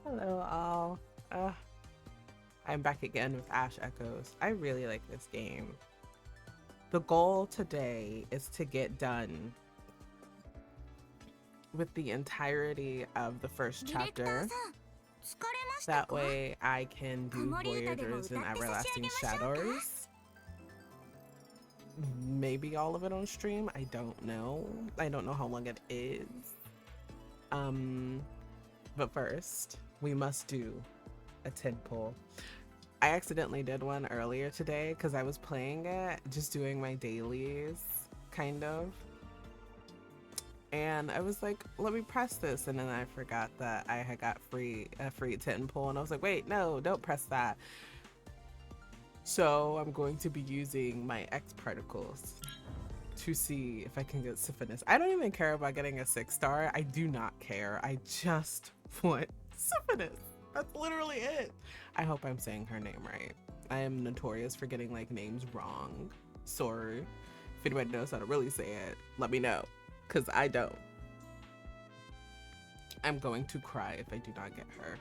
Hello, all. I'm back again with Ash Echoes. I really like this game. The goal today is to get done with the entirety of the first chapter. That way I can do Voyagers and Everlasting Shadows. Maybe all of it on stream. I don't know. I don't know how long it is. But first, we must do a TID pull. I accidentally did one earlier today because I was playing it, just doing my dailies, kind of. And I was like, let me press this. And then I forgot that I had got a free TID pull. And I was like, wait, no, don't press that. So I'm going to be using my X particles to see if I can get Syphilis. I don't even care about getting a 6-star. I do not care. I just want Syphilis. That's literally it. I hope I'm saying her name right. I am notorious for getting like names wrong. Sorry. If anybody knows how to really say it, let me know, because I don't. I'm going to cry if I do not get her.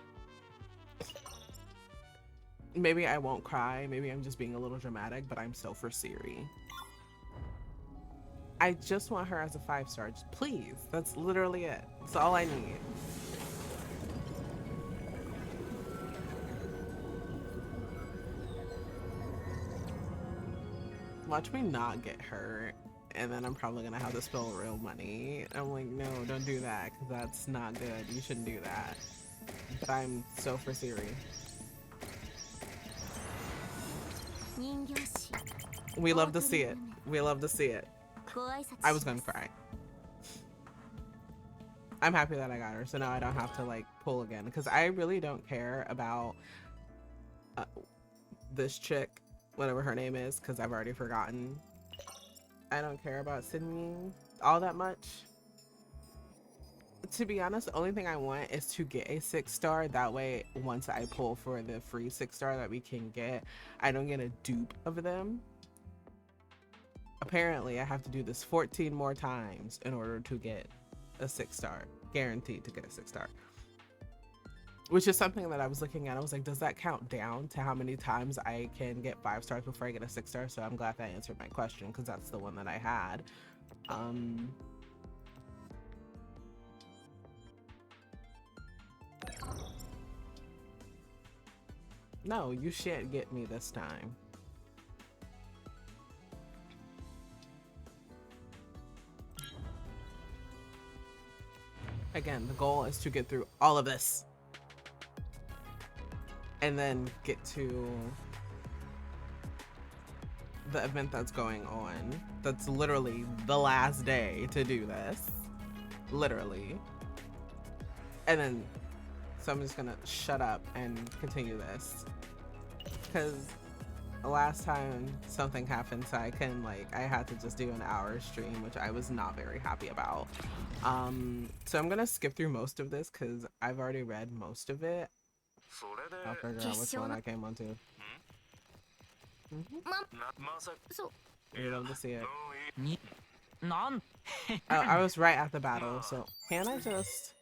Maybe I won't cry. Maybe I'm just being a little dramatic, but I'm so for Siri. I just want her as a 5-star. Just please. That's literally it. That's all I need. Watch me not get hurt, and then I'm probably gonna have to spill real money. I'm like, no, don't do that, because that's not good. You shouldn't do that. But I'm so for Siri. We love to see it. We love to see it. I was gonna cry. I'm happy that I got her, so now I don't have to like pull again, because I really don't care about this chick, whatever her name is, because I've already forgotten. I don't care about Sydney all that much. To be honest, the only thing I want is to get a 6-star. That way, once I pull for the free 6-star that we can get, I don't get a dupe of them. Apparently, I have to do this 14 more times in order to get a 6-star. Guaranteed to get a 6-star. Which is something that I was looking at. I was like, does that count down to how many times I can get 5 stars before I get a 6-star? So I'm glad that answered my question, because that's the one that I had. No, you shan't get me this time. Again, the goal is to get through all of this and then get to the event that's going on. That's literally the last day to do this. Literally. And then, so I'm just gonna shut up and continue this. Because last time something happened, so I couldn't, like, I had to just do an hour stream, which I was not very happy about. So I'm gonna skip through most of this because I've already read most of it. I'll figure out which one I came onto. You'd love to see it. Oh, I was right at the battle, so can I just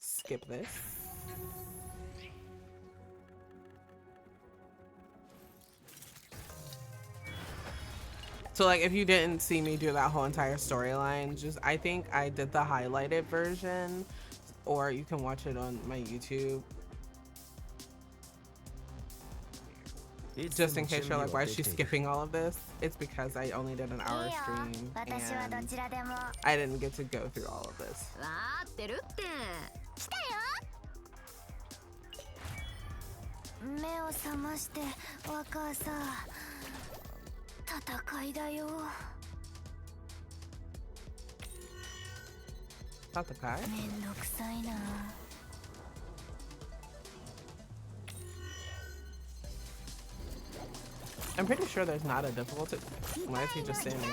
skip this? So like, if you didn't see me do that whole entire storyline, just, I think I did the highlighted version, or you can watch it on my YouTube. Just in case you're like, why is she skipping all of this? It's because I only did an hour stream and I didn't get to go through all of this. Tatakai? I'm pretty sure there's not a difficulty. Why is he just standing?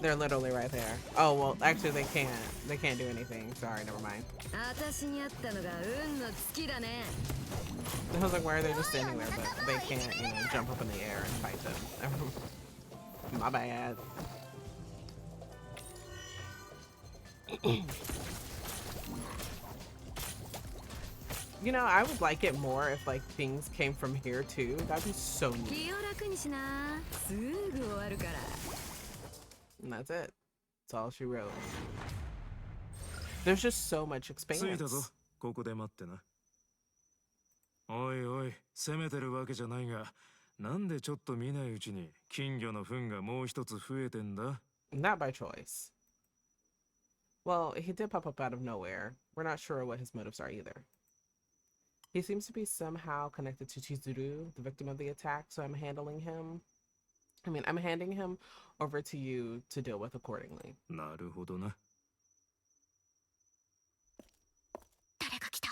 They're literally right there. Oh, well, actually they can't. They can't do anything. Sorry, never mind. I was like, why are they just standing there? But they can't, you know, jump up in the air and fight them. My bad. You know, I would like it more if like things came from here too. That'd be so neat. And that's it. That's all she wrote. There's just so much expanse. ここで待ってな。おいおい、攻めてるわけじゃないが、なんでちょっと見ないうちに金魚の糞がもう一つ増えてんだ? Not by choice. Well, he did pop up out of nowhere. We're not sure what his motives are either. He seems to be somehow connected to Chizuru, the victim of the attack, so I'm handing him over to you to deal with accordingly. なるほどな。誰か来た。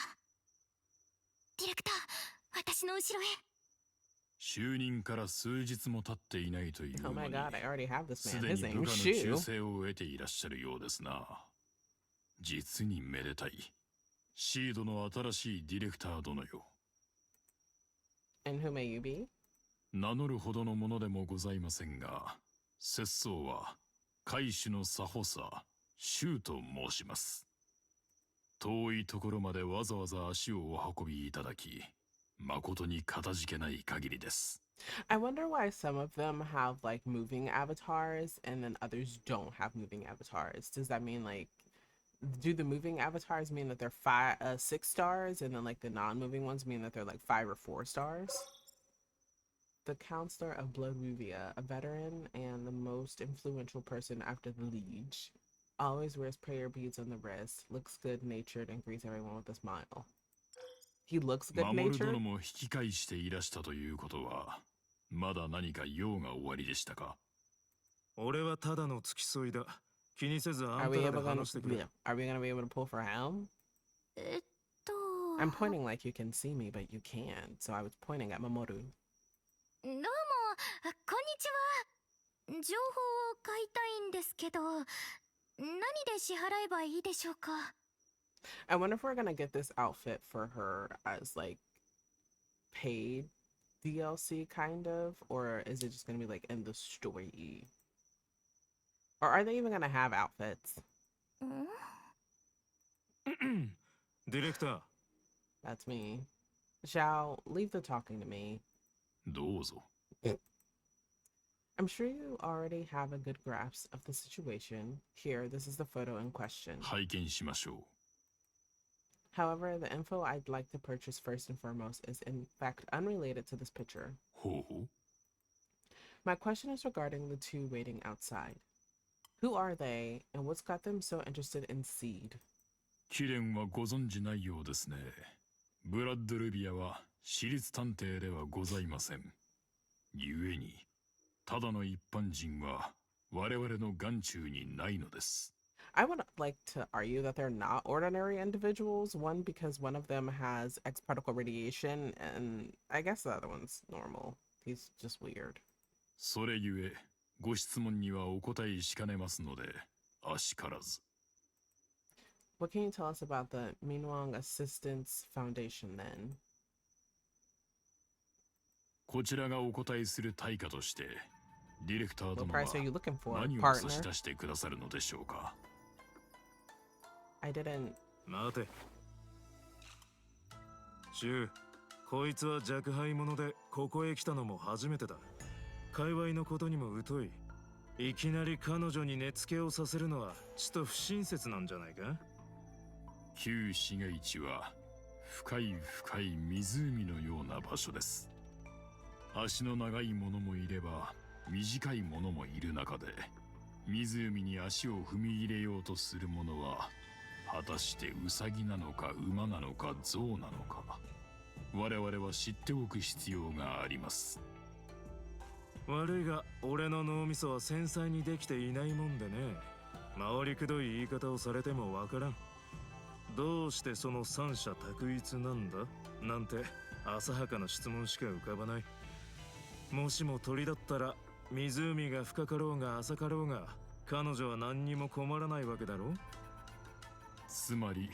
ディレクター、私の後ろへ。就任から数日も経っていないというのに、 Oh my god, I already have this す man. で His に部 name's 下の忠 Shu. 誠を得ていらっしゃるようですな。実にめでたい。シードの新しいディレクター殿よ。And who may you be? 名乗るほどのものでもございませんが、節操は海主の作法者、シューと申します。遠いところまでわざわざ足をお運びいただき、誠にかたじけない限りです。I wonder why some of them have like moving avatars and then others don't have moving avatars. Does that mean like, do the moving avatars mean that they're 6 stars and then like the non-moving ones mean that they're like 5 or 4 stars? The counselor of Bloodruvia, a veteran and the most influential person after the liege, always wears prayer beads on the wrist, looks good-natured, and greets everyone with a smile. He looks good-natured? 守殿も引き返していらしたということは、まだ何か用が終わりでしたか？俺はただの付き添いだ。気にせずあんたらで話してくれ。Are we gonna be able to pull for him? I'm pointing like you can see me, but you can't, so I was pointing at Mamoru. どうも、こんにちは。情報を買いたいんですけど、何で支払えばいいでしょうか？ I wonder if we're gonna get this outfit for her as like paid DLC kind of, or is it just gonna be like in the story? Or are they even gonna have outfits? ディレクター。That's me. Xiao, leave the talking to me. どうぞ。I'm sure you already have a good grasp of the situation. Here, this is the photo in question. 拝見しましょう。However, the info I'd like to purchase first and foremost is in fact unrelated to this picture. ほうほう。 My question is regarding the two waiting outside. Who are they, and what's got them so interested in Seed? 貴殿はご存じないようですね。ブラッドルビアは私立探偵ではございません。故に、ただの一般人は我々の眼中にないのです。I would like to argue that they're not ordinary individuals. One, because one of them has X-particle radiation, and I guess the other one's normal. He's just weird. それゆえ、ご質問にはお答えしかねますので、あしからず。What can you tell us about the Minwang Assistance Foundation then? こちらがお答えする対価として、ディレクター What 殿は price are you looking for, 何を差し partner? 出してくださるのでしょうか。I didn't. 待て。シュウ、こいつは若輩者でここへ来たのも初めてだ。界隈のことにも疎い。いきなり彼女に根付けをさせるのはちと不親切なんじゃないか？旧市街地は深い深い湖のような場所です。足の長い者もいれば短い者もいる中で、湖に足を踏み入れようとする者は果たしてウサギなのか馬なのか象なのか、我々は知っておく必要があります。悪いが俺の脳みそは繊細にできていないもんでね。回りくどい言い方をされてもわからん。どうしてその三者択一なんだなんて浅はかな質問しか浮かばない。もしも鳥だったら湖が深かろうが浅かろうが彼女は何にも困らないわけだろう。つまり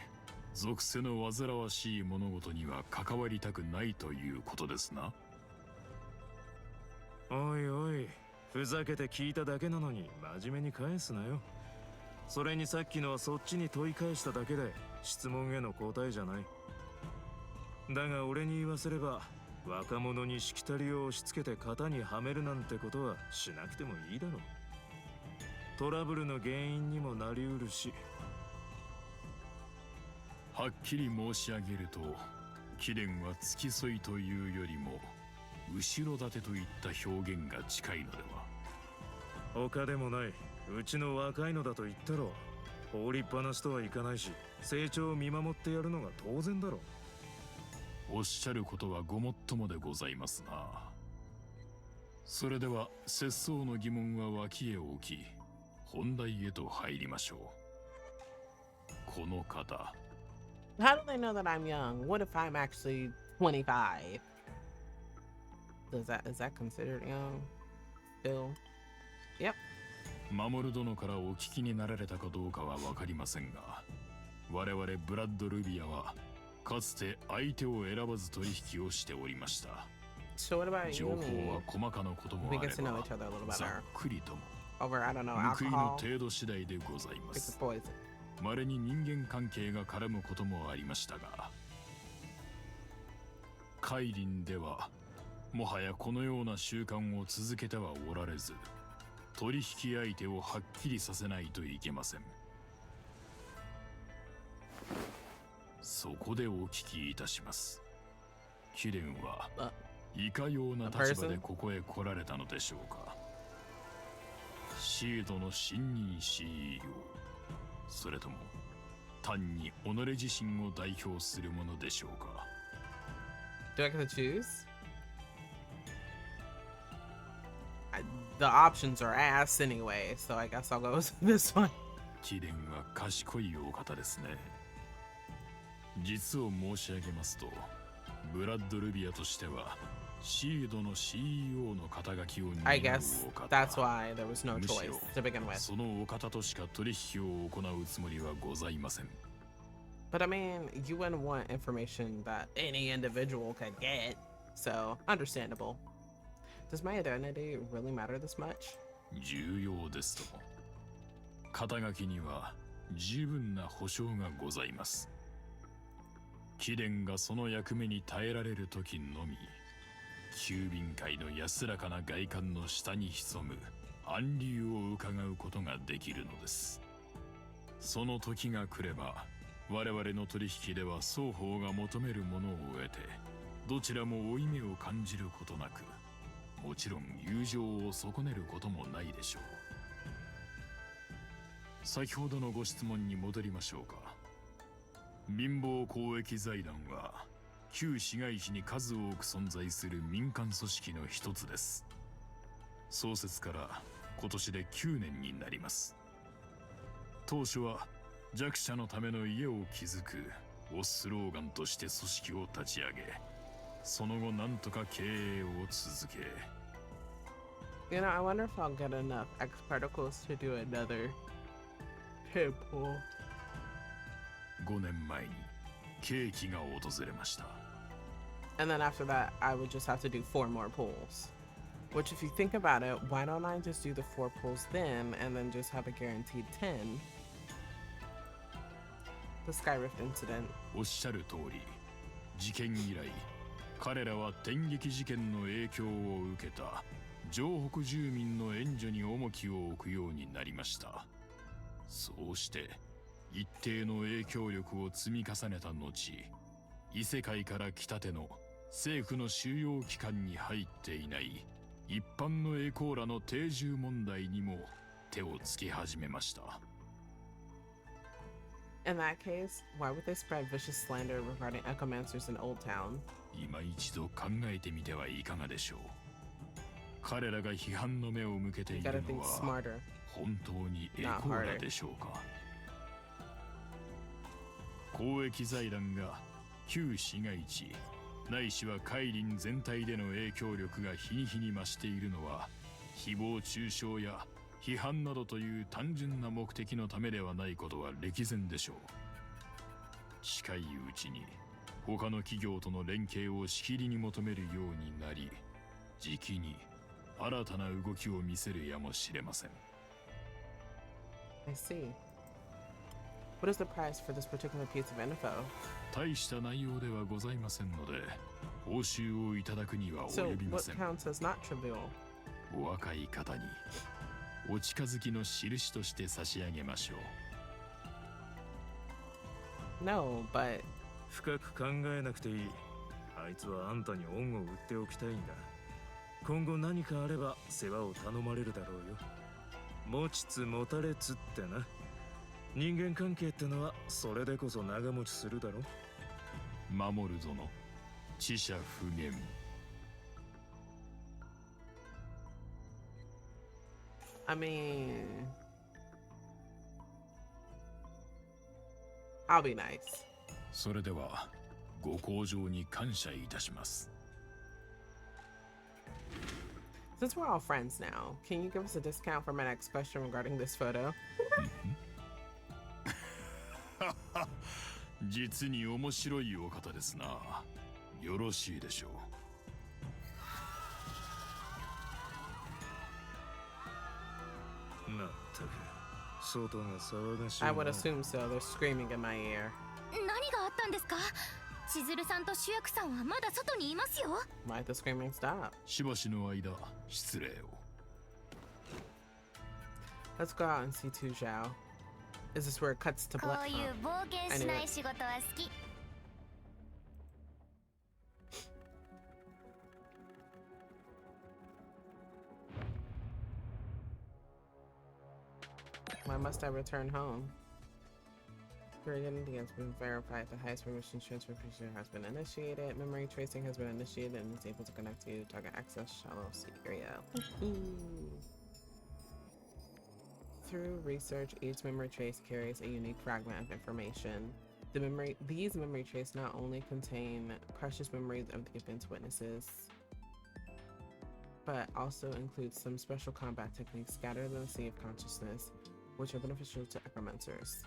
属性の煩わしい物事には関わりたくないということですな。おいおい、ふざけて聞いただけなのに真面目に返すなよ。それにさっきのはそっちに問い返しただけで質問への答えじゃない。だが俺に言わせれば、若者にしきたりを押し付けて型にはめるなんてことはしなくてもいいだろう。トラブルの原因にもなりうるし。はっきり申し上げると、貴殿は付き添いというよりも後ろ盾といった表現が近いのでは。他でもない、うちの若いのだと言ったろ。放りっぱなしとはいかないし、成長を見守ってやるのが当然だろ。おっしゃることはごもっともでございますな。それでは節操の疑問は脇へ置き、本題へと入りましょう。この方。How do they know that I'm young? What if I'm actually 25? Is that considered young? Still? Yep. 守殿からお聞きになられたかどうかはわかりませんが、我々ブラッド・ルビアはかつて相手を選ばず取引をしておりました。So what about 情 you 報 and me? は細かなことも We あれ get to know ば each other a little ざっ better. くりとも Over, I don't know, 報いの alcohol. 程度次第でございま Pick す。 the poison. 稀に人間関係が絡むこともありましたが、カイリンではもはやこのような習慣を続けてはおられず、取引相手をはっきりさせないといけません。そこでお聞きいたします。貴殿はいかような立場でここへ来られたのでしょうか。シードの新任 CEO、それとも単に己自身を代表するものでしょうか。Do I get to choose? The options are ass anyway, so I guess I'll go with this one. 貴殿は賢いお方ですね。実を申し上げますと、ブラッド・ルビアとしてはシードの CEO の肩書きを担う I guess お方。 that's why there was no むし choice ろ to begin with. そのお方としか取引を行うつもりはございません。 But I mean, you wouldn't want information that any individual could get, so understandable. Does my identity really matter this much? 重要ですとも。肩書きには十分な保証がございます。貴殿がその役目に耐えられる時のみ、急便界の安らかな外観の下に潜む暗流を伺うことができるのです。その時が来れば、我々の取引では双方が求めるものを得て、どちらも負い目を感じることなく、もちろん友情を損ねることもないでしょう。先ほどのご質問に戻りましょうか。貧乏公益財団は旧市街地に数多く存在する民間組織の一つです。創設から今年で9年になります。当初は弱者のための家を築くをスローガンとして組織を立ち上げ、その後なんとか経営を続け。You know, I wonder if I'll get enough X particles to do another hip pull. 5年前に契機が訪れました。And then after that, I would just have to do 4 more pulls. Which, if you think about it, why don't I just do the 4 pulls then and then just have a guaranteed 10? The Sky Rift incident. おっしゃる通り、事件以来、彼らは天撃事件の影響を受けた城北住民の援助に重きを置くようになりました。そうして一定の影響力を積み重ねた後、異世界から来たての政府の収容機関に入っていない一般のエコーラの定住問題にも手をつけ始めました。In that case, why would they spread vicious slander regarding echomancers in Old Town? 今一度考えてみてはいかがでしょう。彼らが批判の目を向けてい You る gotta の think は smarter. 本当にエコーラでしょうか。公益財団が旧市街地ないしは海林全体での影響力が日に日に増しているのは、誹謗中傷や批判などという単純な目的のためではないことは歴然でしょう。近いうちに他の企業との連携をしきりに求めるようになり、じきに新たな動きを見せるやもしれません。I see. What is the price for this particular piece of info? 大した内容ではございませんので、報酬をいただくには So 及びま what せん。 counts as not trivial? お若い方にお近づきの印として差し上げましょう。 No, but 深く考えなくていい。あいつはあんたに恩を売っておきたいんだ。今後何かあれば世話を頼まれるだろうよ。持ちつ持たれつってな。人間関係ってのはそれでこそ長持ちするだろ。守る殿、知者不言。 I mean, I'll be nice. それではご厚情に感謝いたします。 Since we're all friends now, can you give us a discount for my next question regarding this photo? 実に面白いお方ですな。よろしいでしょう。 まったく、外が騒がしいな。 I would assume so. They're screaming in my ear. 何があったんですか？千鶴さんと主役さんはまだ外にいますよ。 Why'd the screaming stop? しばしの間、失礼を。 Let's go out and see Tu Zhao. Is this where it cuts to こういう冒険しない仕事は好き。 Why must I return home? Created has been verified. The highest permission transfer procedure has been initiated. Memory tracing has been initiated and is able to connect to target access shallow sea area. Through research, each memory trace carries a unique fragment of information. These memory traces not only contain precious memories of the event's witnesses, but also include some special combat techniques scattered in the sea of consciousness, which are beneficial to necromancers.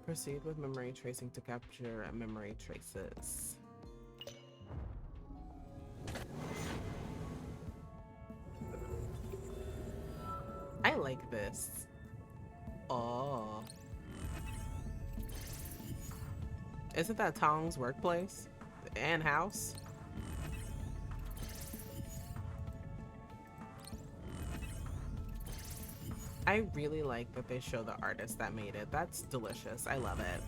Proceed with memory tracing to capture memory traces. I like this. Oh. Isn't that Tong's workplace? And house? I really like that they show the artist that made it. That's delicious. I love it.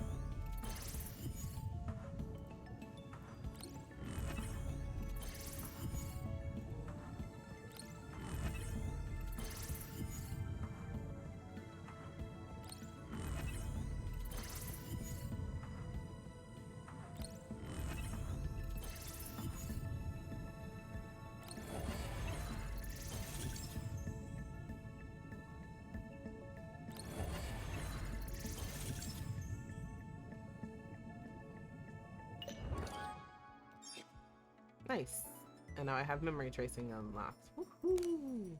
Nice. And now I have memory tracing unlocked. Woohoo!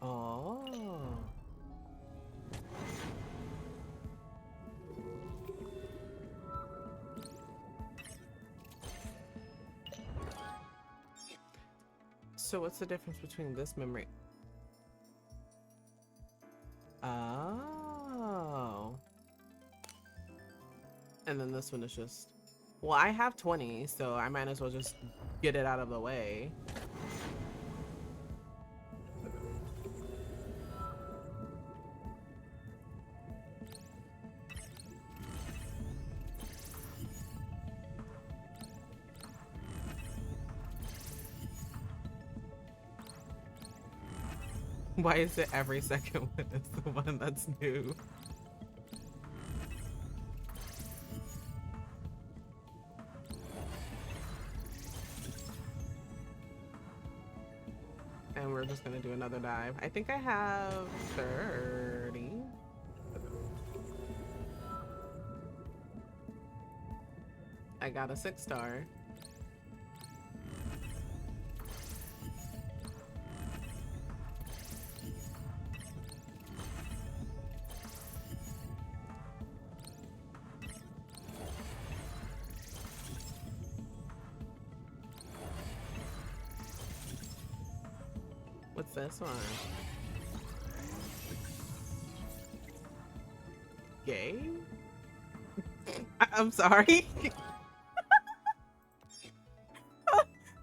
Oh. So what's the difference between this memory? Oh. And then this one is just... Well, I have 20, so I might as well just get it out of the way. Why is it every second one is the one that's new? And we're just gonna do another dive. I think I have 30. I got a 6-star. What's this one? gay? I'm sorry.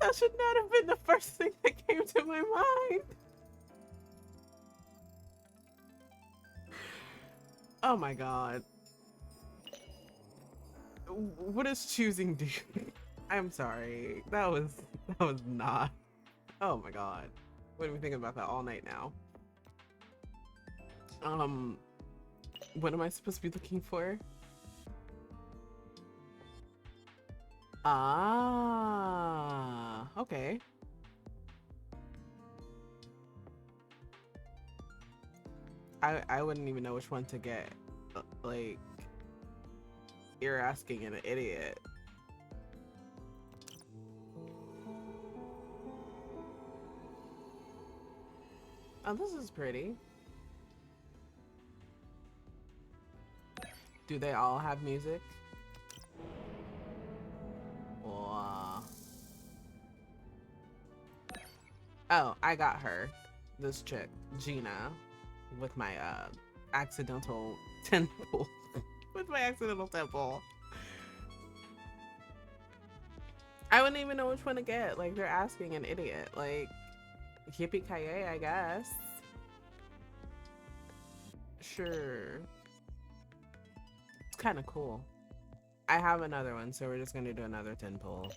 That should not have been the first thing that came to my mind. Oh my god. What does choosing do? I'm sorry. That was not. Oh my god. What are we thinking about that all night now? What am I supposed to be looking for? Ah, okay. I wouldn't even know which one to get. Like, you're asking an idiot. Oh, this is pretty. Do they all have music? Wow. Oh, I got her. This chick, Gina, with my accidental temple. With my accidental temple. I wouldn't even know which one to get. Like, they're asking an idiot. Like, yippee-ki-yay, I guess. Sure. It's kind of cool. I have another one, so we're just gonna do another 10 pull.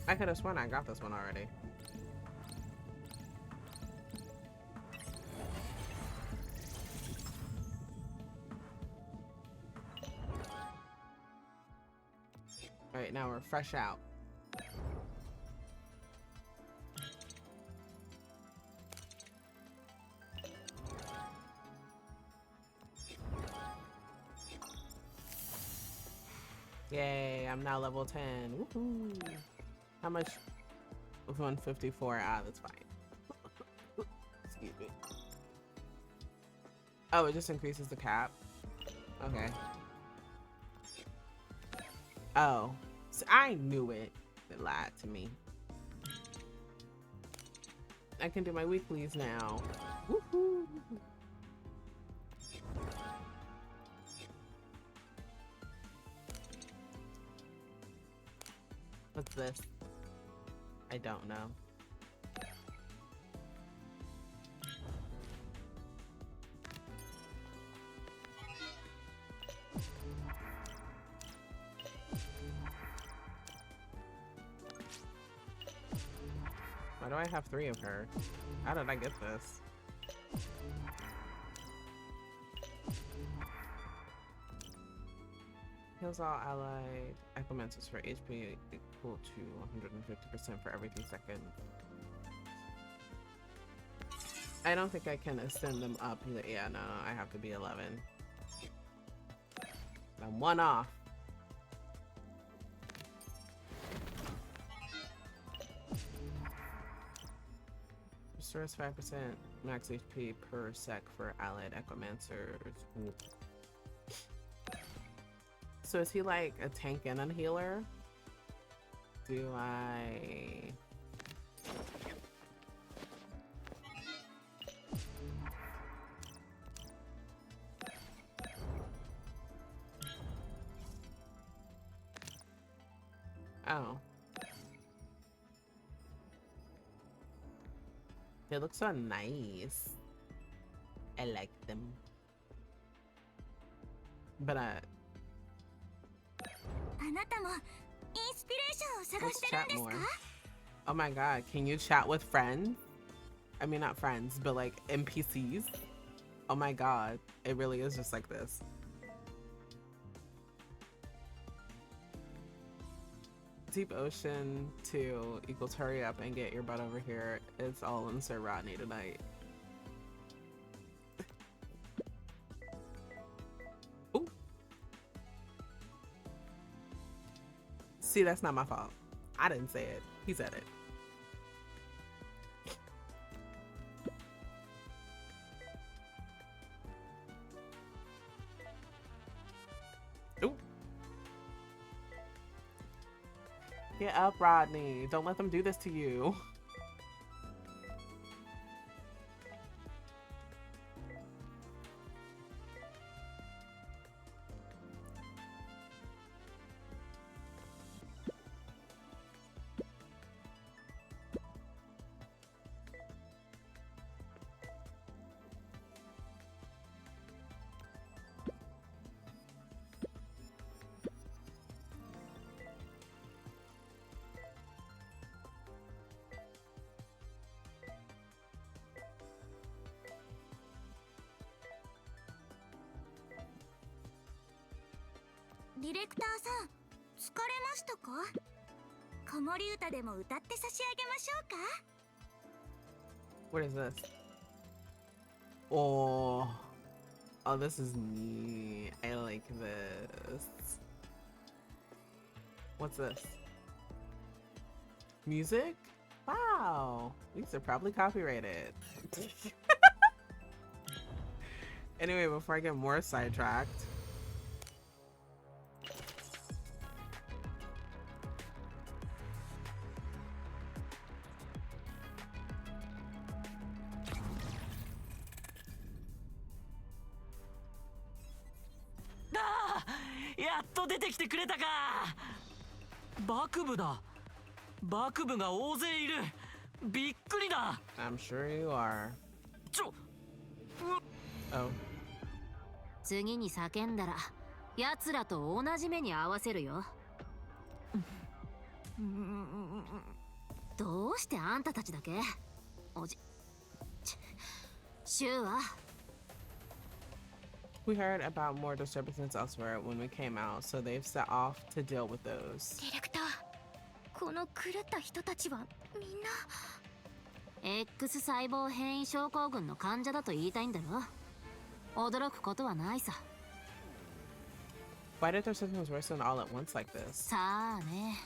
I could have sworn I got this one already. Alright, now we're fresh out. Yay, I'm now level 10. Woohoo! How much? 154. Ah, that's fine. Excuse me. Oh, it just increases the cap? Okay. Oh, so I knew it. It lied to me. I can do my weeklies now. Woohoo! What's this? I don't know. Why do I have 3 of her? How did I get this? Heals all allied acclimates for HP equal to 150% for every 2 seconds. I don't think I can ascend them up either. Yeah, no, I have to be 11. I'm 1 off. Restores 5% max HP per sec for allied Echomancers. Ooh. So is he like a tank and a healer? Do I... Oh. They look so nice. I like them. But let's chat more. Oh my god, can you chat with friends? I mean, not friends, but like NPCs. Oh my god, it really is just like this. Deep Ocean 2 equals hurry up and get your butt over here. It's all in Sir Rodney tonight. Ooh. See, that's not my fault. I didn't say it. He said it. Ooh. Get up, Rodney. Don't let them do this to you.ディレクターさん、疲れましたか？子守歌でも歌って差し上げましょうか？ What is this? Oh, oh, this is neat. I like this. What's this? Music? Wow, these are probably copyrighted. Anyway, before I get more sidetracked. Ah! やっと出てきてくれたか。幕部だ。幕部が大勢いる。びっくりだ。I'm sure you are. Oh. 次に叫んだら奴らと同じ目に合わせるよ。どうしてあんたたちだけ？おじシュウは？ We heard about more disturbances elsewhere when we came out, so they've set off to deal with those. ディレクター、この狂った人たちはみんな X 細胞変異症候群の患者だと言いたいんだろ。驚くことはないさ。Why did their symptoms worsen all at once like this? さあね、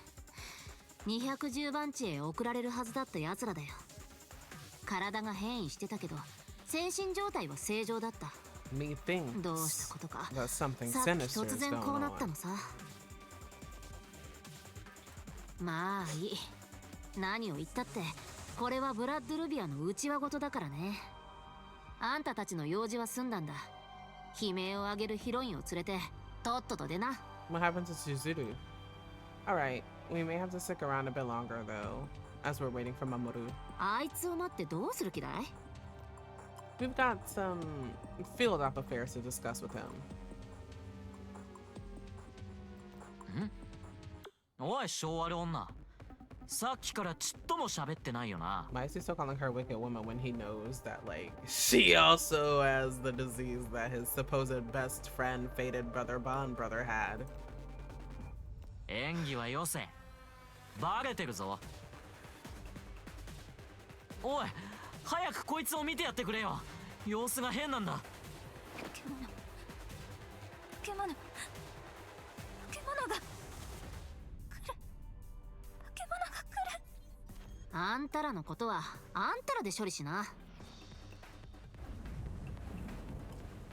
210番地へ送られるはずだった奴らだよ。体が変異してたけど精神状態は正常だった。Methinks どうしたことか that something さっき sinister 突 is 然 going こうなった on. のさ。まあいい。何を言ったってこれはブラッドルビアの内輪事だからね。あんたたちの用事は済んだんだ。悲鳴を上げるヒロインを連れてとっとと出な。 What happened to Chizuru? Alright, we may have to stick around a bit longer though, as we're waiting for Mamoru. あいつを待ってどうする気だい？ We've got some field op affairs to discuss with him. おい、昭和女。さっきからちっとも喋ってないよな。 Why is he still calling her a wicked woman when he knows that, like, she also has the disease that his supposed best friend, fated brother Bond brother had? 演技はよせ。バレてるぞ。おい、早くこいつを見てやってくれよ。様子が変なんだ。獣が来る。あんたらのことはあんたらで処理しな。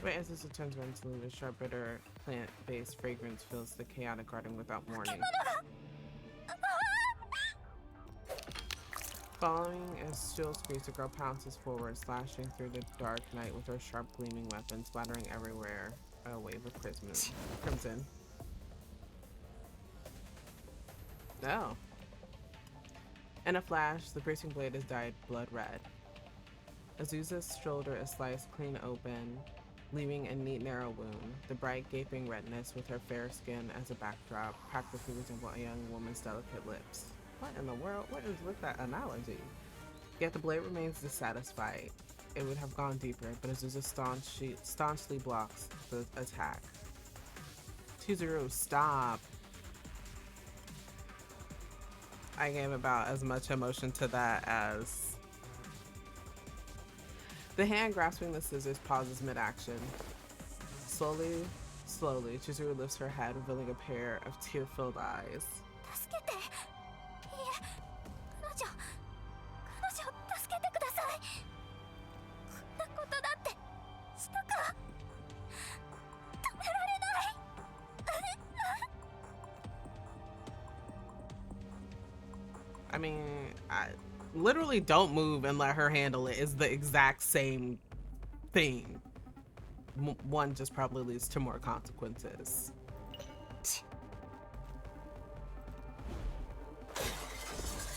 Right as this returns mentally, the sharp, bitter, plant-based fragrance fills the chaotic garden without warning. Following as Still screams, the girl pounces forward, slashing through the dark night with her sharp, gleaming weapon, splattering everywhere a wave of crimson. Oh. In a flash, the piercing blade is dyed blood red. Azusa's shoulder is sliced clean open, leaving a neat narrow wound. The bright gaping redness with her fair skin as a backdrop practically resemble a young woman's delicate lips. What in the world? What is with that analogy? Yet the blade remains dissatisfied. It would have gone deeper, but Azusa staunchly blocks the attack. Chizuru, stop. I gave about as much emotion to that as... The hand grasping the scissors pauses mid-action. Slowly, Chizuru lifts her head, revealing a pair of tear-filled eyes. 助けて。いいえ、彼女助けてください。こんなことだってしたか。止められない。I mean, I literally don't move and let her handle it is the exact same thing. One just probably leads to more consequences.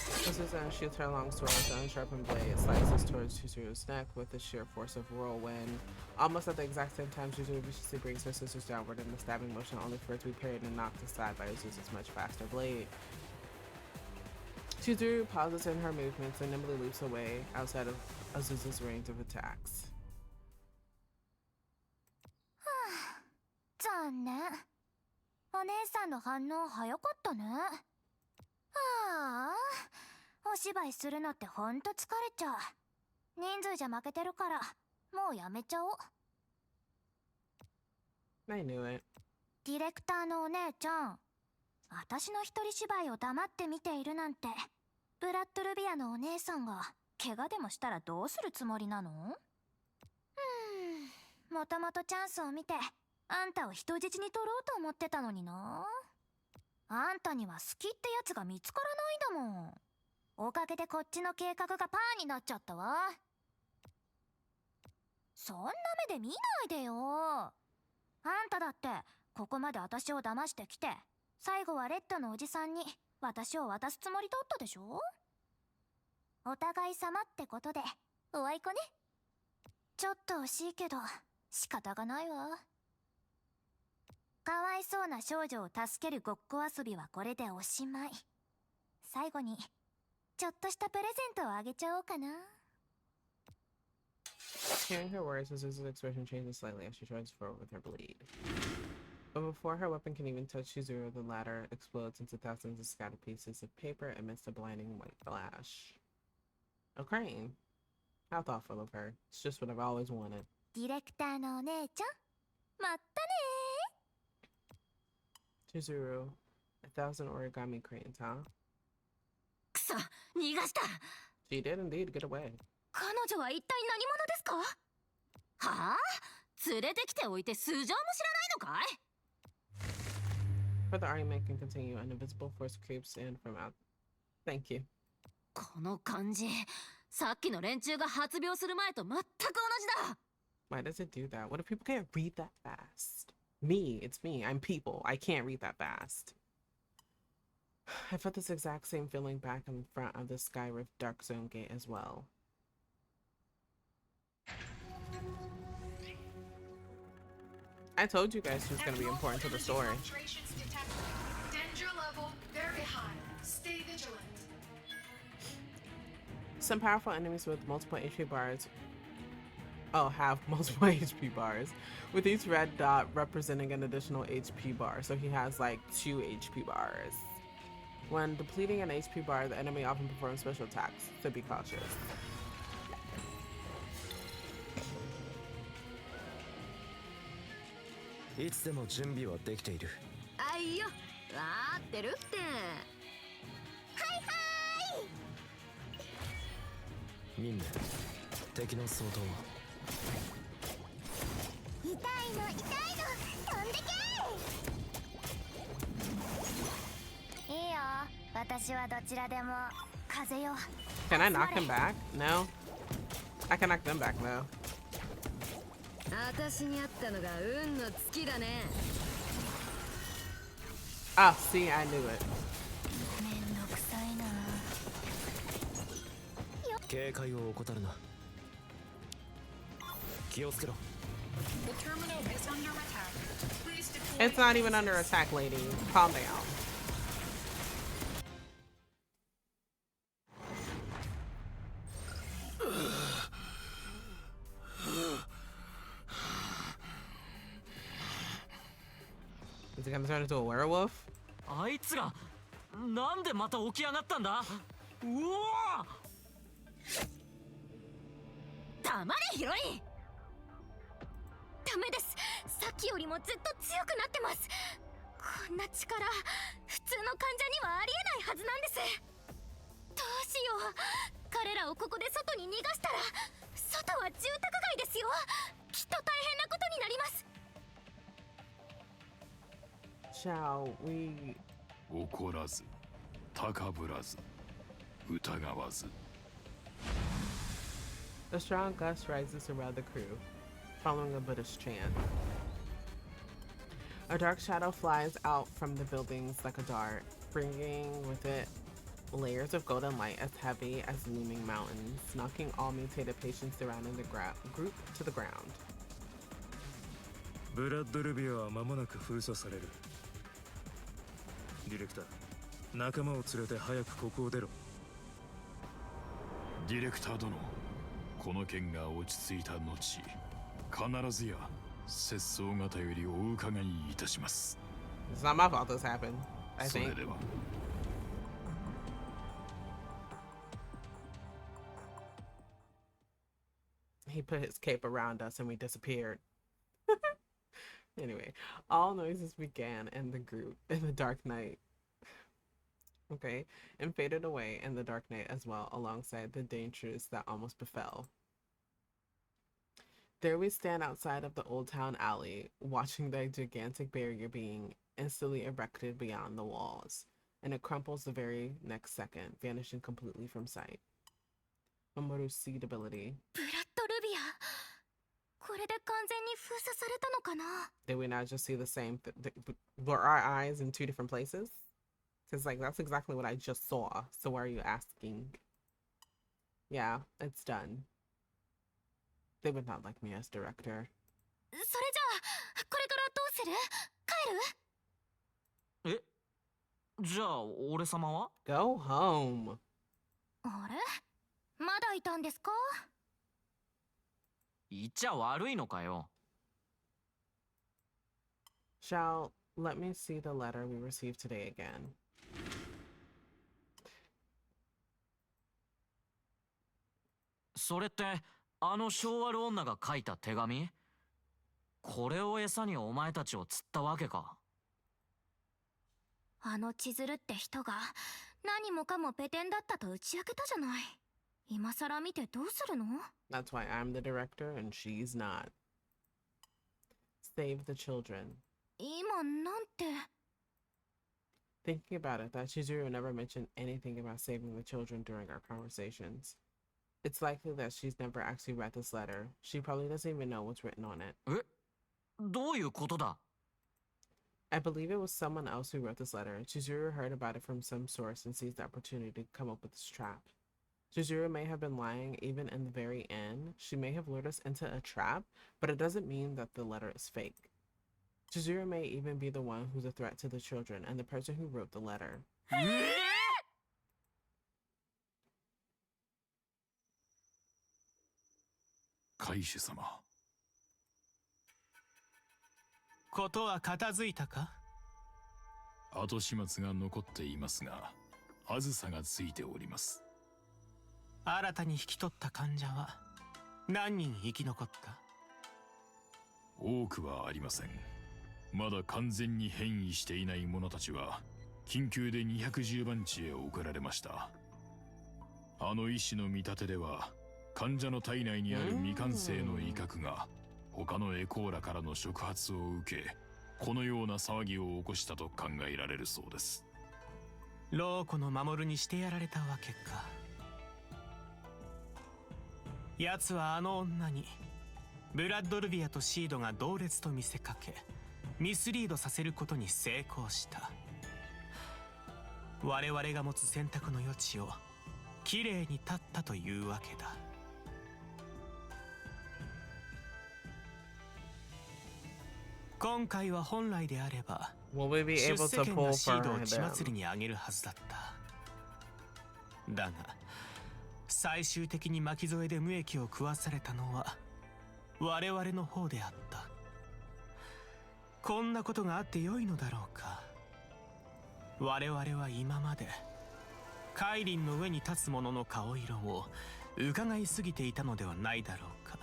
Susan shoots her long sword with an unsharpened blade, slices towards Chizuru's neck with the sheer force of whirlwind. Almost at the exact same time, Chizuru viciously brings her sisters downward in the stabbing motion, only for it to be parried and knocked aside by Azusa's much faster blade. Chizuru pauses in her movements and nimbly leaps away outside of Azusa's range of attacks. 残念。お姉さんの反応早かったね。ああ、お芝居するのってほんと疲れちゃう。人数じゃ負けてるから、もうやめちゃおう。I knew it. ディレクターのお姉ちゃん、私の一人芝居を黙って見ているなんて、ブラッドルビアのお姉さんが怪我でもしたらどうするつもりなの？もともとチャンスを見て、あんたを人質に取ろうと思ってたのにな。あんたには好きってやつが見つからないんだもん。おかげでこっちの計画がパーになっちゃったわ。そんな目で見ないでよ。あんただってここまで私を騙してきて、最後はレッドのおじさんに私を渡すつもりだったでしょ。お互い様ってことでおあいこね。ちょっと惜しいけど仕方がないわ。かわいそうな少女を助けるごっこ遊びはこれでおしまい。最後にちょっとしたプレゼントをあげちゃおうかな。Hearing her words, Azusa's expression changes slightly as she tries forward with her blade. But before her weapon can even touch Chizuru, the latter explodes into thousands of scattered pieces of paper amidst a blinding white flash. A crane. How thoughtful of her. It's just what I've always wanted. ディレクターのお姉ちゃん、まったねー。 Chizuru, 1,000 origami cranes, huh? くそ、逃がした。 She did indeed get away. 彼女は一体何者ですか？はあ？連れてきておいて素性も知らないのかい？ But the argument can continue. An invisible force creeps in from out. Thank you. この感じ、さっきの連中が発病する前と全く同じだ。 Why does it do that? What if people can't read that fast? Me, it's me. I'm people. I can't read that fast. I felt this exact same feeling back in front of the Skyrift Dark Zone gate as well. I told you guys she was going to be important to the story. Danger level very high. Stay vigilant. Some powerful enemies with multiple HP bars have multiple HP bars, with each red dot representing an additional HP bar. So he has like 2 HP bars. When depleting an HP bar, the enemy often performs special attacks, so be cautious. いつでも準備はできている。あいよ、わーってるって。ミンネ、敵の相当は。痛いの飛んでけ。いいよ、私はどちらでも。風よ。 Can I knock him back? No. I can knock them back though. 私にあったのが運の尽きだね。 Oh, see, I knew it. めんどくさいな。警戒を怠るな。気をつけろ。 The terminal is under attack. Please deploy. It's not even under attack, lady. Calm down. Is he gonna turn into a werewolf? あいつらなんでまた起き上がったんだ？うおー！黙れヒロイン。ダメです。さっきよりもずっと強くなってます。こんな力、普通の患者にはありえないはずなんです。どうしよう。彼らをここで外に逃がしたら、外は住宅街ですよ。きっと大変なことになります。 Shall we? 怒らず高ぶらず疑わず。 A strong gust rises around the crew, following a Buddhist chant. A dark shadow flies out from the buildings like a dart, bringing with it layers of golden light as heavy as looming mountains, knocking all mutated patients surrounding the group to the ground. ブラッドルビアは間もなく封鎖される。ディレクター、仲間を連れて早くここを出ろ。ディレクター殿、この件が落ち着いた後、必ずや節操方よりお伺いいたします。 It's not my fault this happened, I それ think. では。 He put his cape around us and we disappeared. Anyway, all noises began in the group in the dark night. Okay, and faded away in the dark night as well, alongside the dangers that almost befell. There we stand outside of the old town alley, watching the gigantic barrier being instantly erected beyond the walls, and it crumples the very next second, vanishing completely from sight. Mamoru's seed ability. ブラッドルビア、これで完全に封鎖されたのかな。 Did we not just see the same were our eyes in two different places? Because like that's exactly what I just saw. So why are you asking? Yeah, it's done. They would not like me as director. それじゃあこれからどうする？帰る？え、じゃあ俺様は？ Go home. あれ？まだいたんですか？言っちゃ悪いのかよ。Shall let me see the letter we received today again. それってあの性悪女が書いた手紙？これを餌にお前たちを釣ったわけか。あの千鶴って人が何もかもペテンだったと打ち明けたじゃない。今さら見てどうするの？ That's why I'm the director and she's not. Save the children. 今なんて。 Thinking about it, that Chizuru never mentioned anything about saving the children during our conversations. It's likely that she's never actually read this letter. She probably doesn't even know what's written on it. え、どういうことだ？ I believe it was someone else who wrote this letter. Chizuru heard about it from some source and seized the opportunity to come up with this trap. Chizuru may have been lying even in the very end. She may have lured us into a trap, but it doesn't mean that the letter is fake. Chizuru may even be the one who's a threat to the children and the person who wrote the letter. 海主様。ことは片付いたか？後始末が残っていますが、あずさがついております。新たに引き取った患者は何人生き残った？多くはありません。まだ完全に変異していない者たちは緊急で210番地へ送られました。あの医師の見立てでは患者の体内にある未完成の威嚇が他のエコーラからの触発を受け、このような騒ぎを起こしたと考えられるそうです。老子の守るにしてやられたわけか。奴はあの女にブラッドルビアとシードが同列と見せかけミスリードさせることに成功した。我々が持つ選択の余地をきれいに断ったというわけだ。今回は本来であれば Will we be 出 able 世 to 権 pull がシードを for 血 them? 祭りにあげるはずだった。だが最終的に巻き添えで無益を食わされたのは我々の方であった。こんなことがあってよいのだろうか。我々は今までカイリンの上に立つ者の顔色を伺いすぎていたのではないだろうか。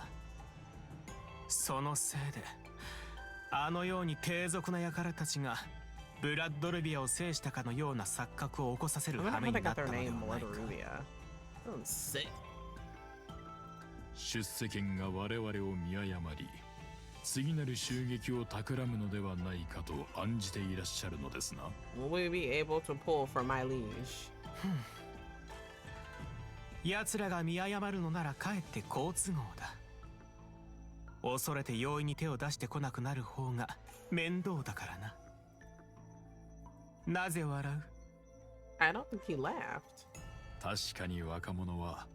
そのせいであのように低俗な輩たちがブラッドルビアを制したかのような錯覚を起こさせる I 羽 wonder 目 how they にな got った their のでは name ない Blood か。 Rubia. Sounds sick. 出世権が我々を見誤り、次なる襲撃を企むのではないかと案じていらっしゃるのですな。Will we be able to pull for my liege? 奴らが見誤るのならかえって好都合だ。恐れて容易に手を出してこなくなる方が面倒だからな。なぜ笑う？ I don't think he laughed. 確かに若者は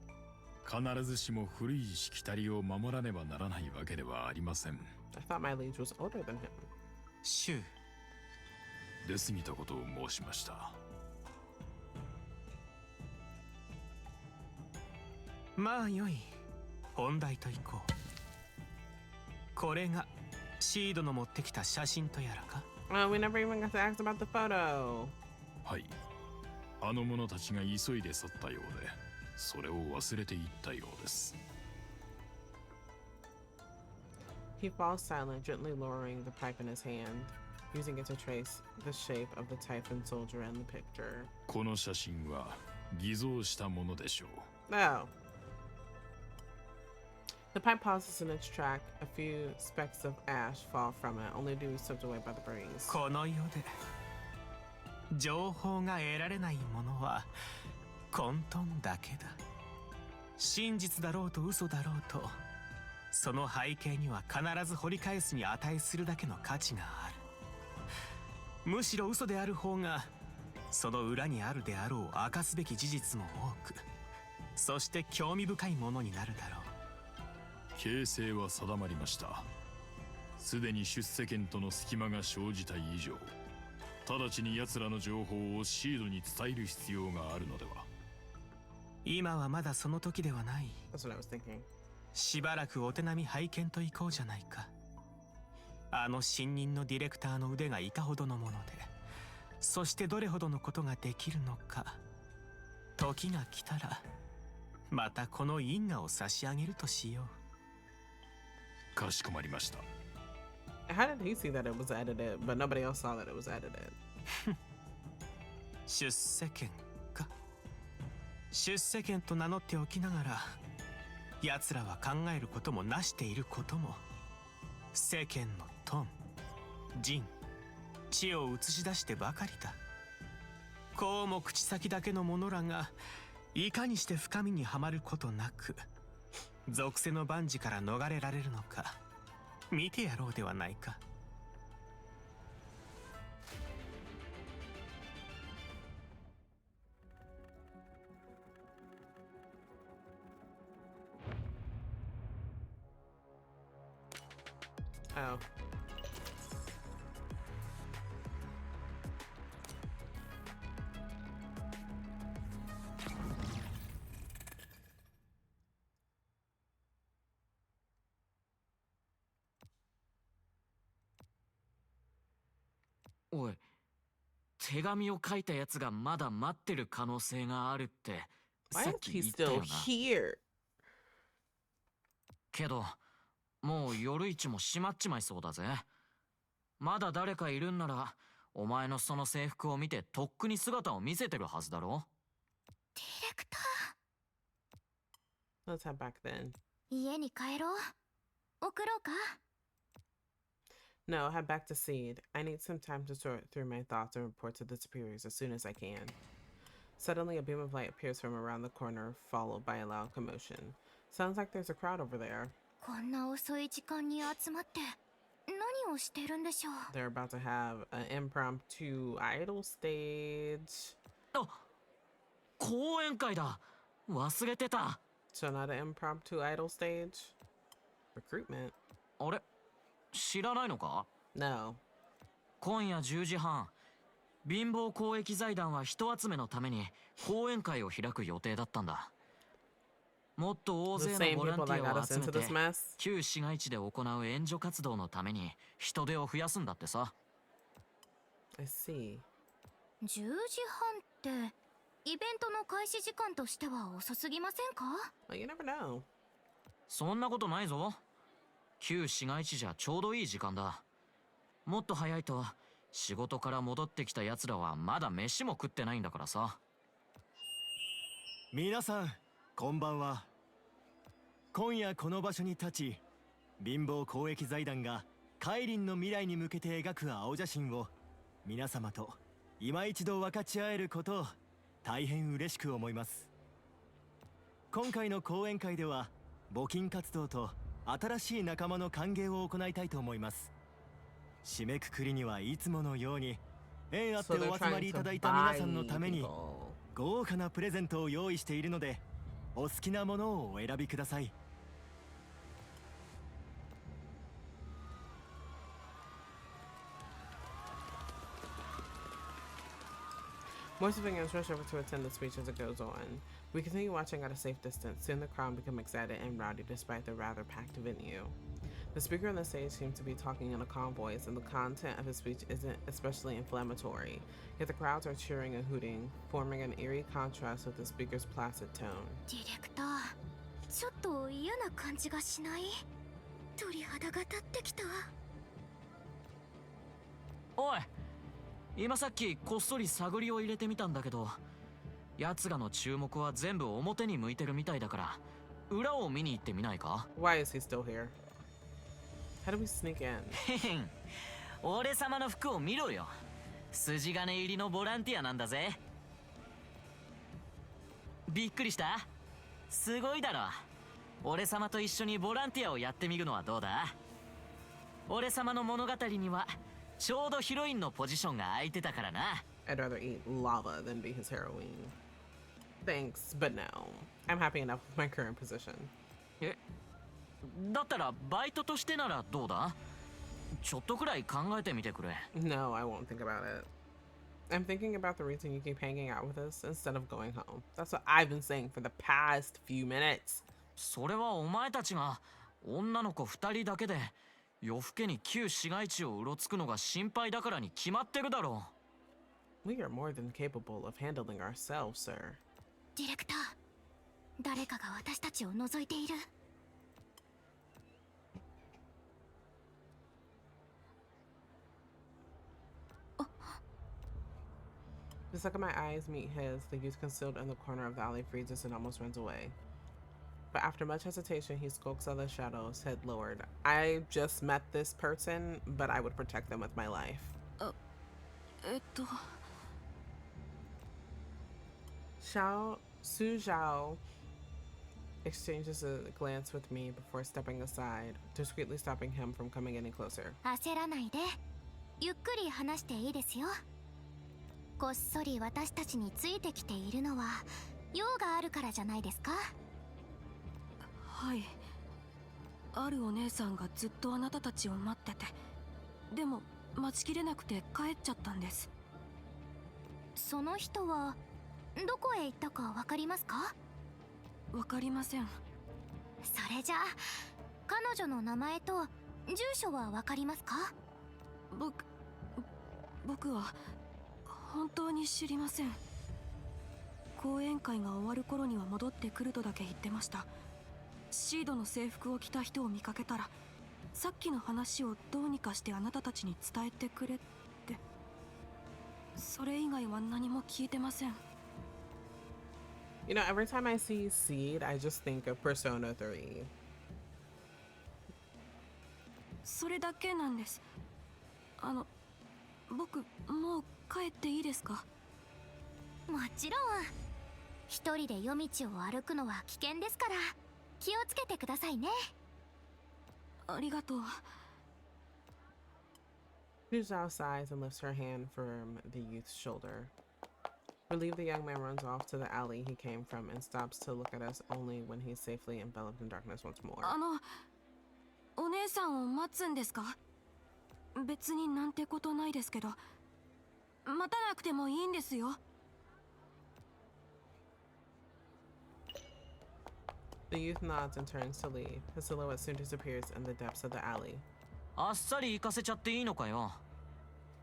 必ずしも古いしきたりを守らねばならないわけではありません。I thought my liege was older than him. シュウ、出過ぎたことを申しました。まあよい。本題といこう。これがシードの持ってきた写真とやらか？ Oh, we never even got to ask about the photo. はい。あの者たちが急いで去ったようで、それを忘れていったようです。He falls silent, gently lowering the pipe in his hand, using it to trace the shape of the Typhon soldier in the picture. この写真は偽造したものでしょう。Oh. The pipe pauses in its track. A few specks of ash fall from it, only to be swept away by the breeze. この世で情報が得られないものは混沌だけだ。真実だろうと嘘だろうと、その背景には必ず掘り返すに値するだけの価値がある。むしろ嘘である方がその裏にあるであろう明かすべき事実も多く、そして興味深いものになるだろう。形勢は定まりました。すでに出世権との隙間が生じた以上、直ちに奴らの情報をシードに伝える必要があるのでは。今はまだその時ではない。 That's what I was thinking. しばらくお手並み拝見といこうじゃないか。あの新任のディレクターの腕がいかほどのもので、そしてどれほどのことができるのか。時が来たらまたこの因果を差し上げるとしよう。かしこまりました。How did he see that it was edited, but nobody else saw that it was edited? 出世権か。出世権と名乗っておきながら、奴らは考えることもなしていることも、世間のトン、人、知を映し出してばかりだ。こうも口先だけの者らが、いかにして深みにはまることなく、属性の万事から逃れられるのか、見てやろうではないか。Oh. Oi, 手紙を書いたやつがまだ待ってる可能性があるって Why さ is っき he 言ったよ still な。 here? けどもう夜市も閉まっちまいそうだぜ。まだ誰かいるんならお前のその制服を見てとっくに姿を見せてるはずだろ。ディレクタ Let's head back then. ー、家に帰ろう。送ろうか。 No, head back to Seed. I need some time to sort through my thoughts and report to the superiors as soon as I can. Suddenly, a beam of light appears from around the corner, followed by a loud commotion. Sounds like there's a crowd over there. こんな遅い時間に集まって何をしてるんでしょう。 They're about to have an impromptu idol stage. あ、講演会だ。忘れてた。 So not an impromptu idol stage? Recruitment? あれ、知らないのか？ No. 今夜10時半、貧乏公益財団は人集めのために講演会を開く予定だったんだ。もっと大 The 勢 same のボラン people テ that ィ got アを us 集め into て this mess? 旧市街地で行う援助活動のために人手を増やすんだってさ。 I see. 10時半ってイベントの開始時間としては遅すぎませんか？ Well, you never know. そんなことないぞ。旧市街地じゃちょうどいい時間だ。もっと早いと仕事から戻ってきた奴らはまだ飯も食ってないんだからさ。皆さんこんばんは。今夜この場所に立ち、貧乏公益財団がカイリンの未来に向けて描く青写真を皆様と今一度分かち合えることを大変嬉しく思います。今回の講演会では募金活動と新しい仲間の歓迎を行いたいと思います。締めくくりにはいつものように縁あって So they're お集ま trying りい to ただいた皆さんの buy ために people. 豪華なプレゼントを用意しているので、お好きなものをお選びください。More civilians rush over to attend the speech as it goes on. We continue watching at a safe distance. Soon the crowd become excited and rowdy despite the rather packed venue. The speaker on the stage seems to be talking in a calm voice, and the content of his speech isn't especially inflammatory. Yet the crowds are cheering and hooting, forming an eerie contrast with the speaker's placid tone. ディレクター、ちょっと嫌な感じがしない？鳥肌が立ってきた。おい、今さっきこっそり探りを入れてみたんだけど、奴らの注目は全部表に向いてるみたいだから裏を見に行ってみないか？ Why is he still here? How do we sneak in? へへん、俺様の服を見ろよ。筋金入りのボランティアなんだぜ。びっくりした？すごいだろ。俺様と一緒にボランティアをやってみるのはどうだ？俺様の物語にはちょうどヒロインのポジションが空いてたからな。I'd rather eat lava than be his heroine. Thanks, but no. I'm happy enough with my current position. え、だったらバイトとしてならどうだ？ちょっとくらい考えてみてくれ。No, I won't think about it. I'm thinking about the reason you keep hanging out with us instead of going home. That's what I've been saying for the past few minutes. それはお前たちが女の子2人だけで夜更けに旧市街地をうろつくのが心配だからに決まってるだろう。We are more than capable of handling ourselves, sir. ディレクター、誰かが私たちを覗いている。The second my eyes meet his, the youth concealed in the corner of the alley freezes and almost runs away. But after much hesitation, he skulks out of the shadows, head lowered. I just met this person, but I would protect them with my life. Su Zhao exchanges a glance with me before stepping aside, discreetly stopping him from coming any closer. 焦らないで。ゆっくり話していいですよ。こっそり私たちについてきているのは用があるからじゃないですか？はい。あるお姉さんがずっとあなたたちを待ってて、でも待ちきれなくて帰っちゃったんです。その人はどこへ行ったかわかりますか？わかりません。それじゃあ彼女の名前と住所はわかりますか？僕は本当に知りません。講演会が終わる頃には戻ってくるとだけ言ってました。シードの制服を着た人を見かけたら、さっきの話をどうにかしてあなたたちに伝えてくれって。それ以外は何も聞いてません。You know, every time I see Seed, I just think of Persona 3. それだけなんです。僕もう帰っていいですか？もちろん。一人で夜道を歩くのは危険ですから気をつけてくださいね。ありがとう。Su Zhao sighs and lifts her hand from the youth's shoulder. Relieved, the young man runs off to the alley he came from and stops to look at us only when he's safely enveloped in darkness once more. お姉さんを待つんですか？別になんてことないですけど、待たなくてもいいんですよ。The youth nods and turns to leave. His silhouette soon disappears in the depths of the alley. あっさり行かせちゃっていいのかよ。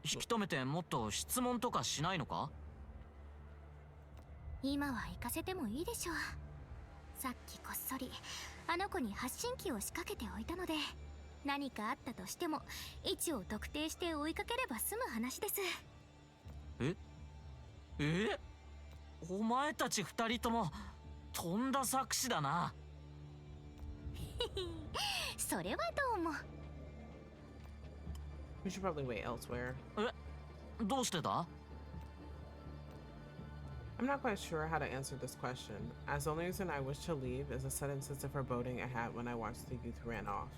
引き止めてもっと質問とかしないのか？今は行かせてもいいでしょう。さっきこっそりあの子に発信機を仕掛けておいたので、何かあったとしても位置を特定して追いかければ済む話です。お前たち二人ともとんだ作詞だな。それはどうも。We should probably wait elsewhere. どうしてだ？ I'm not quite sure how to answer this question, as the only reason I wish to leave is a sudden sense of foreboding I had when I watched the youth ran off.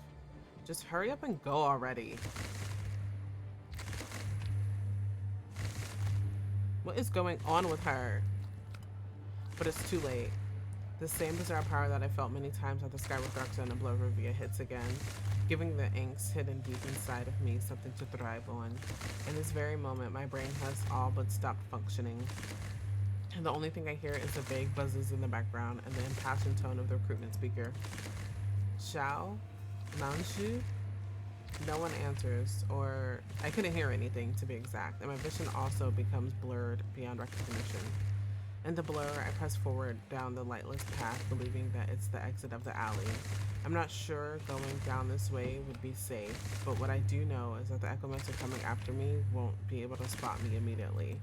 Just hurry up and go already. What is going on with her? But it's too late. The same bizarre power that I felt many times at the Skyward Dark Zone and Blood Revia hits again, giving the angst hidden deep inside of me something to thrive on. In this very moment, my brain has all but stopped functioning. And the only thing I hear is the vague buzzes in the background and the impassioned tone of the recruitment speaker. Xiao? Nanshu? No one answers, or I couldn't hear anything to be exact, and my vision also becomes blurred beyond recognition. In the blur, I press forward down the lightless path, believing that it's the exit of the alley. I'm not sure going down this way would be safe, but what I do know is that the Echomancer coming after me won't be able to spot me immediately.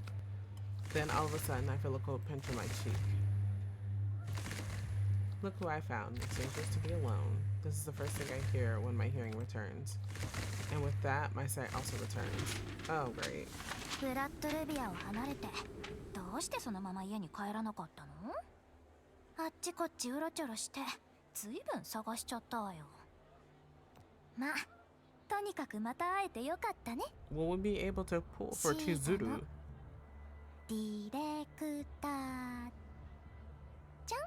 Then all of a sudden, I feel a cold pinch on my cheek. Look who I found. It's dangerous to be alone. This is the first thing I hear when my hearing returns. And with that, my sight also returns. Oh, great. ブラッドルビアを離れてどうしてそのまま家に帰らなかったの？あっちこっちうろちょろしてずいぶん探しちゃったわよ。まあ、とにかくまた会えてよかったね。 Will we be able to pull for Chizuru? ディレクターちゃん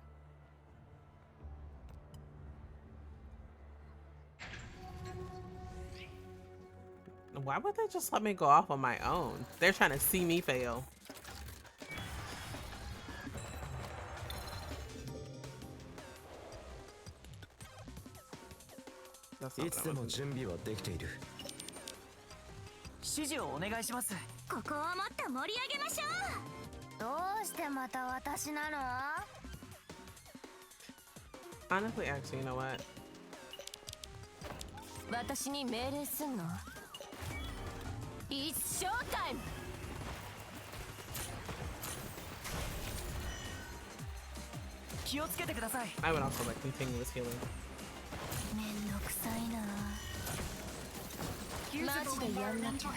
Why would they just let me go off on my own? They're trying to see me fail. That's not what I was thinking. 指示をお願いします。ここをもっと盛り上げましょう。どうしてまた私なの？ Honestly, actually, you know what? 私に命令すんの？ It's showtime! 気をつけてください。 I would also like continuous healing. めんどくさいな。マジでやんなきゃ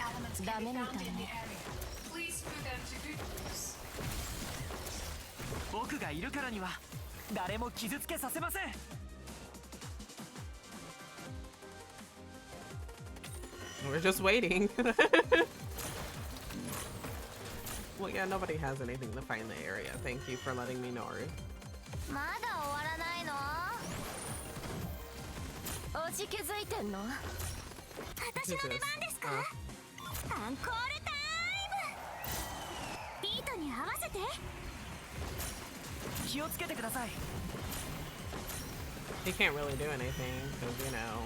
ダメみたいね。 Please move them to good use. 僕がいるからには誰も傷つけさせません。 We're just waiting. Well, yeah, nobody has anything to find in the area. Thank you for letting me know. まだ終わらないの？おじけづいてんの？私の出番ですか？アンコールタイム！ビートに合わせて。気をつけてください。 He can't really do anything because, you know.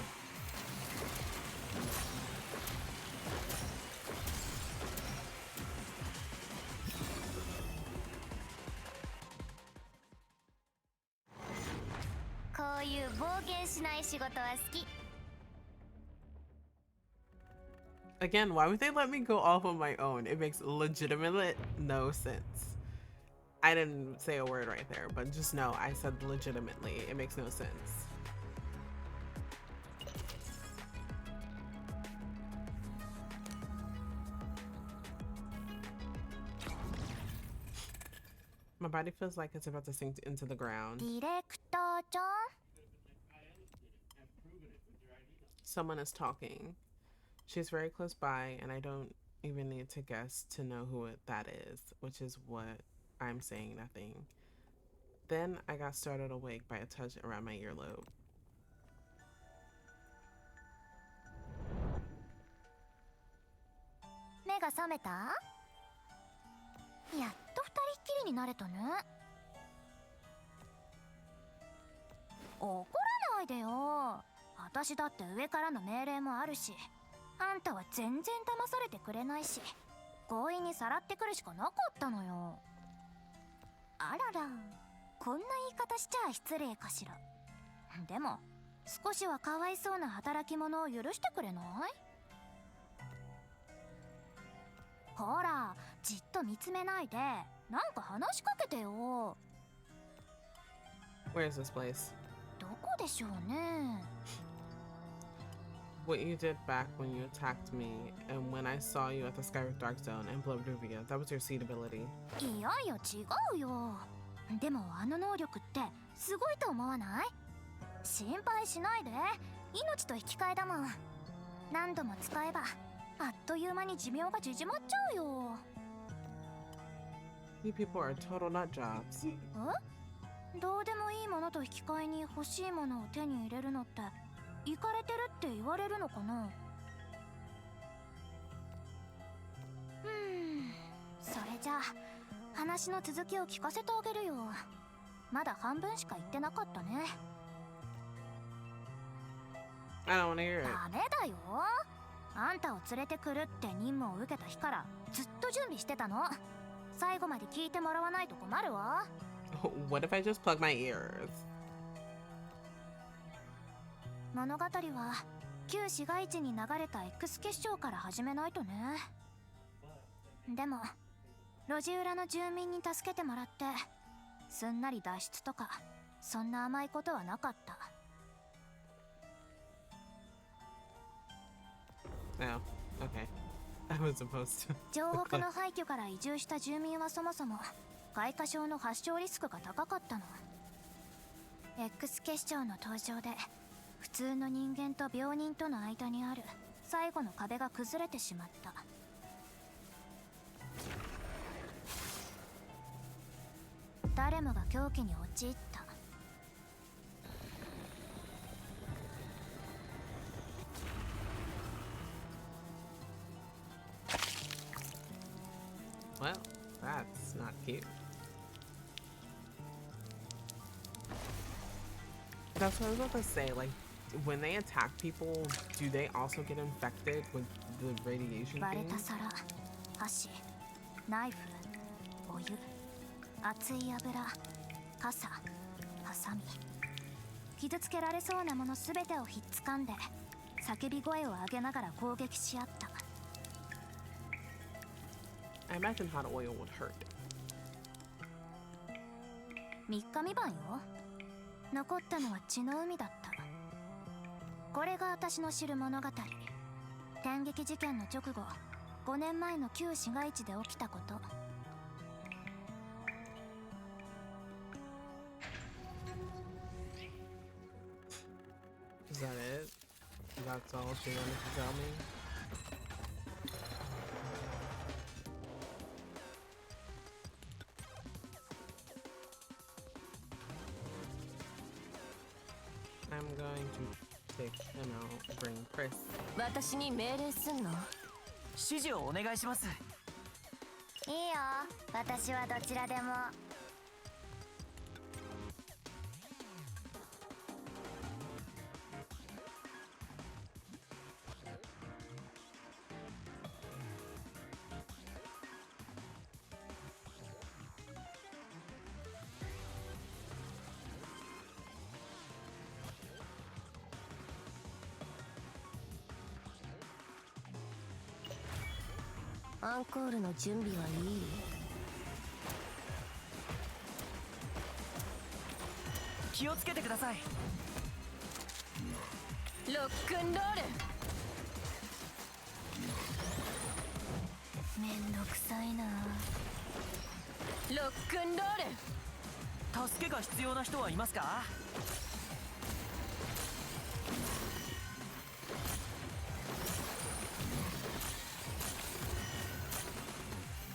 Again, why would they let me go off on my own? It makes legitimate no sense. I didn't say a word right there, but just know I said legitimately. It makes no sense. My body feels like it's about to sink into the ground. Someone is talking. She's very close by, and I don't even need to guess to know who that is, which is what I'm saying nothing. Then I got startled awake by a touch around my earlobe. Yaっと二人っきりになれたね。怒らないでよ。私だって上からの命令もあるし、あんたは全然騙されてくれないし、強引にさらってくるしかなかったのよ。あらら、こんな言い方しちゃ失礼かしら。でも少しはかわいそうな働き者を許してくれない？ほら、じっと見つめないで、なんか話しかけてよ。Where is this place? どこでしょうね。What you did back when you attacked me, and when I saw you at the Skyrim Dark Zone and Bloodruvia, that was your seed ability. いやいや違うよ。でもあの能力ってすごいと思わない？心配しないで。命と引き換えだもん。何度も使えばあっという間に寿命が縮まっちゃうよ。You people are total nut jobs. え？どうでもいいものと引き換えに欲しいものを手に入れるのってイカれてるって言われるのかな？それじゃあ話の続きを聞かせてあげるよ。まだ半分しか言ってなかったね。I don't wanna hear it. ダメだよ。あんたを連れてくるって任務を受けた日からずっと準備してたの。最後まで聞いてもらわないと困るわ。What if I just plug my ears? 物語は旧市街地に流れた X 結晶から始めないとね。でも路地裏の住民に助けてもらってすんなり脱出とかそんな甘いことはなかった。No. Okay. I was supposed to. 城北の廃墟から移住した住民はそもそも外科症の発症リスクが高かったの。X 結晶の登場で普通の人間と病人との間にある最後の壁が崩れてしまった。誰もが狂気に陥った。Well, that's not cute. That's what I was about to say. Like, when they attack people, do they also get infected with the radiation 割れ thing? た皿、箸、ナイフ、お湯、熱い油、傘、ハサミ。傷つけられそうなものすべてをひっつかんで叫び声を上げながら攻撃し合った。I imagine hot oil would hurt. 3日3晩よ。残ったのは血の海だった。これが私の知る物語。天撃事件の直後、5年前の旧市街地で起きたこと。Is that it? That's all she wanted to tell me? I'm going to take him out, bring Chris. 私に命令すんの？指示をお願いします。いいよ、私はどちらでも。アンコールの準備はいい？気をつけてください。ロックンロール。めんどくさいな。ロックンロール。助けが必要な人はいますか？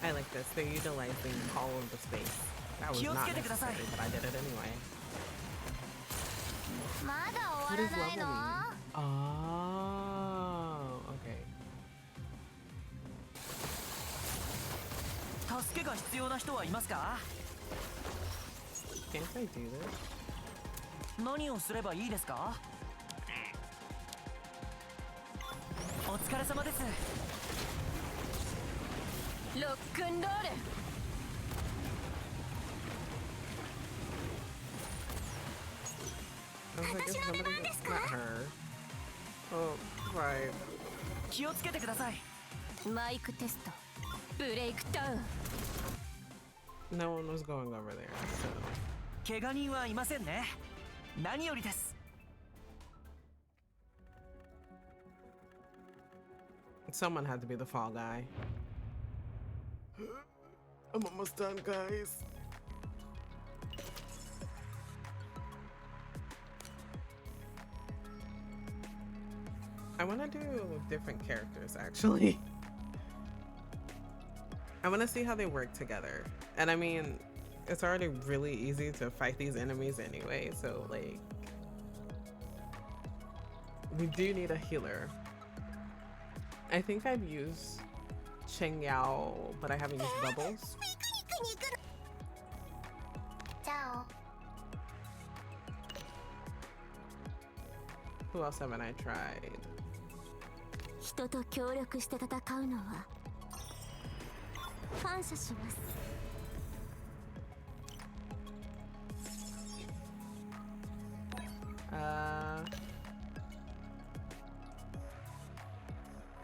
I like this. They're utilizing all of the space. That was not necessary, but I did it anyway. まだ What 終 is わらないの？ leveling? Oh, okay. 助けが必要な人はいますか？ Can't I do this? 何をすればいいですか？お疲れ様です。ロックンロール。I was like, is somebody just not her? Oh, right. 気をつけてください。マイクテスト。ブレイクダウン。 No one was going over there, so. 怪我人はいませんね。何よりです。Someone had to be the fall guy. I'm almost done, guys. I want to do different characters, actually. I want to see how they work together. And I mean, it's already really easy to fight these enemies anyway, so like, we do need a healer. I think I've used Cheng Yao, but I haven't used Bubbles. Who else haven't I tried? 人と協力して戦うのは感謝します。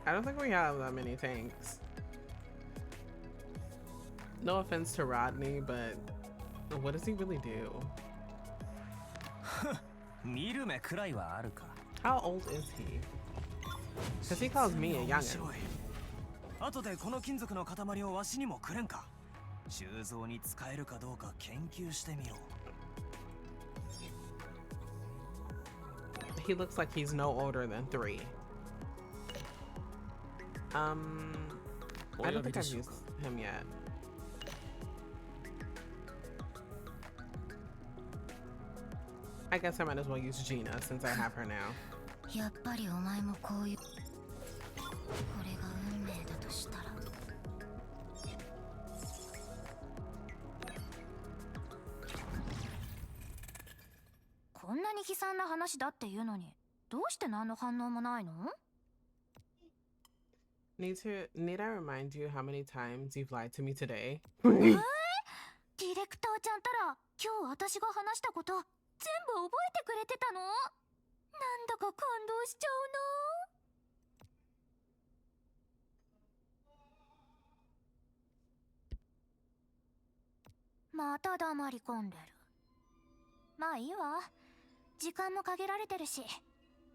I don't think we have that many tanks. No offense to Rodney, but what does he really do? 見る目くらいはあるか。 How old is he? Because he calls me a youngin. 後でこの金属の塊をわしにもくれんか。鋳造に使えるかどうか研究してみよう。 He looks like he's no older than 3. I don't think I've used him yet. I guess I might as well use Gina since I have her now. やっぱりお前もこういうこれが運命だとしたらこんなに悲惨な話だっていうのにどうして何の反応もないの？ Need I remind you how many times you've lied to me today? ディレクターちゃんたら今日私が話したこと全部覚えてくれてたの？なんだか感動しちゃうな。また黙り込んでる。まあいいわ。時間も限られてるし、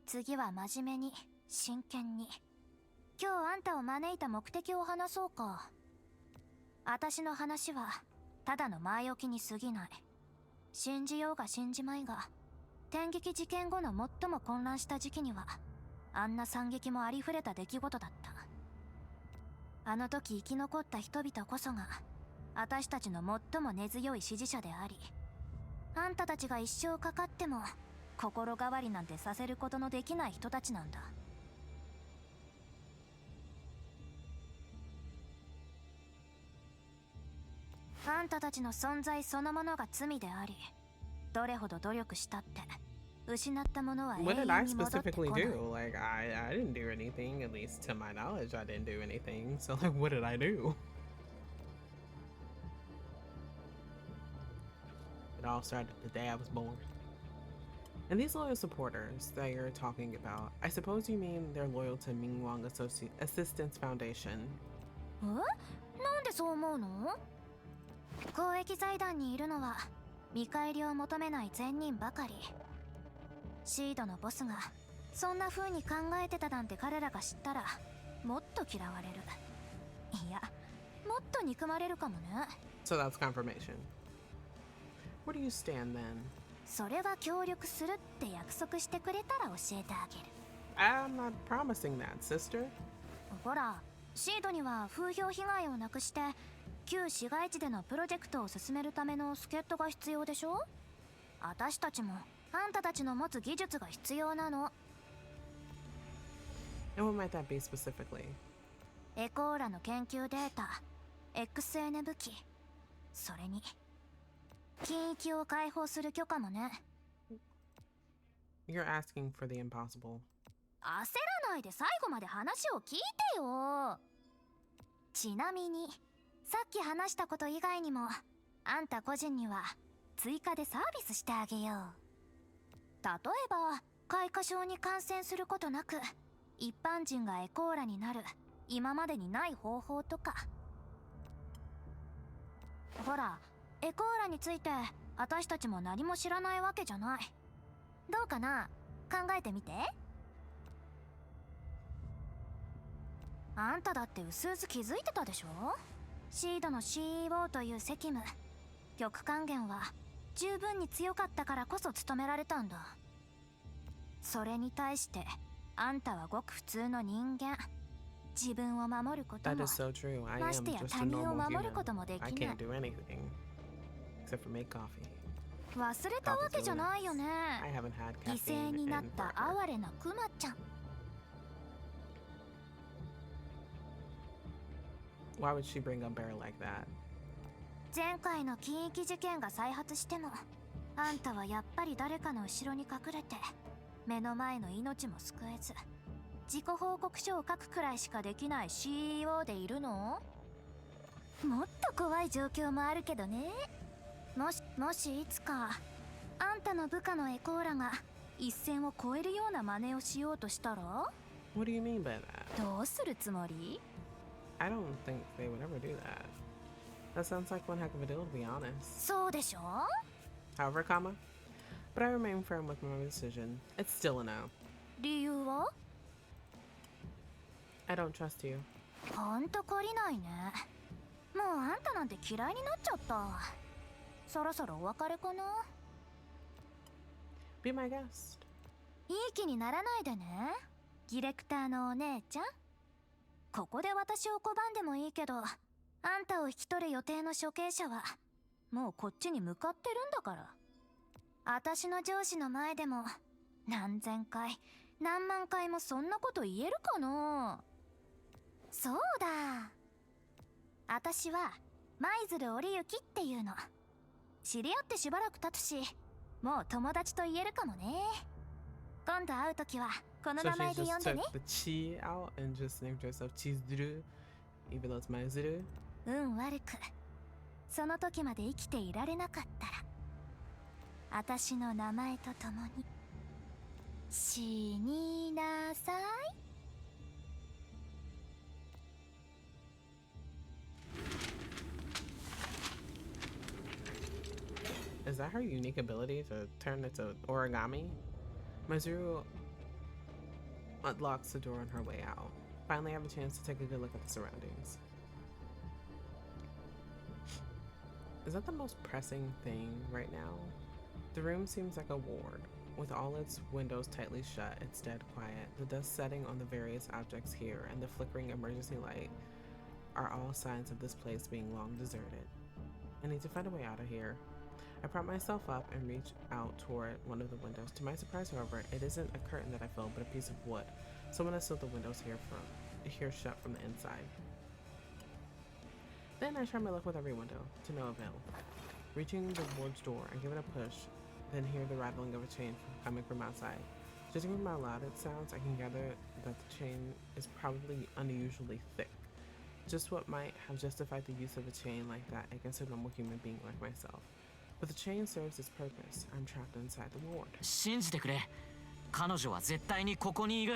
次は真面目に真剣に。今日あんたを招いた目的を話そうか。私の話はただの前置きに過ぎない。信じようが信じまいが、天撃事件後の最も混乱した時期にはあんな惨劇もありふれた出来事だった。あの時生き残った人々こそが私たちの最も根強い支持者であり、あんたたちが一生かかっても心変わりなんてさせることのできない人たちなんだ。あんたたちの存在そのものが罪であり、どれほど努力したって失ったものは永遠 What did I に戻ってこ specifically ない。 do? Like, I didn't do anything, at least to my knowledge, I didn't do anything. So, like, what did I do? It all started the day I was born. And these loyal supporters that you're talking about, I suppose you mean they're loyal to Mingwang Assistance Foundation. え？なんでそう思うの？公益財団にいるのは見返りを求めない善人ばかり。シードのボスがそんな風に考えてたなんて彼らが知ったらもっと嫌われる。いや、もっと憎まれるかもね。 So that's confirmation. Where do you stand then? それは協力するって約束してくれたら教えてあげる。I'm not promising that, sister. ほら、シードには風評被害をなくして旧市街地でのプロジェクトを進めるための助っ人が必要でしょ。私たちもあんたたちの持つ技術が必要なの。 And what might that be specifically? エコーラの研究データ、XN 武器、それに禁域を解放する許可もね。 You're asking for the impossible. 焦らないで最後まで話を聞いてよ。ちなみにさっき話したこと以外にもあんた個人には追加でサービスしてあげよう。例えば開花症に感染することなく一般人がエコーラになる今までにない方法とか。ほら、エコーラについて私たちも何も知らないわけじゃない。どうかな、考えてみて。あんただってうすうす気づいてたでしょ。シードの CEO という責務、玉還元は十分に強かったからこそ務められたんだ。それに対してあんたはごく普通の人間。自分を守ることも、 That is so true. I ま am してや just 他 a 人を normal 守る human. こともでき I ない。 can't do anything except for make coffee. 忘れたわけじゃないよね。 I haven't had 犠牲 caffeine になっ in た forever. 哀れなクマちゃん。 Why would she bring a bear like that? 前回の禁域事件が再発しても、あんたはやっぱり誰かの後ろに隠れて目の前の命も救えず、自己報告書を書くくらいしかできない CEO でいるの？もっと怖い状況もあるけどね。もしいつかあんたの部下のエコーラが一線を越えるような真似をしようとしたら What do you mean by that? どうするつもり？ I don't think they would ever do that. That sounds like one heck of a deal, to be honest. そうでしょ？ However, comma, but I remain firm with my decision. It's still a no. 理由は？ I don't trust you. ほんと懲りないね。もうあんたなんて嫌いになっちゃった。そろそろお別れかな。 Be my guest. いい気にならないでね、ディレクターのお姉ちゃん。ここで私を拒んでもいいけど、あんたを引き取る予定の処刑者はもうこっちに向かってるんだから。私の上司の前でも何千回何万回もそんなこと言えるかな。そうだ、私は舞鶴織行っていうの。知り合ってしばらく経つし、もう友達と言えるかもね。今度会うときはこの So 名 she 前で呼ん just でね。 took the chi out and just named herself Chizuru, even though it's Maizuru. 運悪くその時まで生きていられなかったら、私の名前とともに死になさい。Is that her unique ability to turn into origami? Maizuru unlocks the door on her way out. Finally, I have a chance to take a good look at the surroundings. Is that the most pressing thing right now? The room seems like a ward. With all its windows tightly shut, it's dead quiet. The dust setting on the various objects here and the flickering emergency light are all signs of this place being long deserted. I need to find a way out of here. I prop myself up and reach out toward one of the windows. To my surprise, however, it isn't a curtain that I feel, but a piece of wood. Someone has sealed the windows here shut from the inside. Then I try my luck with every window, to no avail. Reaching the ward's door, I give it a push, then hear the rattling of a chain coming from outside. Judging from how loud it sounds, I can gather that the chain is probably unusually thick. Just what might have justified the use of a chain like that against a normal human being like myself. But the chain serves its purpose. I'm trapped inside the ward. 信じてくれ。彼女は絶対にここにいる。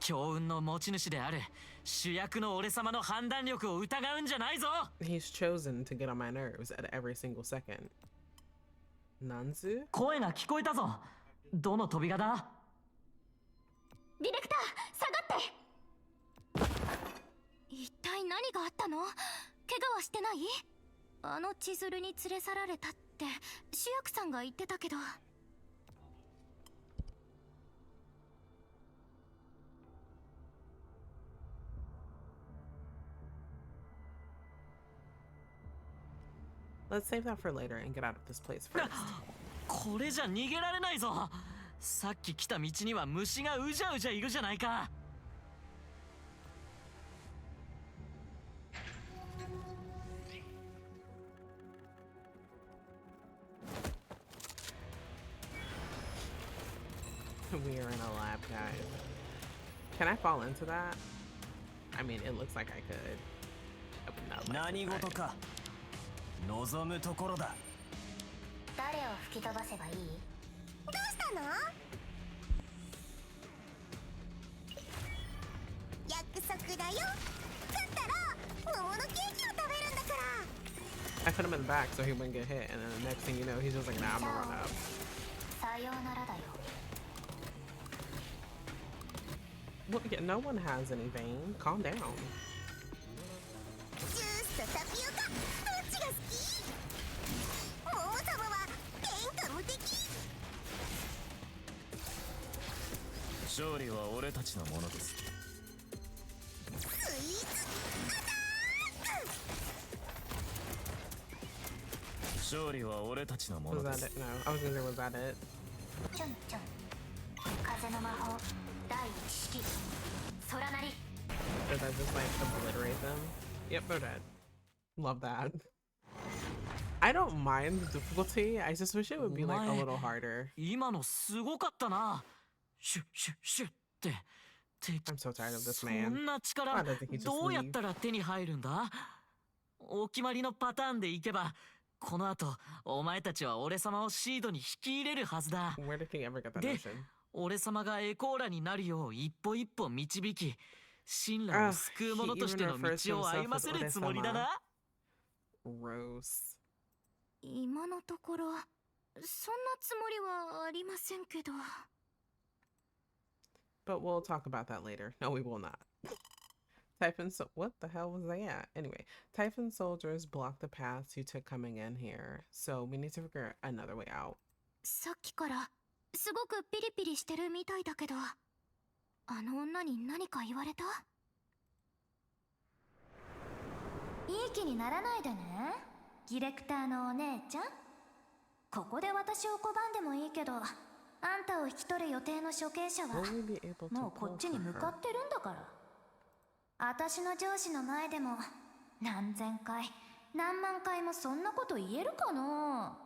強運の持ち主である主役の俺様の判断力を疑うんじゃないぞ。 He's chosen to get on my nerves at every single second. Nanzu? 声が聞こえたぞ。どの扉だ？ディレクター、下がって。一体何があったの？怪我はしてない？あの千鶴に連れ去られたって主役さんが言ってたけど。Let's save that for later and get out of this place first. これじゃ逃げられないぞ。さっき来た道には虫がうじゃうじゃいるじゃないか。We are in a lab, guys. Can I fall into that? I mean, it looks like I could. I would not like 何 to 事 try. か望むところだ。誰を吹き飛ばせばいい？どうしたの？約束だよ。勝ったら桃のケーキを食べるんだから。 I put him in the back so he wouldn't get hit, and then the next thing you know, he's just like, nah, I'm gonna run up. さようならだよ。Well, yeah, no one has anything. Calm down. ジュースとタピオカどっちが好き？モモ様は天下無敵。勝利は俺たちのものです。スイーツ勝利は俺たちのも Was ので that す。 it? No, I was gonna say, was that it? チュンチュン風の魔法第一式空なり。 Did that just like obliterate them? Yep, they're dead. Love that. I don't mind the difficulty. I just wish it would be like a little harder. 今のすごかったな。シュッシュッシュッって敵 I'm so tired of this そ man. んな力 Why doesn't he just どうやっ leave? たら手に入るんだ？お決まりのパターンでいけばこの後お前たちは俺様をシードに引き入れるはずだ。 Where did he ever get that で notion? 俺様がエコーラになるよう一歩一歩導き神羅を救う者としての道を歩ませるつもりだな。 Gross. 今のところそんなつもりはありませんけど。 But we'll talk about that later. No, we will not. What the hell was that? Anyway, Typhon soldiers blocked the paths you took coming in here, so we need to figure another way out. さっきからすごくピリピリしてるみたいだけど、あの女に何か言われた？いい気にならないでね、ディレクターのお姉ちゃん。ここで私を拒んでもいいけど、あんたを引き取る予定の処刑者は Will we be able to もうこ pull っちに for 向か her? ってるんだから。私の上司の前でも何千回何万回もそんなこと言えるかな。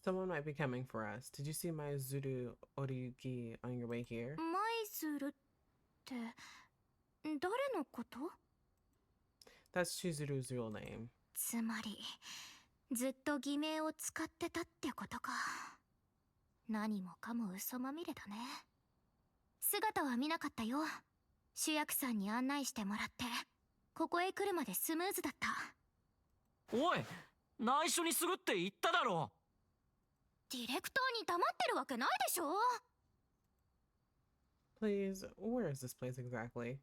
Someone might be coming for us. Did you see my Zuru Oriyuki on your way here? マイズルって誰のこと？ That's Chizuru's real name. つまりずっと偽名を使ってたってことか。何もかも嘘まみれだね。姿は見なかったよ。主役さんに案内してもらってここへ来るまでスムーズだった。おい内緒にするって言っただろ。ディレクターに黙ってるわけないでしょ。 Please, where is this place exactly?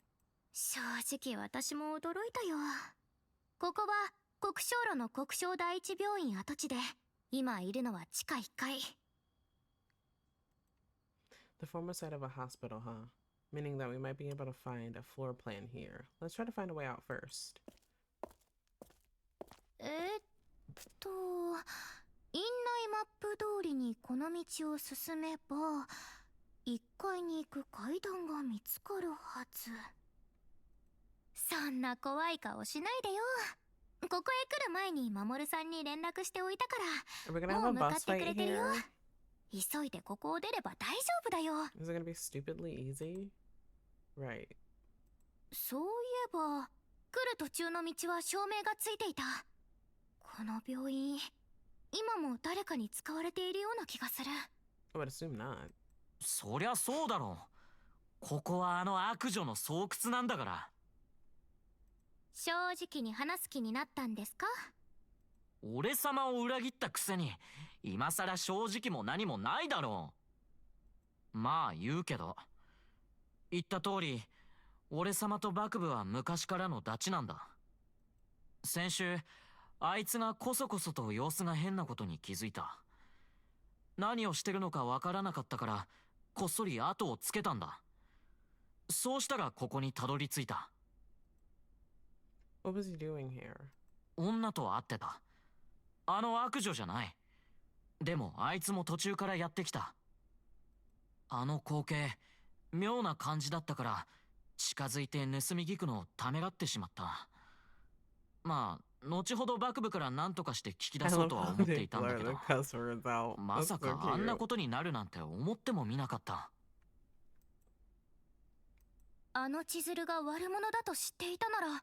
正直私も驚いたよ。ここは国生路の国生第一病院跡地で、今いるのは地下1階。 The former site of a hospital, huh? Meaning that we might be able to find a floor plan here. Let's try to find a way out first. 院内マップ通りにこの道を進めば1階に行く階段が見つかるはず。そんな怖い顔しないでよ。ここへ来る前に守さんに連絡しておいたか Are we ら、 gonna も have う a 向か bus ってく fight れてるよ。 here? 急いでここを出れば大丈夫だよ。 Is it gonna be stupidly easy? Right. そういえば来る途中の道は照明がついていた。この病院今も誰かに使われているような気がする。 I would assume not. そりゃそうだろう。ここはあの悪女の巣窟なんだから。正直に話す気になったんですか？俺様を裏切ったくせに今さら正直も何もないだろう。まあ言うけど言った通り俺様と幕府は昔からのダチなんだ。先週あいつがこそこそと様子が変なことに気づいた。何をしてるのかわからなかったからこっそり後をつけたんだ。そうしたらここにたどり着いた。 What was he doing here? 女と会ってた。あの悪女じゃない。でもあいつも途中からやってきた。あの光景妙な感じだったから近づいて盗み聞くのをためらってしまった。まあ後ほど幕府から何とかして聞き出そうとは思っていたんだけど、まさかあんなことになるなんて思ってもみなかった。あの千鶴が悪者だと知っていたなら、どう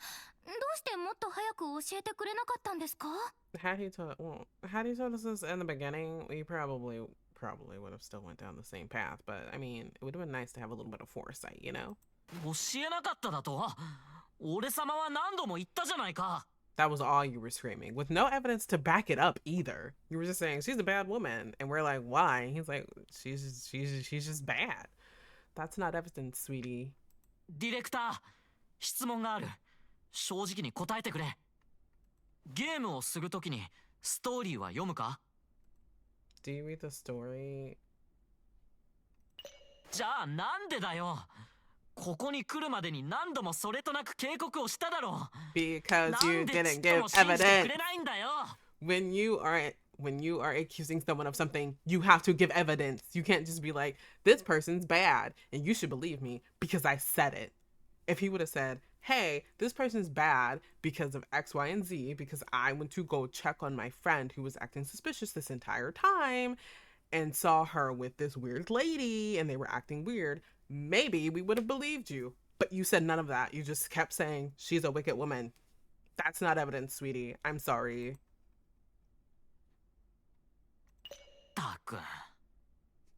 してもっと早く教えてくれなかったんですか？ Had he told us this in the beginning, we probably would have still went down the same path. But I mean, it would have been nice to have a little bit of foresight, you know? 教えなかっただと？俺様は何度も言ったじゃないか。That was all you were screaming, with no evidence to back it up either. You were just saying she's a bad woman, and we're like, why? And he's like, she's just bad. That's not evidence, sweetie. ディレクター、質問がある。正直に答えてくれ。ゲームをするときにストーリーは読むか？ Do you read the story? じゃあなんでだよ。ここに来るまでに何度もそれとなく警告をしただろう。 Because な you んでちっ didn't と give も信じて evidence. くれないんだよ。 When you are accusing someone of something, you have to give evidence. You can't just be like, this person's bad and you should believe me because I said it. If he would have said, hey, this person's bad because of X, Y, and Z, because I went to go check on my friend who was acting suspicious this entire time and saw her with this weird lady and they were acting weird, maybe we would have believed you. But you said none of that. You just kept saying she's a wicked woman. That's not evidence, sweetie. I'm sorry. たくん。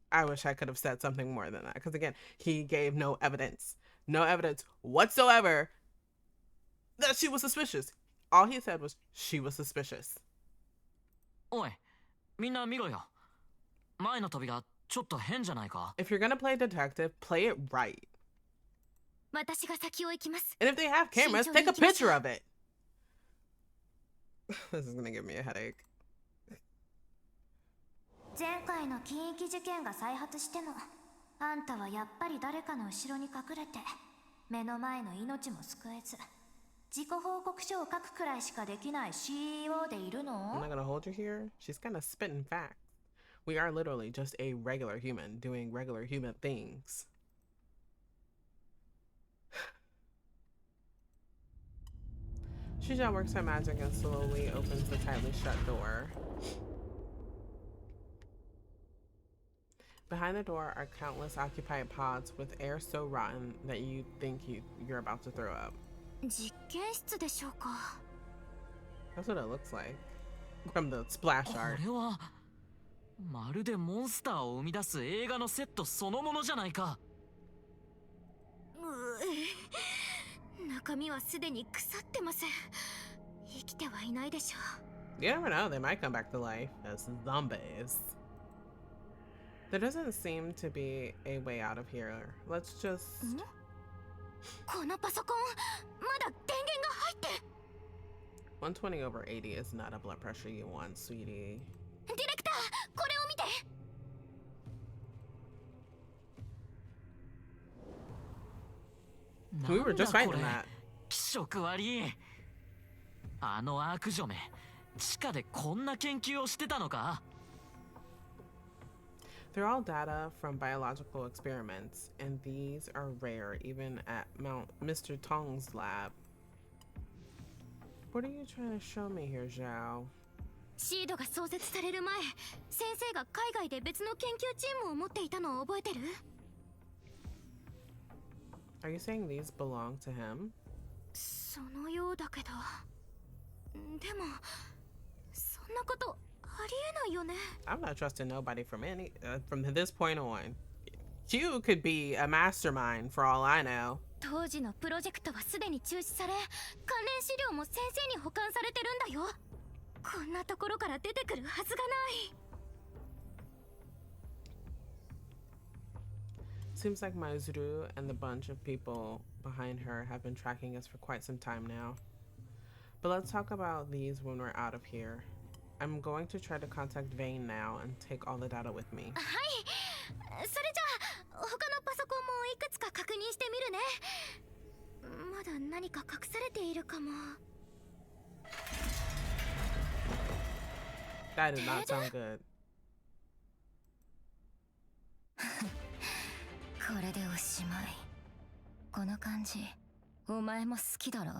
I wish I could have said something more than that. Because again, he gave no evidence. No evidence whatsoever that she was suspicious. All he said was she was suspicious. おい、みんな見ろよ。前の扉ちょっと変じゃないか？ If you're gonna play detective, play it right. 私が先を行きます。 And if they have cameras, take a picture of it. This is gonna give me a headache. 前回の金域事件が再発しても、あんたはやっぱり誰かの後ろに隠れて、目の前の命も救えず、自己報告書を書くくらいしかできない CEO でいるの？ I'm not gonna hold you here. She's kind of spitting facts. We are literally just a regular human doing regular human things. Shija works her magic and slowly opens the tightly shut door. Behind the door are countless occupied pods with air so rotten that you think you're about to throw up. 実験室でしょうか。 That's what it looks like from the splash こ art. れはまるでモンスターを生み出す映画のセットそのものじゃないか。中身はすでに腐ってます。生きてはいないでしょう。 You never know, they might come back to life as zombies. There doesn't seem to be a way out of here. Let's just... このパソコン、まだ電源が入って。 120 over 80 is not a blood pressure you want, sweetie. ディレクター、これを見て。 We were just なんだこ fighting れ。 that. 気色悪い。あの悪女め、地下でこんな研究をしてたのか？ They're all data from biological experiments, and these are rare even at Mr. Tong's lab. What are you trying to show me here, Zhao? シードが創設される前、先生が海外で別の研究チームを持っていたのを覚えてる？ Are you saying these belong to him? そのようだけど。でも、そんなことありえないよね。 I'm not trusting nobody from from this point on. Q could be a mastermind for all I know. 当時のプロジェクトはすでに中止され、関連資料も先生に保管されてるんだよ。こんなところから出てくるはずがない。 Seems like Maizuru and the bunch of people behind her have been tracking us for quite some time now. But let's talk about these when we're out of here. I'm going to try to contact Vane now and take all the data with me. はい。それじゃあ、他のパソコンもいくつか確認してみるね。まだ何か隠されているかも。 That did not sound good. これでおしまい。この感じ、お前も好きだろ？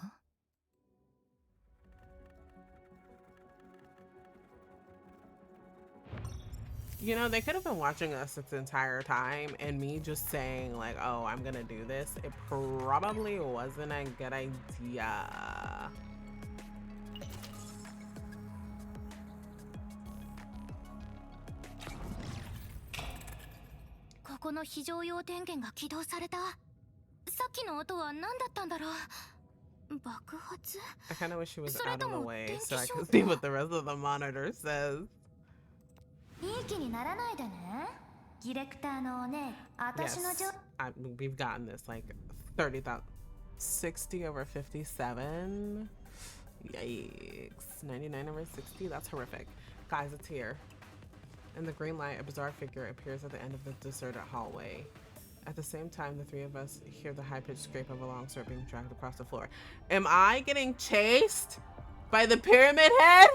You know, they could have been watching us this entire time, and me just saying like, oh, I'm gonna do this, it probably wasn't a good idea.ここの非常用電源が起動された。さっきの音は何だったんだろう。爆発 I kind of wish she was それ out と of the も way 電 so 気 I ショ could ッ see ク what the rest of the monitor says. いい気にならないでね。ディレクターのお姉、私の Yes, we've gotten this like 30,000, 60 over 57. Yikes, 99 over 60. That's horrific, guys. It's here. In the green light, a bizarre figure appears at the end of the deserted hallway. At the same time, the three of us hear the high-pitched scrape of a long sword being dragged across the floor. Am I getting chased by the pyramid head?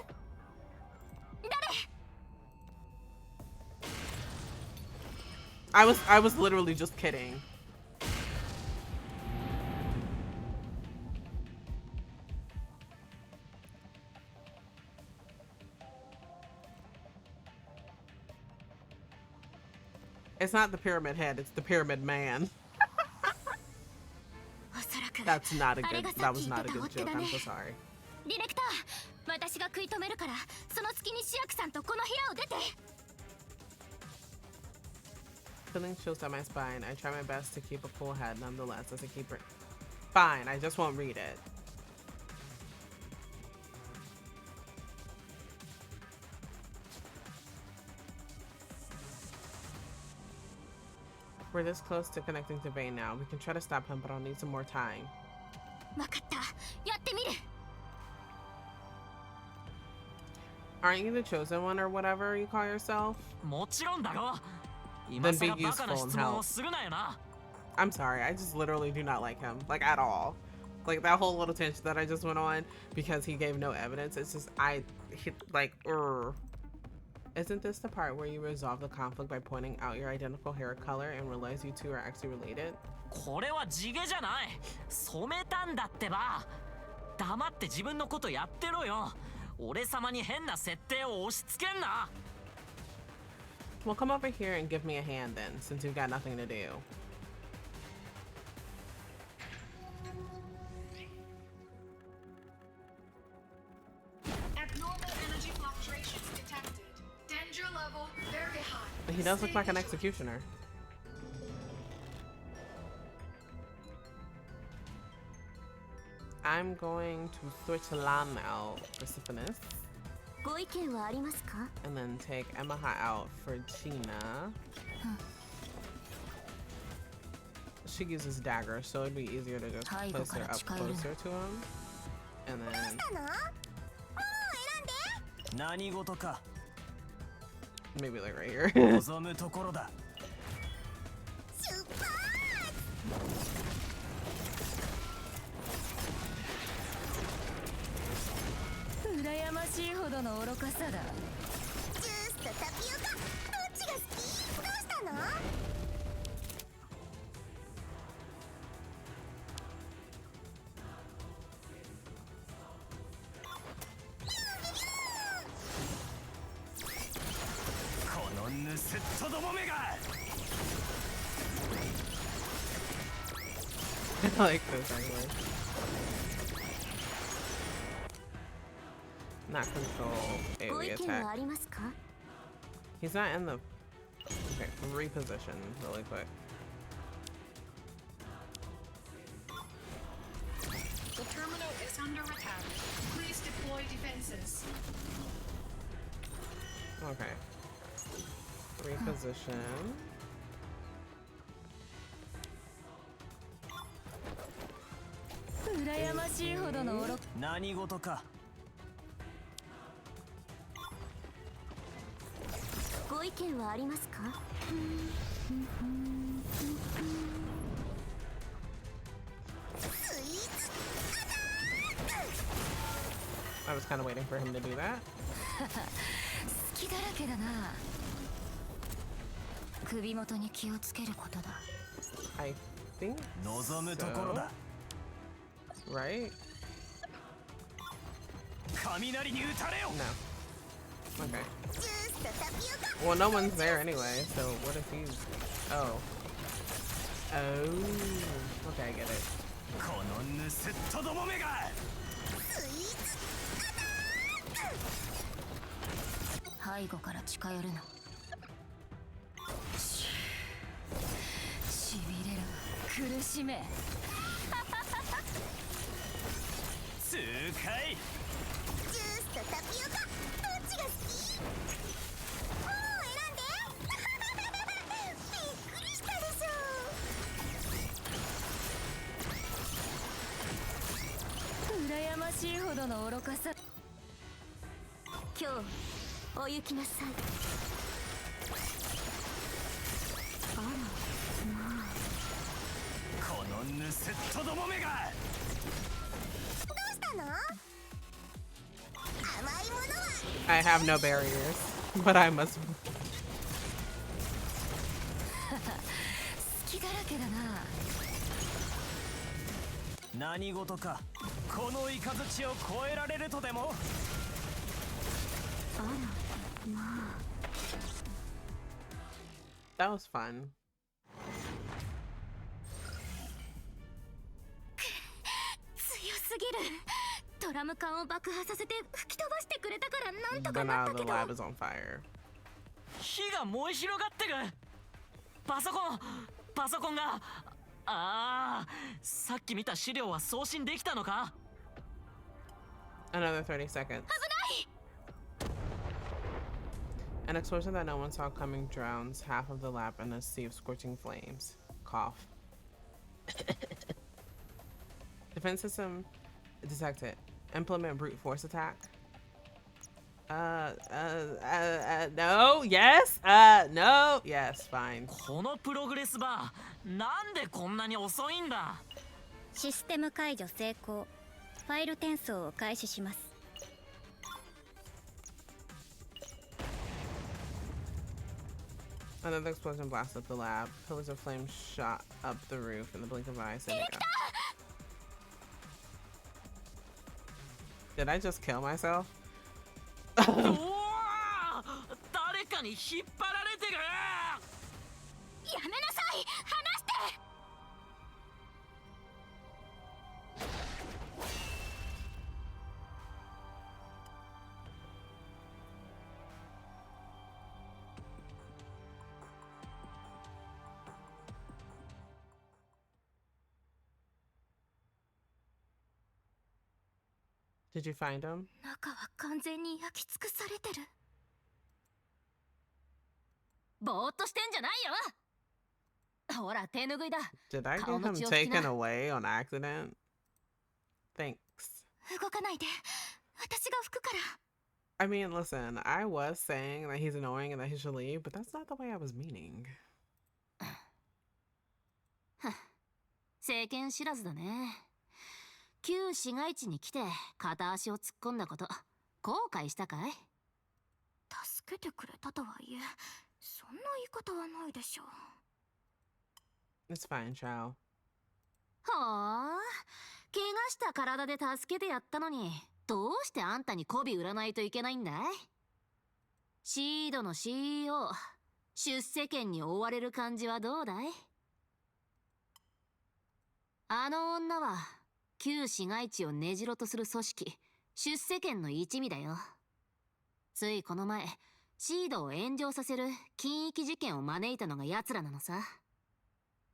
I was literally just kidding. It's not the pyramid head, it's the pyramid man. That was not a good joke. I'm so sorry. ディレクター、私が食い止めるから、その隙にシアクさんとこの部屋を出て。 Feeling chills down my spine, I try my best to keep a cool head nonetheless as I keep it. Fine, I just won't read it. We're this close to connecting to Vane now. We can try to stop him, but I'll need some more time. わかった。やってみる。 Aren't you the chosen one or whatever you call yourself? もちろんだろ。今さらバカな質問をするなよな。I'm sorry, I just literally do not like him, like at all. Like that whole little tangent that I just went on because he gave no evidence. It's just Isn't this the part where you resolve the conflict by pointing out your identical hair color and realize you two are actually related? これは地毛じゃない。染めたんだってば。黙って自分のことやってろよ。俺様に変な設定を押し付けんな。 Well, come over here and give me a hand then, since you've got nothing to do. Abnormal energy fluctuations detected. Danger level very high. He does look like an executioner. I'm going to switch Lan out for Syphilis. ご意見はありますか? And then take Emaha out for Gina. She uses dagger, so it'd be easier to just place her up closer to him. And then maybe like right here. 羨ましいほどの愚かさだ。ジュースとタピオカ、どっちが好き？どうしたの？このヌスットどもめが。I like this anyway. Not control AoE attack. He's not in the. Okay, reposition really quick. The terminal is under attack. Please deploy defenses. Okay. Reposition. I was kind of waiting for him to do that. 好きだらけだな。首元に気をつけることだ。I think so. Right? No. Okay. Well, no one's there anyway, so what if he's... Oh. Oh. Okay, I get it. このヌスットどもめが。背後から近寄るな。しびれる。苦しめ。痛快。ジュースとタピオカどっちが好き？もう選んで。びっくりしたでしょ。羨ましいほどの愚かさ。今日お行きなさい。あらまあ、このヌセットどもめが。どうしたの？甘いものは I have no barriers, but I must. 好きだらけだな。何事かこのイカズチを超えられるとでも。あらまあ、 That was fun. 強すぎる。ドラム缶を爆破させて吹き飛ばしてくれたからなんと But かな now った the けど。 lab is on fire. 火が燃え広がってる。パソコンが。ああ、さっき見た資料は送信できたのか？ Another 30 seconds. An explosion that no one saw coming drowns half of the lab in a sea of scorching flames. Cough. Defense system detected. Implement brute force attack. No, yes, no, yes, fine. このプログレスバー、なんでこんなに遅いんだ？システム解除成功。ファイル転送を開始します。 Another explosion blasted the lab. Pillars of flame shot up the roof in the blink of an eye. Did I just kill myself? おお、誰かに引っ張られてる。やめなさい、離して。 Did you find him? 中は完全に焼き尽くされてる。ぼーっとしてんじゃないよ。ほら、手拭いだ。 Did I get 顔の him 血を拭きな。 taken away on accident? Thanks. 動かないで。私が拭くから。 I mean, listen, I was saying that he's annoying and that he should leave, but that's not the way I was meaning. 世間知らずだね。旧市街地に来て片足を突っ込んだこと後悔したかい？助けてくれたとはいえ、そんな言い方はないでしょう。 It's fine, Chow. ほー、怪我した体で助けてやったのにどうしてあんたに媚び売らないといけないんだい？シードの CEO 出世権に追われる感じはどうだい？あの女は旧市街地を根城とする組織出世権の一味だよ。ついこの前シードを炎上させる禁域事件を招いたのが奴らなのさ。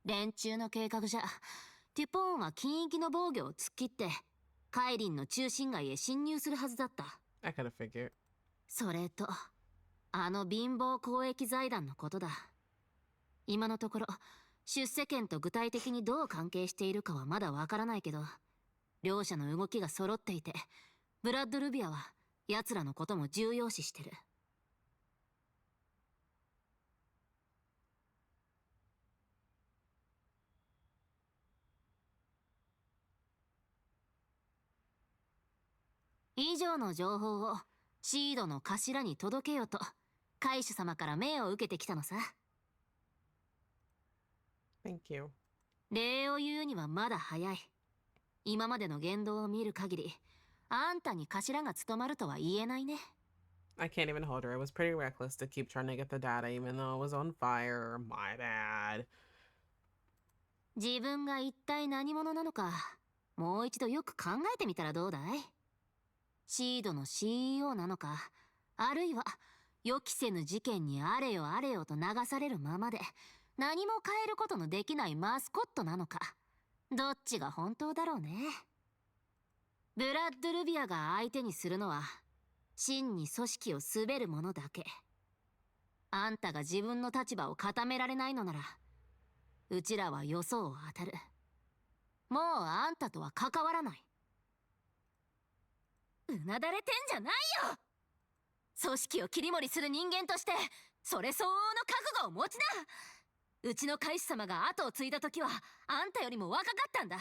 連中の計画じゃテュポーンは禁域の防御を突っ切ってカイリンの中心街へ侵入するはずだった。 I could have figured. それとあの貧乏公益財団のことだ。今のところ出世権と具体的にどう関係しているかはまだわからないけど、両者の動きが揃っていてブラッド・ルビアは奴らのことも重要視してる。以上の情報をシードの頭に届けよと海主様から命を受けてきたのさ。 Thank you. 礼を言うにはまだ早い。今までの言動を見る限りあんたに頭が務まるとは言えないね。 I can't even hold her. It was pretty reckless to keep trying to get the data even though it was on fire. My bad. 自分が一体何者なのかもう一度よく考えてみたらどうだい？シードの CEO なのか、あるいは予期せぬ事件にあれよあれよと流されるままで何も変えることのできないマスコットなのか、どっちが本当だろうね。ブラッドルビアが相手にするのは真に組織を滑る者だけ。あんたが自分の立場を固められないのなら、うちらは予想を当たる。もうあんたとは関わらない。うなだれてんじゃないよ。組織を切り盛りする人間としてそれ相応の覚悟を持ちな。うちのカイス様が後を継いだ時はあんたよりも若かったんだ。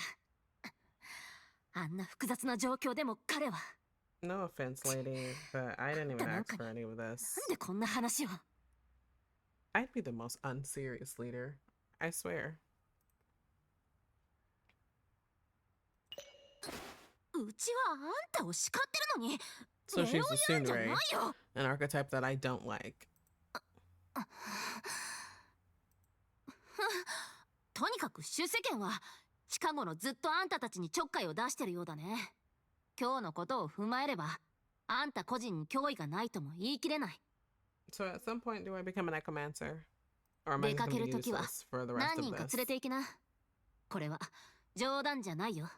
あんな複雑な状況でも彼は。 No offense, lady, but I didn't even ask for any of this. なんでこんな話を。 I'd be the most unserious leader, I swear. うちはあんたを叱ってるのに So she's a じゃない tsundere, よ。 an archetype that I don't like. とにかく出世権は近頃ずっとあんたたちにちょっかいを出してるようだね。今日のことを踏まえればあんた個人に脅威がないとも言い切れない。 So at some point, do I become a necromancer? Or am I 出か going け to る be ときは useless for the rest 何 of 人か this? 連れて行きな。これは冗談じゃないよ。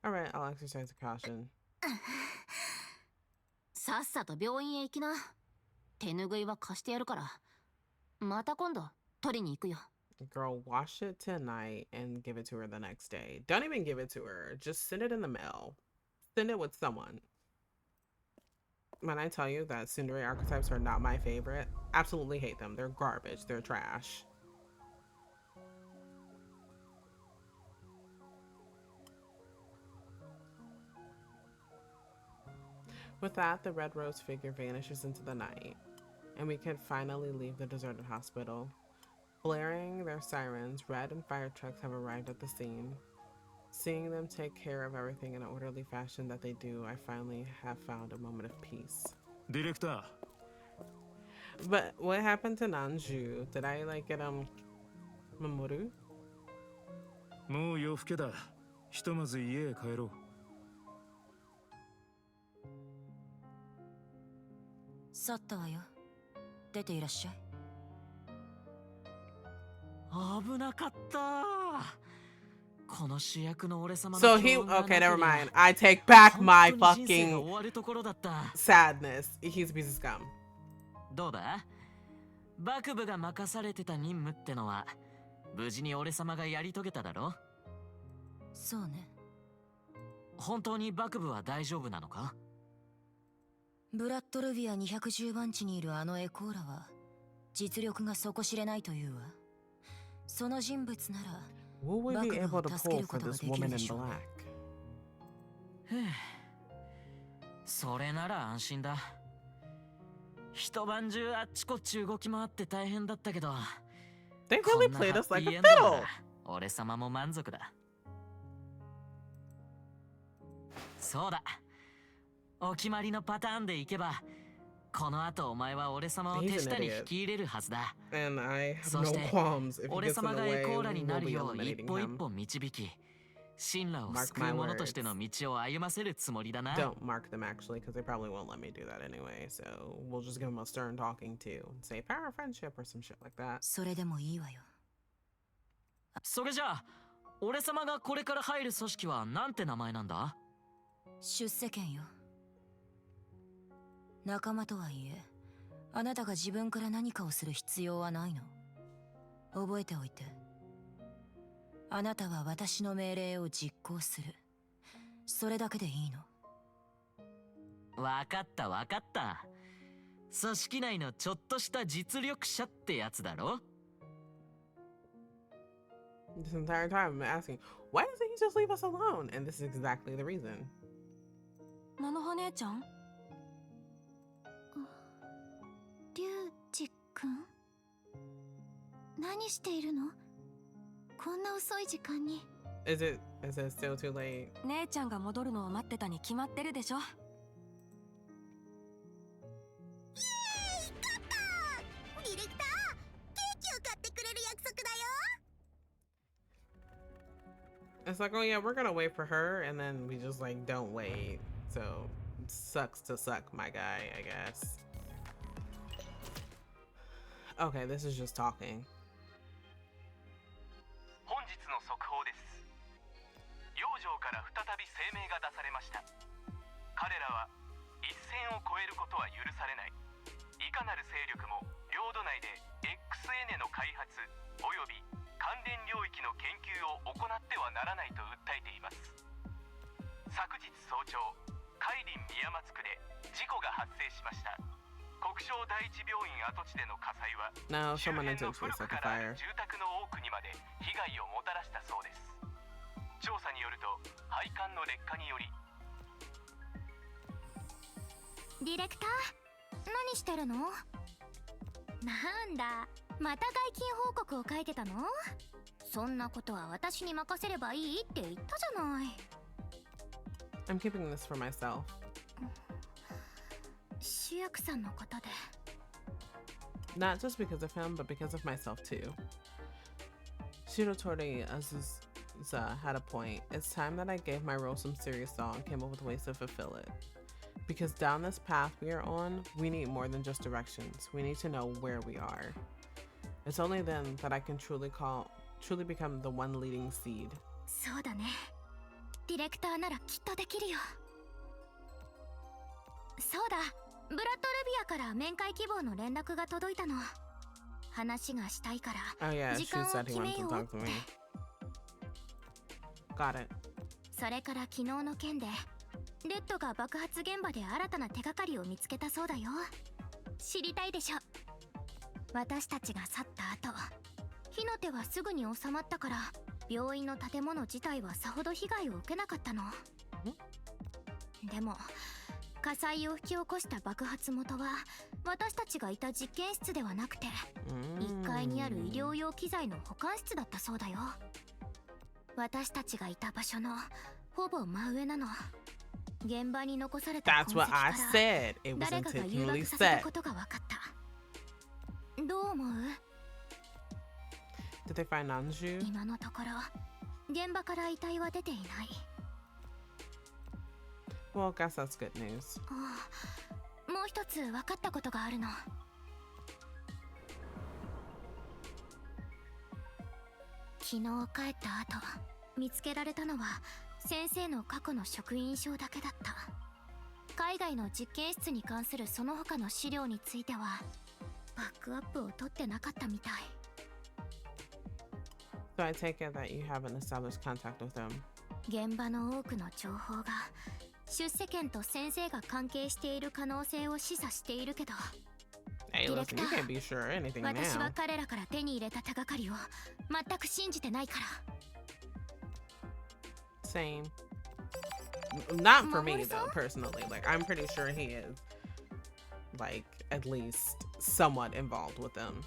Alright, I'll exercise caution. さっさと病院へ行きな。手ぬぐいは貸してやるから。また今度取りに行くよ。 Girl, wash it tonight and give it to her the next day. Don't even give it to her. Just send it in the mail. Send it with someone. When I tell you that tsundere archetypes are not my favorite, absolutely hate them. They're garbage. They're trash. With that, the red rose figure vanishes into the night, and we can finally leave the deserted hospital. Blaring their sirens, Red and fire trucks have arrived at the scene. Seeing them take care of everything in an orderly fashion that they do, I finally have found a moment of peace. ディレクター But what happened to Nanju? Did I like get Mamoru? もう夜更けだ。ひとまず家へ帰ろう。去ったわよ。出ていらっしゃい。危なかった。この主役の俺様の So he 強運がなけ okay, りゃ never mind. I take back my 本当に人生が fucking 終わるところだった。 sadness. He's a piece of scum. どうだ？幕府が任されてた任務ってのは無事に俺様がやり遂げただろ？そうね。本当に幕府は大丈夫なのか？ブラッドルビア210番地にいるあのエコーラは実力が底知れないというわ。その人物なら What would we be able to pull for this woman in black? それなら安心だ。一晩中あっちこっち動き回って大変だったけど、 They こ really んな played ハ us ッ like ピ a ーエンドな fiddle. ら俺様も満足だ。そうだ。お決まりのパターンでいけば、この後お前は俺様を手下に引き入れるはずだ。 And I have そ no して qualms. If he 俺 gets in 様 the がエ way, コーラに we な will る be よう一 eliminating 歩一 him. 歩導き、神羅を Mark 救 my う者としての words. 道を歩ませるつもりだな。 Don't mark them actually, because they probably won't let me do that anyway. So we'll just give him a stern talking to and say power of friendship or some shit like that. それでもいいわよ。それじゃあ、俺様がこれから入る組織はなんて名前なんだ？出世権よ。仲間とはいえ、あなたが自分から何かをする必要はないの。覚えておいて。あなたは私の命令を実行する。それだけでいいの。わかったわかった。組織内のちょっとした実力者ってやつだろ？ This entire time I'm asking, why doesn't he just leave us alone? And this is exactly the reason. 菜の葉姉ちゃん？リュウジ君？何しているの？こんな遅い時間に。Is it still too late? 姉ちゃんが戻るのを待ってたに決まってるでしょ。イエーイ！勝った！ディレクター、ケーキを買ってくれる約束だよ。 It's like, oh yeah, we're gonna wait for her, and then we just like don't wait. So it sucks to suck, my guy, I guess. Okay, this is just talking. から再び声明が出されました。彼らは一線を越えることは許されない。いかなる勢力も領土内で XN の開発および関連領域の研究を行ってはならないと訴えています。昨日早朝、海林宮松区で事故が発生しました。国商第一病院跡地での火災は No, 周 someone 辺の intentionally 古 set く the からある fire. 住宅の多くにまで被害をもたらしたそうです。調査によると配管の劣化により。ディレクター、何してるの？なんだ、また外勤報告を書いてたの？そんなことは私に任せればいいって言ったじゃない。I'm keeping this for myself. 主役さんのことで。Not just because of him, but because of myself too. Shirotori Azusa had a point. It's time that I gave my role some serious thought and came up with ways to fulfill it. Because down this path we are on, we need more than just directions. We need to know where we are. It's only then that I can truly become the one leading seed. そうだね。ディレクターならきっとできるよ。そうだ、ブラッドルビアから面会希望の連絡が届いたの。話がしたいから、 Oh yeah, 時 she 間を said he 決 wanted め to よう talk って。 to me. Got it. それから昨日の件で、レッドが爆発現場で新たな手がかりを見つけたそうだよ。知りたいでしょ。私たちが去った後、火の手はすぐに収まったから、病院の建物自体はさほど被害を受けなかったの。でも火災を引き起こした爆発元は私たちがいた実験室ではなくて、1階にある医療用機材の保管室だったそうだよ。私たちがいた場所のほぼ真上なの。現場に残された That's 痕跡 what か I ら said. It was 誰かが誘 intentionally 爆させた set. ことが分かった。どう思う？ Did they find Nanju? 今のところ現場から遺体は出ていない。Well, I guess that's good news. もう一つ分かったことがあるの。昨日帰った後見つけられたのは先生の過去の職員証だけだった。海外の実験室に関するその他の資料についてはバックアップを取ってなかったみたい。 So I take it that you haven't established contact with them. 現場の多くの情報が出世権と先生が関係している可能性を示唆しているけど、 Hey, listen, you Director, can't be sure of anything 私は now. 彼らから手に入れた手がかりを全く信じてないから。 Same. Not for me Mamoru-san? though, personally. Like, I'm pretty sure he is, like, at least somewhat involved with them.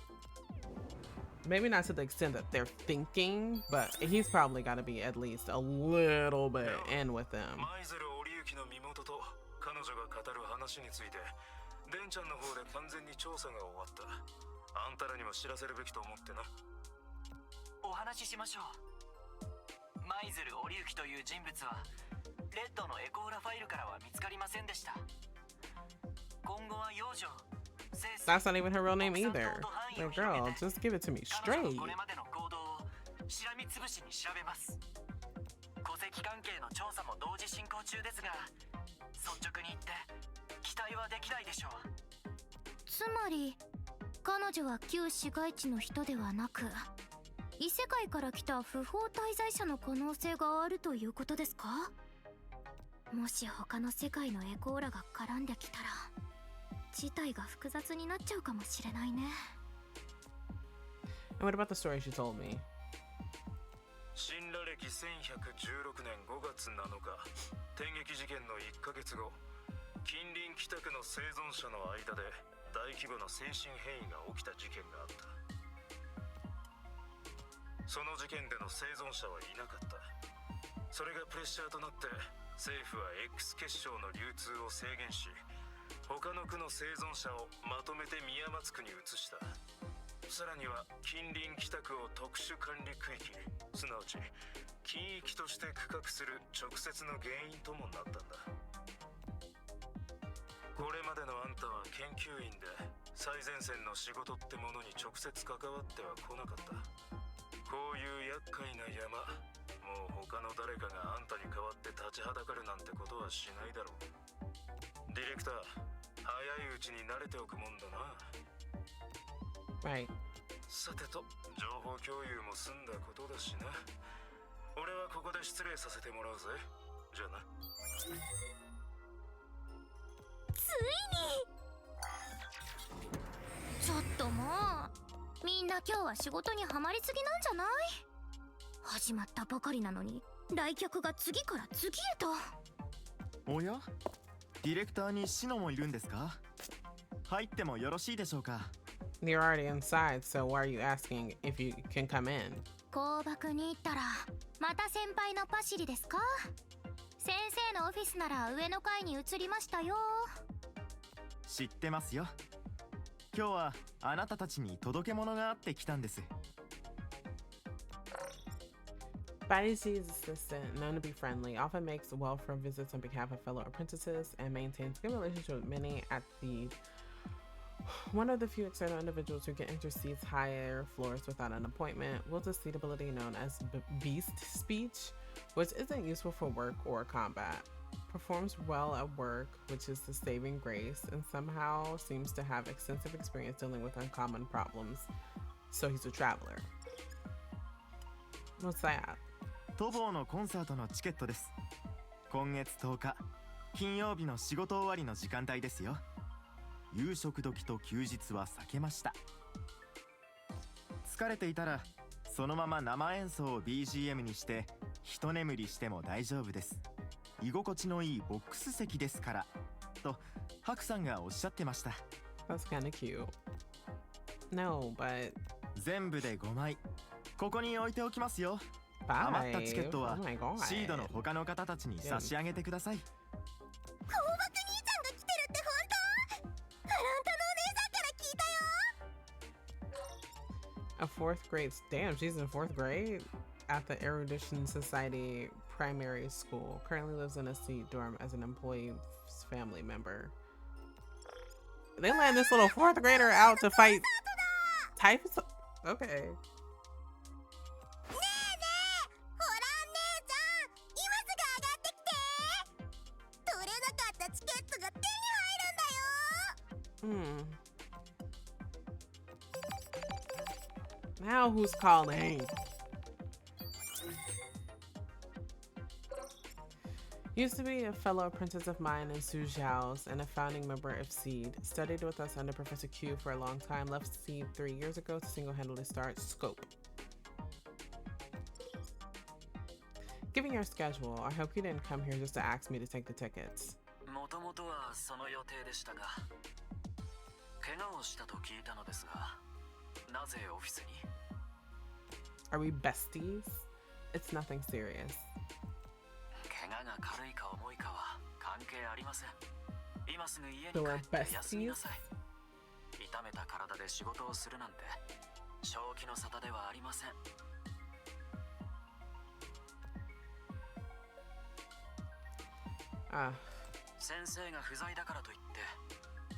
Maybe not to the extent that they're thinking, but he's probably got to be at least a little bit in with them. 舞鶴織行の身元と彼女が語る話についてデンちゃんの方で完全に調査が終わった。あんたらにも知らせるべきと思ってな。お話ししましょう。舞鶴織行という人物はレッドのエコーラファイルからは見つかりませんでした。今後は養女 That's not even her real name either. Like, girl, just give it to me 彼女 straight. のこれまでの行動をしらみつぶしに調べます。戸籍関係の調査も同時進行中ですが、率直に言って期待はできないでしょう。つまり彼女は旧市街地の人ではなく異世界から来た不法滞在者の可能性があるということですか？もし他の世界のエコーラが絡んできたら事態が複雑になっちゃうかもしれないね。 And what about the story she told me? 新羅歴1116年5月7日、天撃事件の1ヶ月後、近隣北区の生存者の間で大規模な精神変異が起きた事件があった。その事件での生存者はいなかった。それがプレッシャーとなって政府は X 結晶の流通を制限し、他の区の生存者をまとめて宮松区に移した。さらには近隣北区を特殊管理区域、すなわち禁域として区画する直接の原因ともなったんだ。これまでのあんたは研究員で最前線の仕事ってものに直接関わっては来なかった。こういう厄介な山、もう他の誰かがあんたに代わって立ちはだかるなんてことはしないだろう。ディレクター、早いうちに慣れておくもんだな。Right. さてと、情報共有も済んだことだしな。俺はここで失礼させてもらうぜ。じゃあな。ついに。ちょっともう、みんな今日は仕事にはまりすぎなんじゃない？始まったばかりなのに来客が次から次へと。おや、ディレクターにシノもいるんですか？入ってもよろしいでしょうか？ You're already inside, so why are you asking if you can come in? 工爆に行ったらまた先輩のパシリですか？先生のオフィスなら上の階に移りましたよ。知ってますよ。今日はあなたたちに届け物があって来たんです。Baiji's assistant, known to be friendly, often makes welfare visits on behalf of fellow apprentices and maintains good relationships with many at the one of the few external individuals who can enter seats higher floors without an appointment, wields a seat ability known as beast speech, which isn't useful for work or combat. Performs well at work, which is the saving grace, and somehow seems to have extensive experience dealing with uncommon problems. So he's a traveler. What's that? トボーのコンサートのチケットです。今月10日、金曜日の仕事終わりの時間帯ですよ。夕食時と休日は避けました。疲れていたらそのまま生演奏を BGM にして一眠りしても大丈夫です。居心地のいいボックス席ですからとハクさんがおっしゃってました。 That's kinda cute. No, but 全部で5枚ここに置いておきますよ。 5? 余ったチケットは Oh my god. シードの他の方たちに差し上げてください。工爆兄ちゃんが来てるって本当？フランタのお姉さんから聞いたよ。 A fourth grade. Damn, she's in fourth grade at the Erudition Society Primary School. Currently lives in a seat dorm as an employee's family member. They let this little fourth grader out to fight typhus. Okay. ねえねえ、ホラン姉ちゃん、今すぐ上がってきて。取れなかったチケットが手に入るんだよ。Now who's calling? Used to be a fellow apprentice of mine in Suzhou's and a founding member of SEED. Studied with us under Professor Q for a long time. Left SEED 3 years ago to single-handedly start Scope. Given your schedule, I hope you didn't come here just to ask me to take the tickets. もともとはその予定でしたが、怪我をしたと聞いたのですが、なぜオフィスに？ Are we besties? It's nothing serious. 怪我が軽いか重いかは関係ありません。今すぐ家に So 帰 we're って休みな besties? さい。痛めた体で仕事をするなんて正気の沙汰ではありません。先生が不在だからといって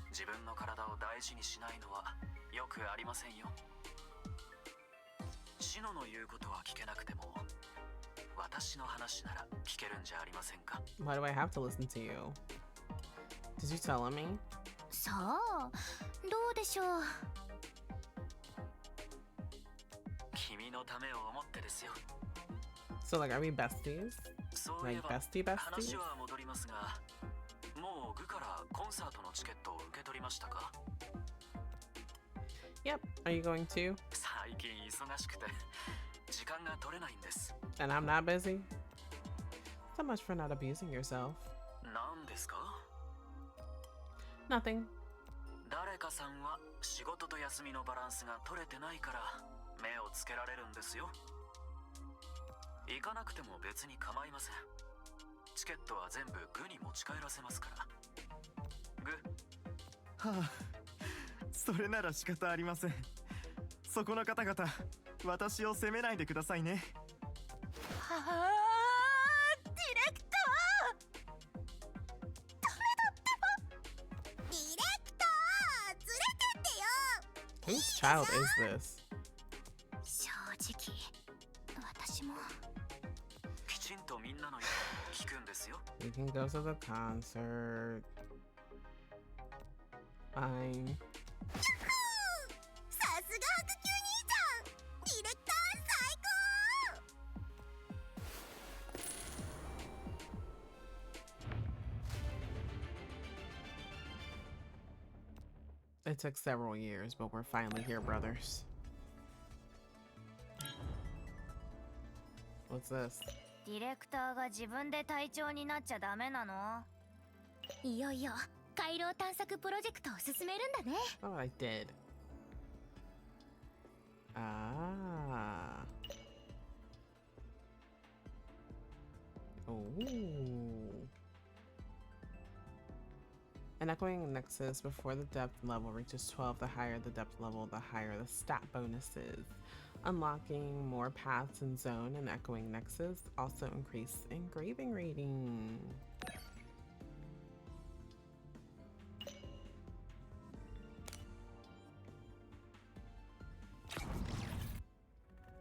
自分の体を大事にしないのはよくありませんよ。シノの言うことは聞けなくても私の話なら聞けるんじゃありませんか？ Why do I have to listen to you? Did you tell me? さあ、どうでしょう。君のためを思ってですよ。 So like, are we besties? そういえ Like ば bestie besties? 話は戻りますが、もうグからコンサートのチケットを受け取りましたか？ Yep. Are you going to? 最近忙しくて時間が取れないんです。 And I'm not busy? So much for not abusing yourself. 何ですか？ Nothing. 誰かさんは仕事と休みのバランスが取れてないから目をつけられるんですよ。行かなくても別に構いません。チケットは全部グに持ち帰らせますから。グ。はあ、それなら仕方ありません。そこの方々、私を責めないでくださいね。はあ、ディレクター。ダメだってば。ディレクター、連れてってよ。 Whose child is this? 正直、私も。みんなの意見を聞くんですよ。 We can go to the concert. Fine. さすが白球兄ちゃん、ディレクター最高。 It took several years, but we're finally here, brothers. What's this? ディレクターが自分で隊長になっちゃダメなの？いよいよ回廊探索プロジェクトを進めるんだね。 Oh, I did. Ah. Oh. An echoing nexus before the depth level reaches 12. The higher the depth level, the higher the stat bonuses. Unlocking more paths in zone and echoing nexus also increase engraving rating.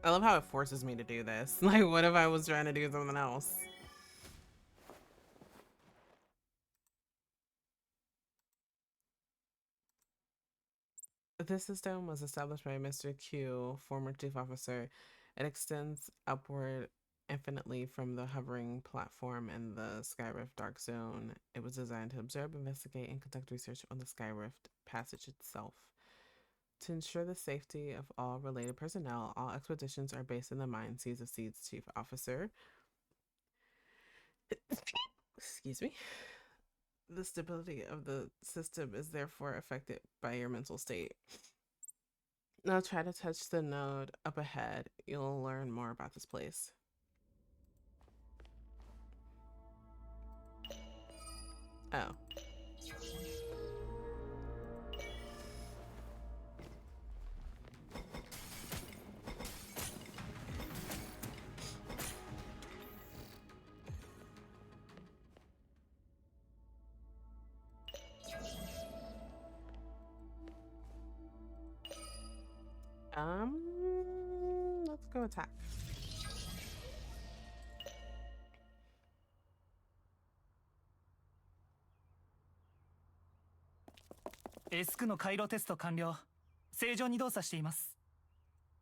I love how it forces me to do this. Like, what if I was trying to do something else? This system was established by Mr. Q, former chief officer. It extends upward infinitely from the hovering platform in the Skyrift Dark Zone. It was designed to observe, investigate, and conduct research on the Skyrift passage itself. To ensure the safety of all related personnel, all expeditions are based in the Mind Seas of Seeds chief officer. Excuse me. The stability of the system is therefore affected by your mental state. Now try to touch the node up ahead. You'll learn more about this place. Oh. Let's go attack. S9の回路テスト完了。正常に動作しています。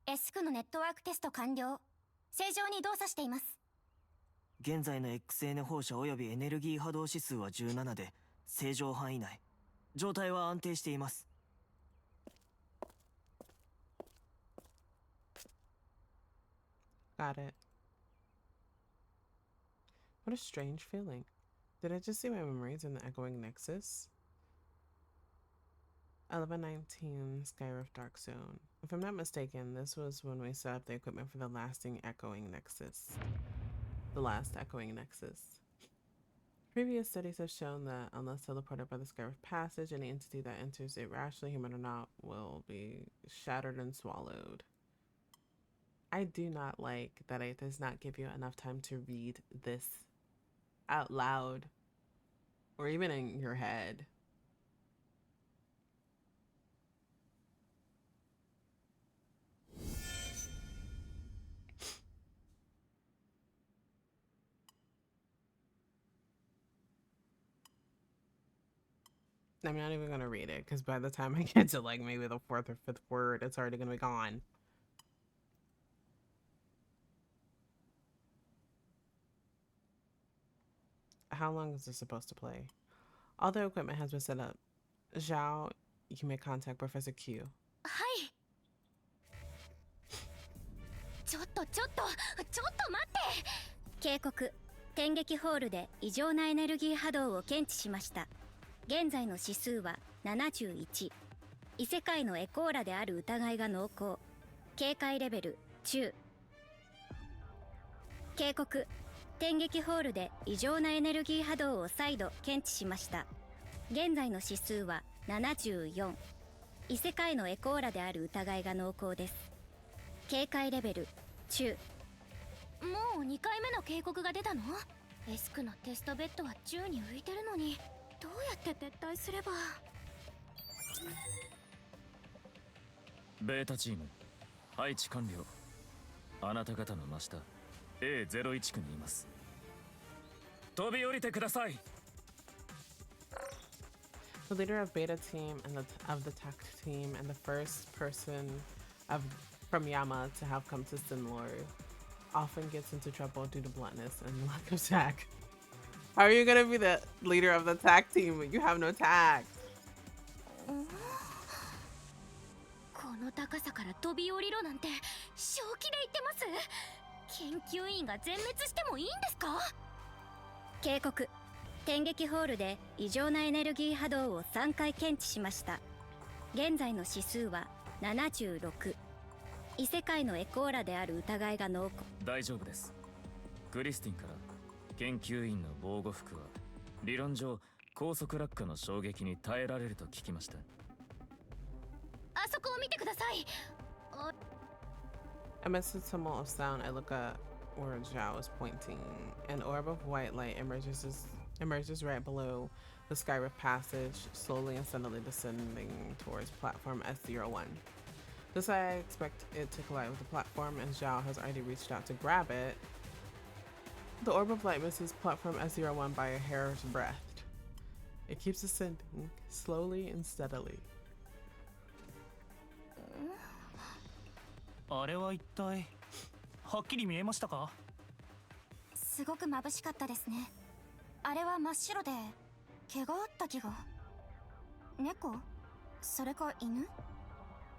S9のネットワークテスト完了。正常に動作しています。現在の XN 放射及びエネルギー波動指数は17で正常範囲内。状態は安定しています。 Got it. What a strange feeling. Did I just see my memories in the echoing nexus? 1119 Skyrift Dark Zone. If I'm not mistaken, this was when we set up the equipment for the lasting echoing nexus. The last echoing nexus. Previous studies have shown that unless teleported by the Skyrift passage, any entity that enters it, rationally human or not, will be shattered and swallowed. I do not like that it does not give you enough time to read this out loud or even in your head. I'm not even gonna read it because by the time I get to like maybe the 4th or 5th word, it's already gonna be gone. How long is this supposed to play? All the equipment has been set up. Zhao, you may contact Professor Q. はい。ちょっと待って。警告。電撃ホールで異常なエネルギー波動を検知しました。現在の指数は71。異世界のエコーラである疑いが濃厚。警戒レベル中。警告。電撃ホールで異常なエネルギー波動を再度検知しました。現在の指数は74。異世界のエコーラである疑いが濃厚です。警戒レベル中。もう2回目の警告が出たの？ S9 のテストベッドは宙に浮いてるのに、どうやって撤退すれば。ベータチーム配置完了。あなた方の真下 A01 区にいます。飛び降りてください。 The leader of Beta team and of the tech team and the first person from Yama to have come to Sinlord often gets into trouble due to bluntness and lack of tact. How are you gonna be the leader of the tech team when you have no tact? この高さから飛び降りろなんて正気で言ってます？研究員が全滅してもいいんですか？警告。天撃ホールで異常なエネルギー波動を3回検知しました。現在の指数は76。異世界のエコーラである疑いが濃厚。大丈夫です。クリスティンから研究員の防護服は理論上高速落下の衝撃に耐えられると聞きました。あそこを見てください。Amidst the tumult of sound, I look at where Zhao is pointing. An orb of white light emerges right below the Skyrift passage, slowly and steadily descending towards platform S01. Just as I expect it to collide with the platform, and Zhao has already reached out to grab it, the orb of light misses platform S01 by a hair's breadth. It keeps ascending, slowly and steadily. あれは一体はっきり見えましたか？すごく眩しかったですね。あれは真っ白で毛があった気が。猫？それか犬？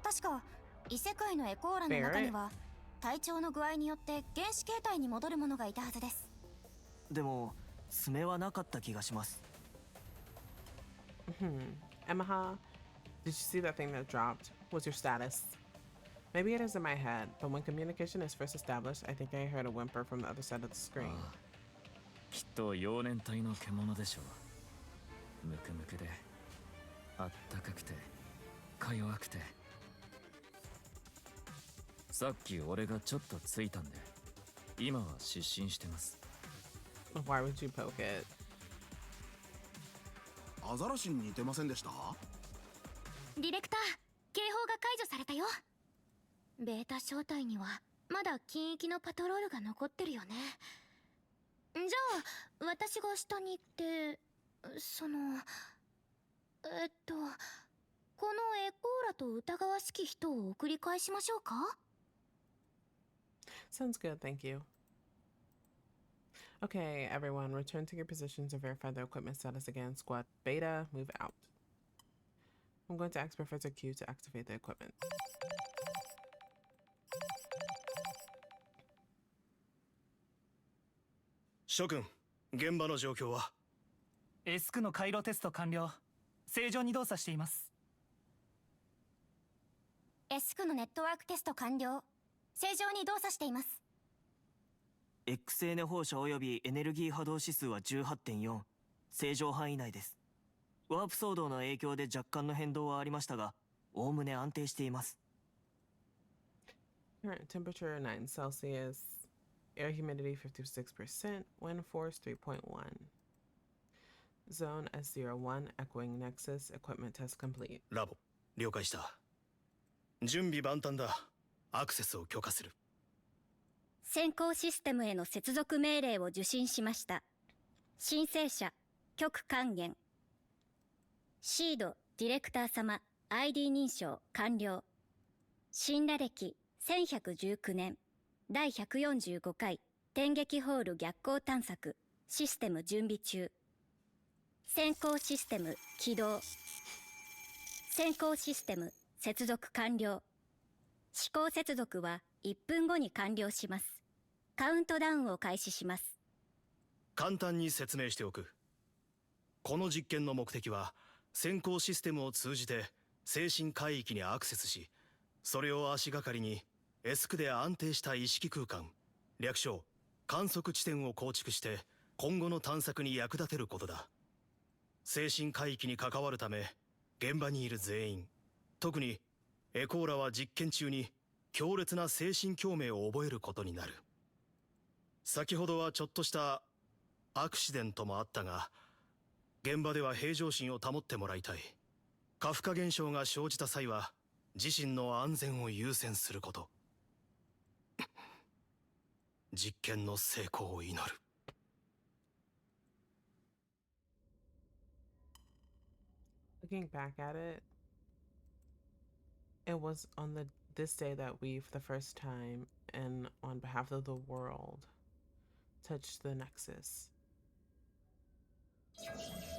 確か異世界のエコーラの中には体調の具合によって原始形態に戻るものがいたはずです。でも爪はなかった気がします。Emaha, did you see that thing that dropped? What's your status? Maybe it is in my head, but when communication is first established, I think I heard a whimper from the other side of the screen. きっと幼年体の獣でしょう。むくむくであったかくてか弱くて。さっき俺がちょっとついたんで今は失神してます。 Why would you poke it? アザラシに似てませんでした？ディレクター、警報が解除されたよ。ベータ正体にはまだ近域のパトロールが残ってるよね。じゃあ私が下に行ってこのエコーラと疑わしき人を送り返しましょうか？ Sounds good, thank you. Okay, everyone, return to your positions and verify the equipment status again. Squad Beta, move out. I'm going to ask Professor Q to activate the equipment. 諸君、現場の状況は？エスクの回路テスト完了。正常に動作しています。エスクのネットワークテスト完了。正常に動作しています。X エネ放射及びエネルギー波動指数は 18.4。正常範囲内です。ワープ騒動の影響で若干の変動はありましたが、おおむね安定しています。Current temperature 9 Celsius. Air humidity 56%. Wind force 3.1. Zone S01 Echoing Nexus Equipment Test Complete. ラボ、了解した。準備万端だ。アクセスを許可する。先行システムへの接続命令を受信しました。申請者、局還元。シード、ディレクター様、ID 認証完了。新羅歴1119年。第145回天撃ホール逆行探索システム準備中。先行システム起動。先行システム接続完了。試行接続は1分後に完了します。カウントダウンを開始します。簡単に説明しておく。この実験の目的は先行システムを通じて精神海域にアクセスし、それを足がかりにエスクで安定した意識空間、略称観測地点を構築して今後の探索に役立てることだ。精神海域に関わるため現場にいる全員、特にエコーラは実験中に強烈な精神共鳴を覚えることになる。先ほどはちょっとしたアクシデントもあったが、現場では平常心を保ってもらいたい。過負荷現象が生じた際は自身の安全を優先すること。実験の成功を祈る。Looking back at it, it was on this day that we, for the first time and on behalf of the world, touched the Nexus.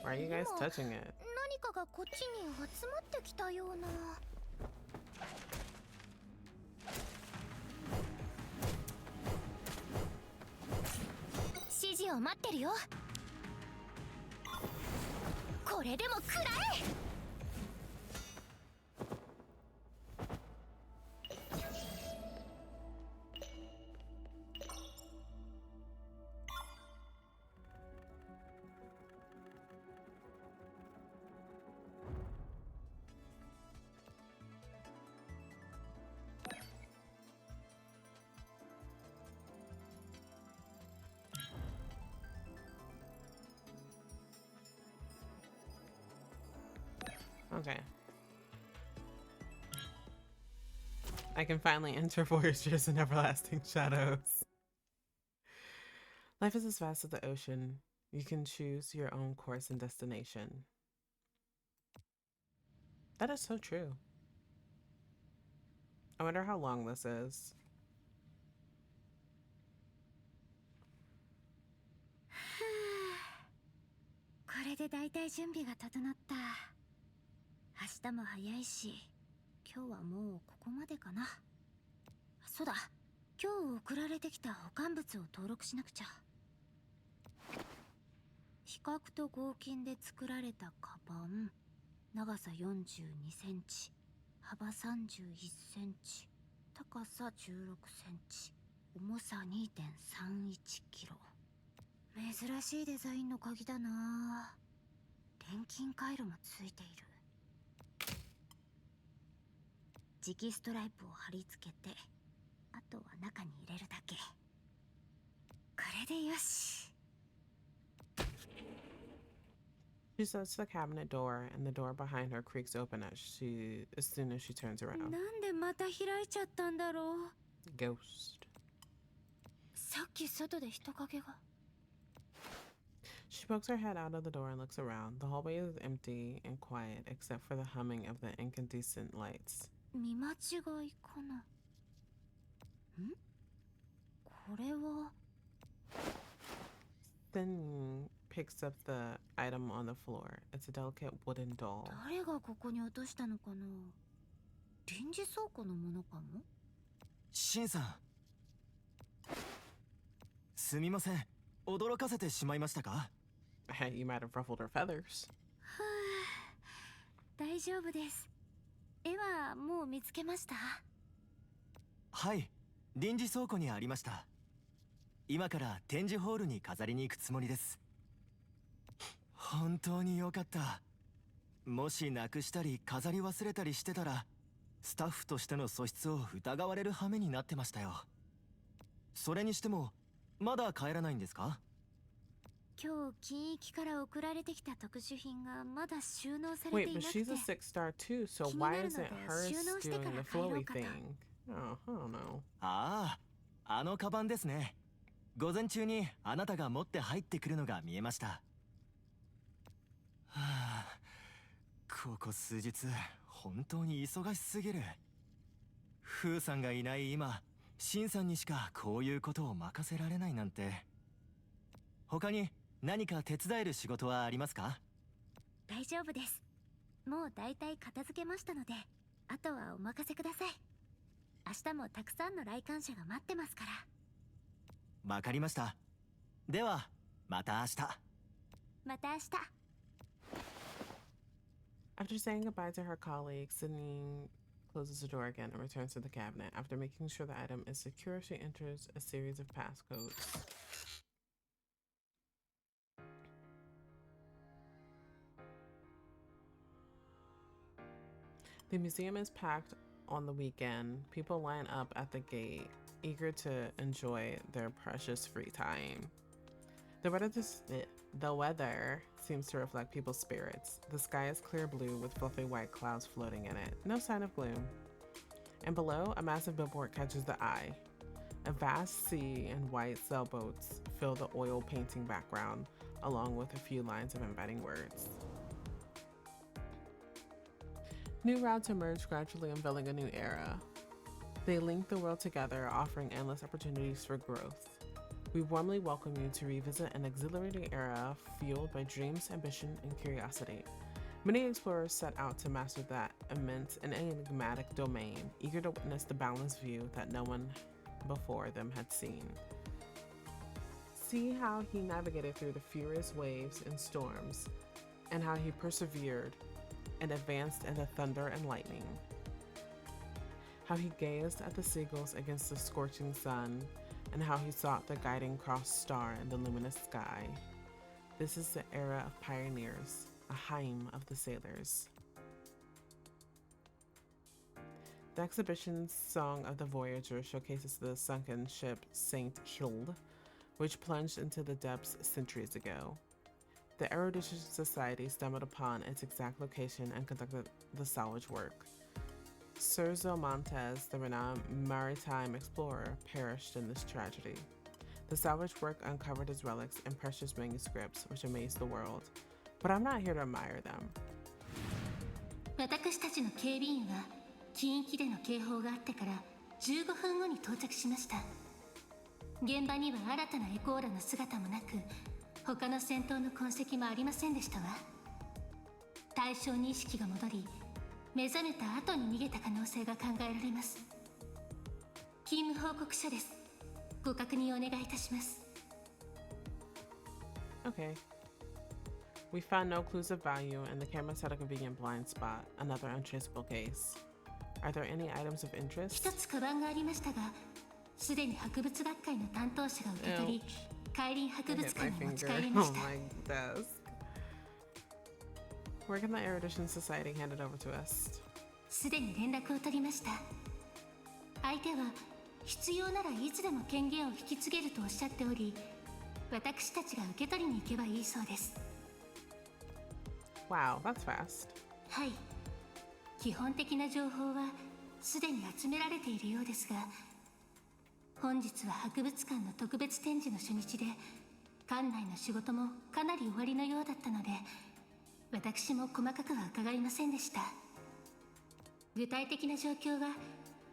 Why are you guys touching it? 何かがこっちに集まってきたような。指示を待ってるよ。これでも食らえ。Okay. I can finally enter Voyagers in Everlasting Shadows. Life is as vast as the ocean. You can choose your own course and destination. That is so true. I wonder how long this is.これでだいたい準備が整った。明日も早いし、今日はもうここまでかな。そうだ、今日送られてきた保管物を登録しなくちゃ。比較と合金で作られたカバン、長さ42センチ、幅31センチ、高さ16センチ、重さ2.31キロ。珍しいデザインの鍵だな。錬金回路もついている。磁気ストライプを貼り付けて、あとは中に入れるだけ。これでよし。She shuts the cabinet door, and the door behind her creaks open as soon as she turns around. なんでまた開いちゃったんだろう。Ghost. さっき外で人影が。She pokes her head out of the door and looks around. The hallway is empty and quiet, except for the humming of the incandescent lights. 見間違いかな。ん？これは。Then picks up the item on the floor. It's a delicate wooden doll. 誰がここに落としたのかな。臨時倉庫のものかも。シンさん、すみません、驚かせてしまいましたか。You might have ruffled her feathers. はあ、大丈夫です。絵はもう見つけました？はい、臨時倉庫にありました。今から展示ホールに飾りに行くつもりです。本当に良かった。もしなくしたり飾り忘れたりしてたら、スタッフとしての素質を疑われる羽目になってましたよ。それにしても、まだ帰らないんですか？今日金域から送られてきた特殊品がまだ収納されてい Wait, な but くて。she's a 6-star too, so why isn't hers doing the flowy thing? Oh, I don't know. ああ、あのカバンですね。午前中にあなたが持って入ってくるのが見えました。はあ、ここ数日本当に忙しすぎる。フーさんがいない今、シンさんにしかこういうことを任せられないなんて。他に何か手伝える仕事はありますか？大丈夫です。もうだいたい片付けましたので、あとはお任せください。明日もたくさんの来館者が待ってますから。わかりました。ではまた明日。また明日。After saying goodbye to her colleague, Sydney closes the door again and returns to the cabinet. After making sure the item is secure, she enters a series of passcodes. The museum is packed on the weekend. People line up at the gate, eager to enjoy their precious free time. The weather seems to reflect people's spirits. The sky is clear blue with fluffy white clouds floating in it. No sign of gloom. And below, a massive billboard catches the eye. A vast sea and white sailboats fill the oil painting background, along with a few lines of inviting words. New routes emerge, gradually unveiling a new era. They link the world together, offering endless opportunities for growth. We warmly welcome you to revisit an exhilarating era fueled by dreams, ambition, and curiosity. Many explorers set out to master that immense and enigmatic domain, eager to witness the boundless view that no one before them had seen. See how he navigated through the furious waves and storms, and how he persevered and advanced in the thunder and lightning. How he gazed at the seagulls against the scorching sun, and how he sought the guiding cross star in the luminous sky. This is the era of pioneers, a hymn of the sailors. The exhibition's Song of the Voyager showcases the sunken ship St. Hilde, which plunged into the depths centuries ago. The Erudition Society stumbled upon its exact location and conducted the salvage work. Sergio Montes, the renowned maritime explorer, perished in this tragedy. The salvage work uncovered his relics and precious manuscripts, which amazed the world. But I'm not here to admire them. 私たちの警備員は近域での警報があってから15分後に到着しました。現場には新たなエコーラの姿もなく、他の戦闘の痕跡もありませんでしたわ。対象に意識が戻り、目覚めた後に逃げた可能性が考えられます。勤務報告書です。ご確認お願いいたします。Okay. We found no clues of value, and the cameras had a convenient blind spot, another untraceable case. Are there any items of interest? 一つカバンがありましたが、すでに博物学会の担当者が受け取り、海林博物館に持ち帰りました。Where can the Erudition Society hand it over to us? すでに連絡を取りました。相手は必要ならいつでも権限を引き継げるとおっしゃっており、私たちが受け取りに行けばいいそうです。Wow, that's fast. はい。基本的な情報はすでに集められているようですが、本日は博物館の特別展示の初日で、館内の仕事もかなり終わりのようだったので、私も細かくは伺いませんでした。具体的な状況は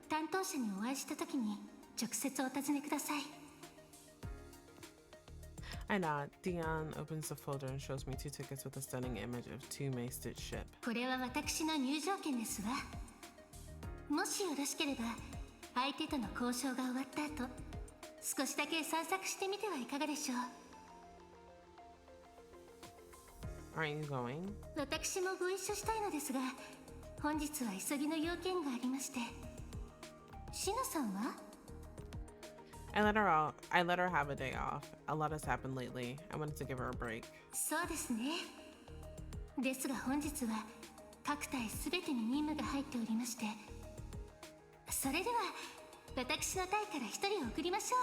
担当者にお会いしたときに直接お尋ねください。I nod. Dion opens the folder and shows me 2 tickets with a stunning image of 2 masted ship. これは私の入場券ですわ。もしよろしければ、相手との交渉が終わった後、少しだけ散策してみてはいかがでしょう。Aren't you going? 私もご一緒したいのですが、本日は急ぎの要件がありまして。シノさんは？ I let her have a day off. A lot has happened lately. I wanted to give her a break. そうですね。ですが本日は各隊すべてに任務が入っておりまして、それでは私の隊から一人を送りましょう。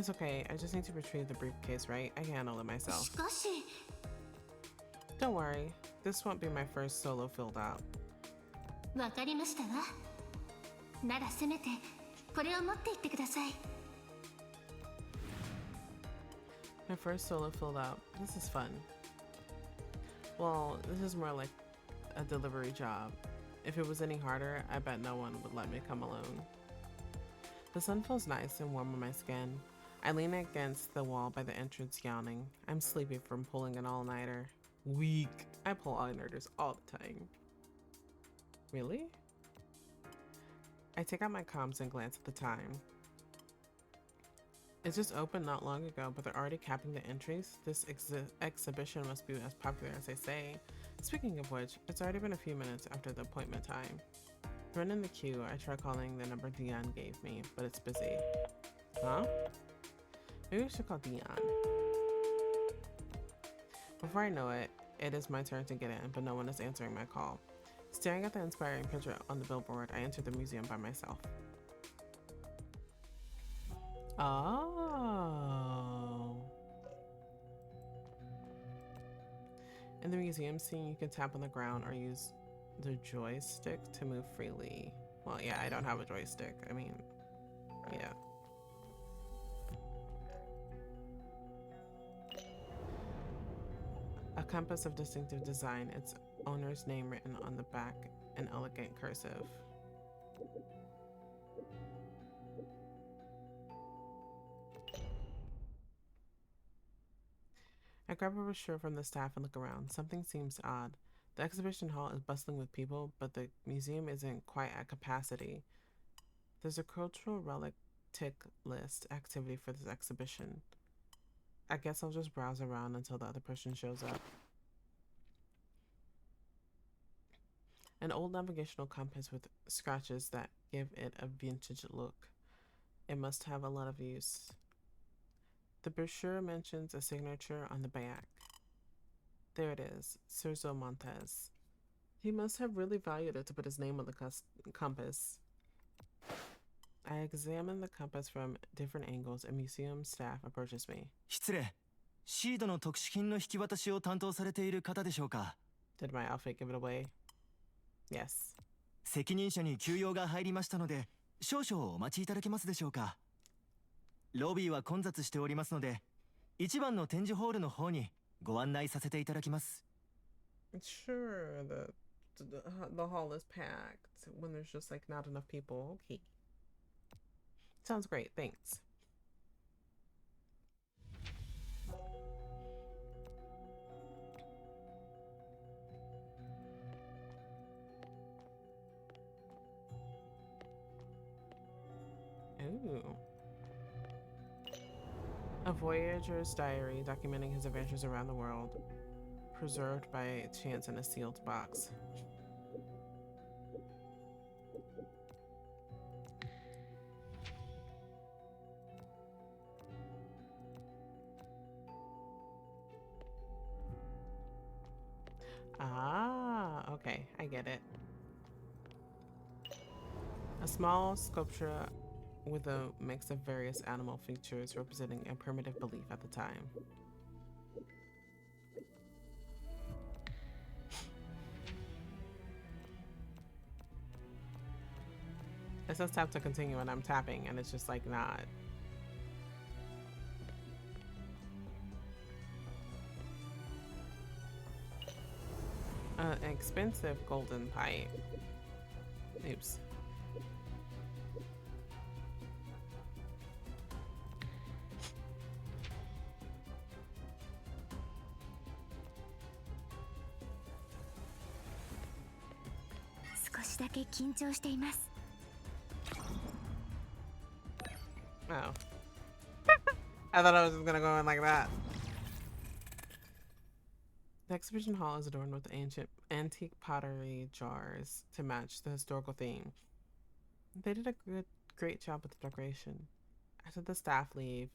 It's okay. I just need to retrieve the briefcase, right? I can handle it myself. しかし。Don't worry. This won't be my first solo filled out. わかりましたわ。ならせめてこれを持って行ってください。My first solo filled out. This is fun. Well, this is more like a delivery job. If it was any harder, I bet no one would let me come alone. The sun feels nice and warm on my skin. I lean against the wall by the entrance, yawning. I'm sleepy from pulling an all-nighter. Weak. I pull all-nighters all the time. Really? I take out my comms and glance at the time. It just opened not long ago, but they're already capping the entries. This exhibition must be as popular as they say. Speaking of which, it's already been a few minutes after the appointment time. Run in the queue, I try calling the number Dion gave me, but it's busy. Huh? Maybe I should call Dion. Before I know it, it is my turn to get in, but no one is answering my call. Staring at the inspiring picture on the billboard, I enter the museum by myself. Oh. In the museum scene, you can tap on the ground or use the joystick to move freely. Well, yeah, I don't have a joystick. I mean, yeah. A compass of distinctive design, its owner's name written on the back in elegant cursive. I grab a brochure from the staff and look around. Something seems odd. The exhibition hall is bustling with people, but the museum isn't quite at capacity. There's a cultural relic tick list activity for this exhibition. I guess I'll just browse around until the other person shows up. An old navigational compass with scratches that give it a vintage look. It must have a lot of use. The brochure mentions a signature on the back. There it is, Sergio Montes. He must have really valued it to put his name on the compass. I examine the compass from different angles and museum staff approaches me. 失礼。シードの特殊品の引き渡しを担当されている方でしょうか? Did my outfit give it away? Yes. 責任者に急用が入りましたので、少々お待ちいただけますでしょうか? ロビーは混雑しておりますので、一番の展示ホールの方にご案内させていただきます。 Sure, the hall is packed when there's just like not enough people. Okay. Sounds great, thanks. Ooh. A voyager's diary documenting his adventures around the world, preserved by chance in a sealed box. Ah, okay, I get it. A small sculpture with a mix of various animal features representing a primitive belief at the time. It says tap to continue and I'm tapping and it's just like not. An expensive golden pipe. Oops. Oh. I thought I was just gonna go in like that. The exhibition hall is adorned with ancient antique pottery jars to match the historical theme. They did a great job with the decoration. After the staff leave,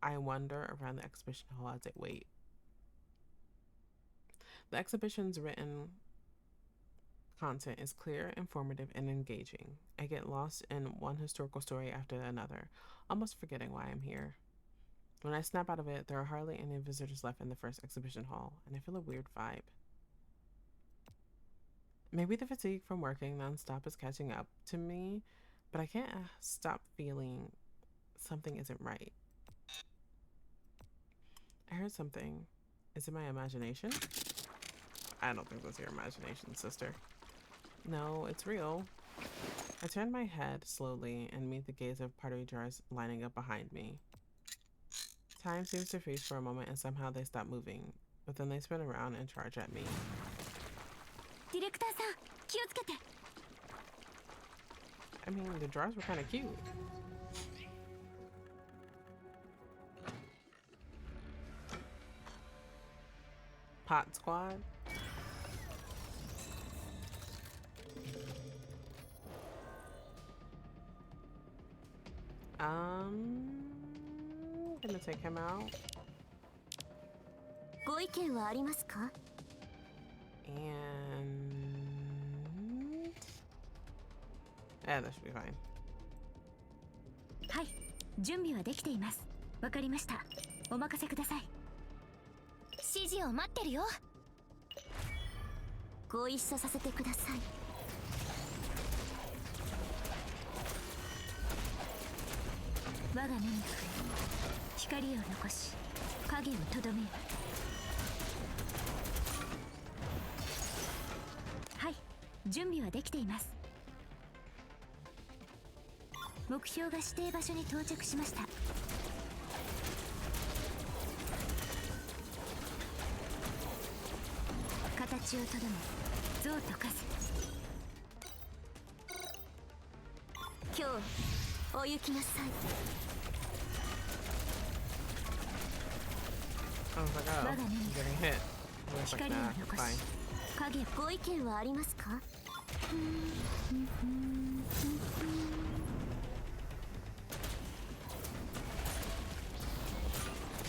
I wander around the exhibition hall as I wait. The exhibition's written content is clear, informative, and engaging. I get lost in one historical story after another, almost forgetting why I'm here. When I snap out of it, there are hardly any visitors left in the first exhibition hall, and I feel a weird vibe. Maybe the fatigue from working nonstop is catching up to me, but I can't stop feeling something isn't right. I heard something. Is it my imagination? I don't think that's your imagination, sister. No, it's real. I turn my head slowly and meet the gaze of pottery jars lining up behind me. Time seems to freeze for a moment and somehow they stop moving, but then they spin around and charge at me. I mean, the jars were kind of cute. Pot squad? Gonna take him out. And yeah, that should be fine. はい、準備はできています。わかりました。お任せください。指示を待ってるよ。ご一緒させてください。我が目に触れ、光を残し、影をとどめる。準備はできています。目標が指定場所に到着しました。形をとどめ像と化す。今日お行きなさい。 I was like, oh, I'm getting hit. I was like, nah, fine. 影ご意見はありますか？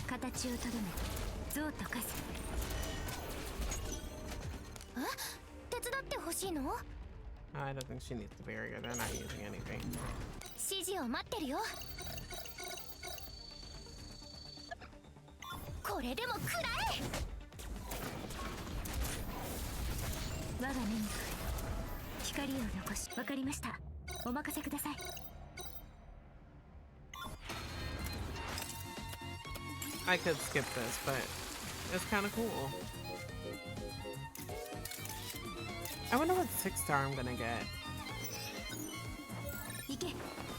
形をとどめ像と化す。手伝ってほしいの？ I don't think she needs the barrier. They're not using anything. 指示を待ってるよ。これでも食らえ。我が目に光を残し。わかりました。お任せください。I could skip this, but it's kind of cool. I wonder what 6-star I'm gonna get. 行け、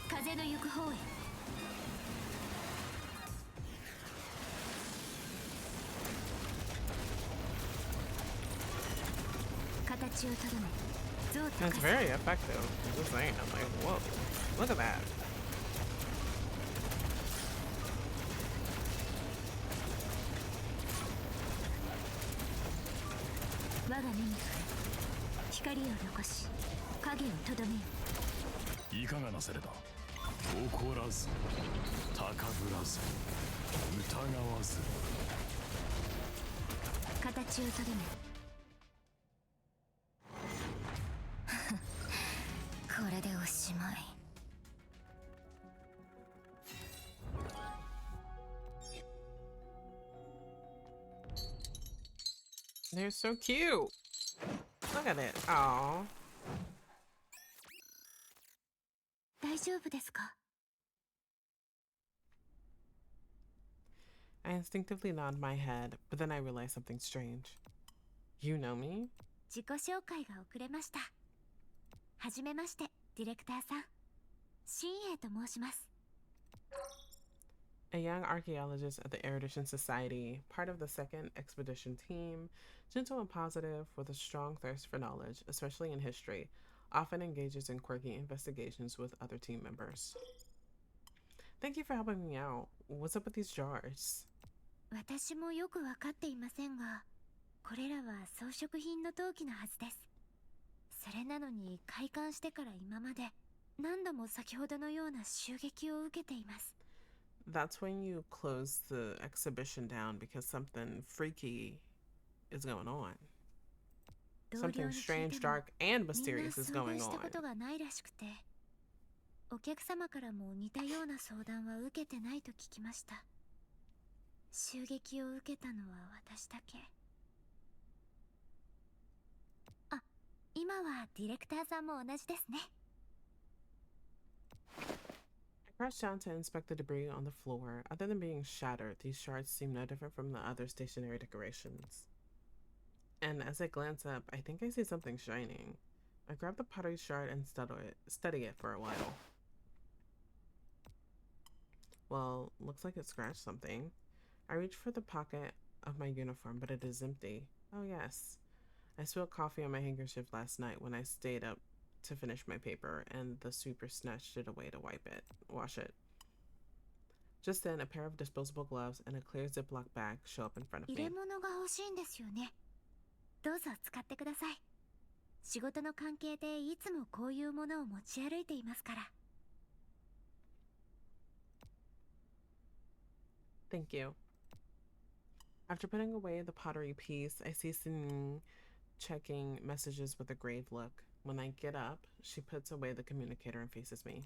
風の行く方へ。形をとどめ像と And 化 it's す。 very effective. I'm just saying. I'm like, whoa, look at that. 我が目に光を残し影をとどめよ。いかがなされた。怒らず高ぶらず疑わず。形をとどめ。これでおしまい。 They're so cute. Look at it. Aww. 大丈夫ですか？ I instinctively nod my head, but then I realize something strange. You know me? 自己紹介が遅れました。はじめまして、ディレクターさん。新栄と申します。 A young archaeologist at the Erudition Society, part of the 2nd Expedition Team, gentle and positive with a strong thirst for knowledge, especially in history, often engages in quirky investigations with other team members. Thank you for helping me out. What's up with these jars? 私もよくわかっていませんが、これらは装飾品の陶器のはずです。それなのに開館してから今まで何度も先ほどのような襲撃を受けています。 That's when you close the exhibition down because something freaky is going on. Something strange, dark, and mysterious is going したこ on. とがないらしくて、お客様からも似たような相談は受けてないと聞きました。襲撃を受けたのは私だけ。あ、今はディレクターさんも同じですね。 I crouched down to inspect the debris on the floor. Other than being shattered, these shards seem no different from the other stationary decorations. And as I glance up, I think I see something shining. I grab the pottery shard and study it for a while. Well, looks like it scratched something. I reach for the pocket of my uniform, but it is empty. Oh yes. I spilled coffee on my handkerchief last night when I stayed up to finish my paper, and the sweeper snatched it away to wash it. Just then, a pair of disposable gloves and a clear Ziploc bag show up in front of 入 me. れ物が欲しいんですよね。どうぞ使ってください。仕事の関係でいつもこういうものを持ち歩いていますから。 Thank you. After putting away the pottery piece, I see Sing checking messages with a grave look. When I get up, she puts away the communicator and faces me.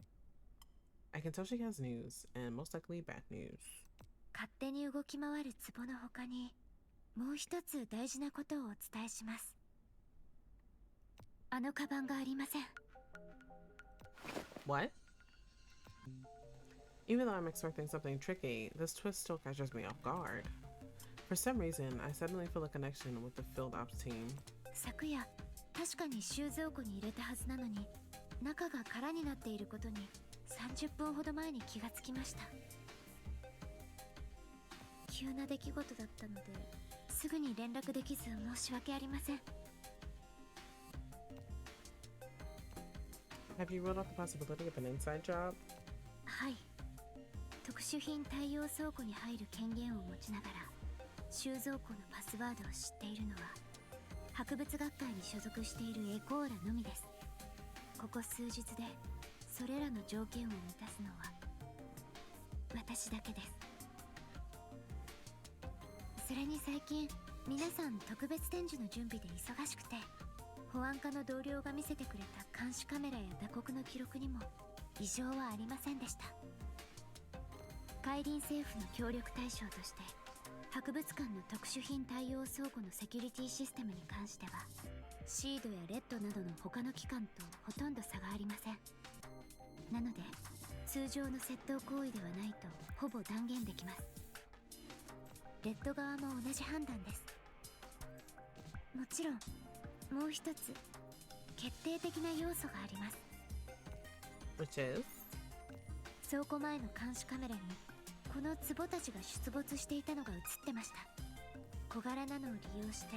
I can tell she has news, and most likely bad news. 勝手に動き回る壺の他に、もう一つ大事なことをお伝えします。あのカバンがありません。 What? Even though I'm expecting something tricky, this twist still catches me off guard. For some reason, I suddenly feel a connection with the field ops team. 昨夜、確かに収蔵庫に入れたはずなのに、中が空になっていることに30分ほど前に気がつきました。急な出来事だったのですぐに連絡できず申し訳ありません。 Have you ruled out the possibility of an inside job? はい。特殊品対応倉庫に入る権限を持ちながら収蔵庫のパスワードを知っているのは博物学会に所属しているエコーラのみです。ここ数日でそれらの条件を満たすのは私だけです。それに最近皆さん特別展示の準備で忙しくて、保安課の同僚が見せてくれた監視カメラや打刻の記録にも異常はありませんでした。海林政府の協力対象として博物館の特殊品対応倉庫のセキュリティシステムに関してはシードやレッドなどの他の機関とほとんど差がありません。なので通常の窃盗行為ではないとほぼ断言できます。レッド側も同じ判断です。もちろんもう一つ決定的な要素があります。 Which is? 倉庫前の監視カメラにこの壺たちが出没していたのが映ってました。小柄なのを利用して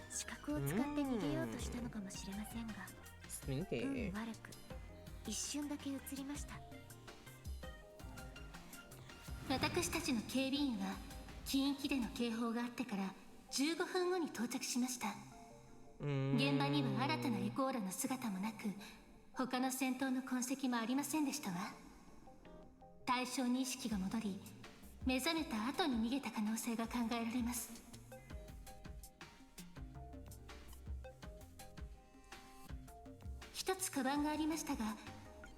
視覚を使って逃げようとしたのかもしれませんが、Sneaky. 悪く一瞬だけ映りました。私たちの警備員は禁域での警報があってから15分後に到着しました。現場には新たなエコーラの姿もなく、他の戦闘の痕跡もありませんでしたわ。対象に意識が戻り、目覚めた後に逃げた可能性が考えられます。一つカバンがありましたが、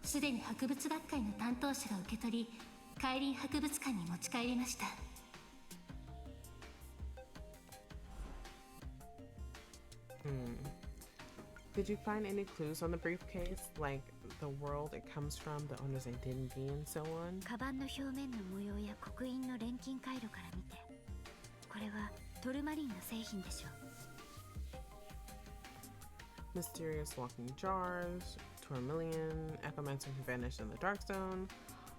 すでに博物学会の担当者が受け取り、海林博物館に持ち帰りました。Did you find any clues on the briefcase, like the world it comes from, the owner's identity, and so on? カバンの表面の模様や刻印の錬金回路から見て、これはトルマリンの製品でしょう。 Mysterious walking jars, Tourmaline, Echomancer who vanished in the Dark Zone,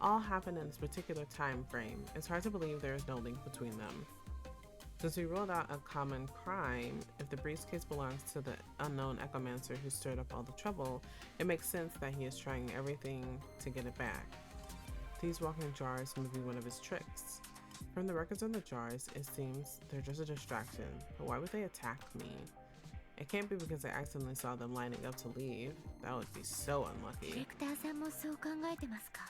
all happen in this particular time frame. It's hard to believe there is no link between them. Since we ruled out a common crime, if the briefcase belongs to the unknown Echomancer who stirred up all the trouble, it makes sense that he is trying everything to get it back. These walking jars may be one of his tricks. From the records on the jars, it seems they're just a distraction, but why would they attack me? It can't be because I accidentally saw them lining up to leave. That would be so ディレ unlucky. クターさんもそう考えてますか？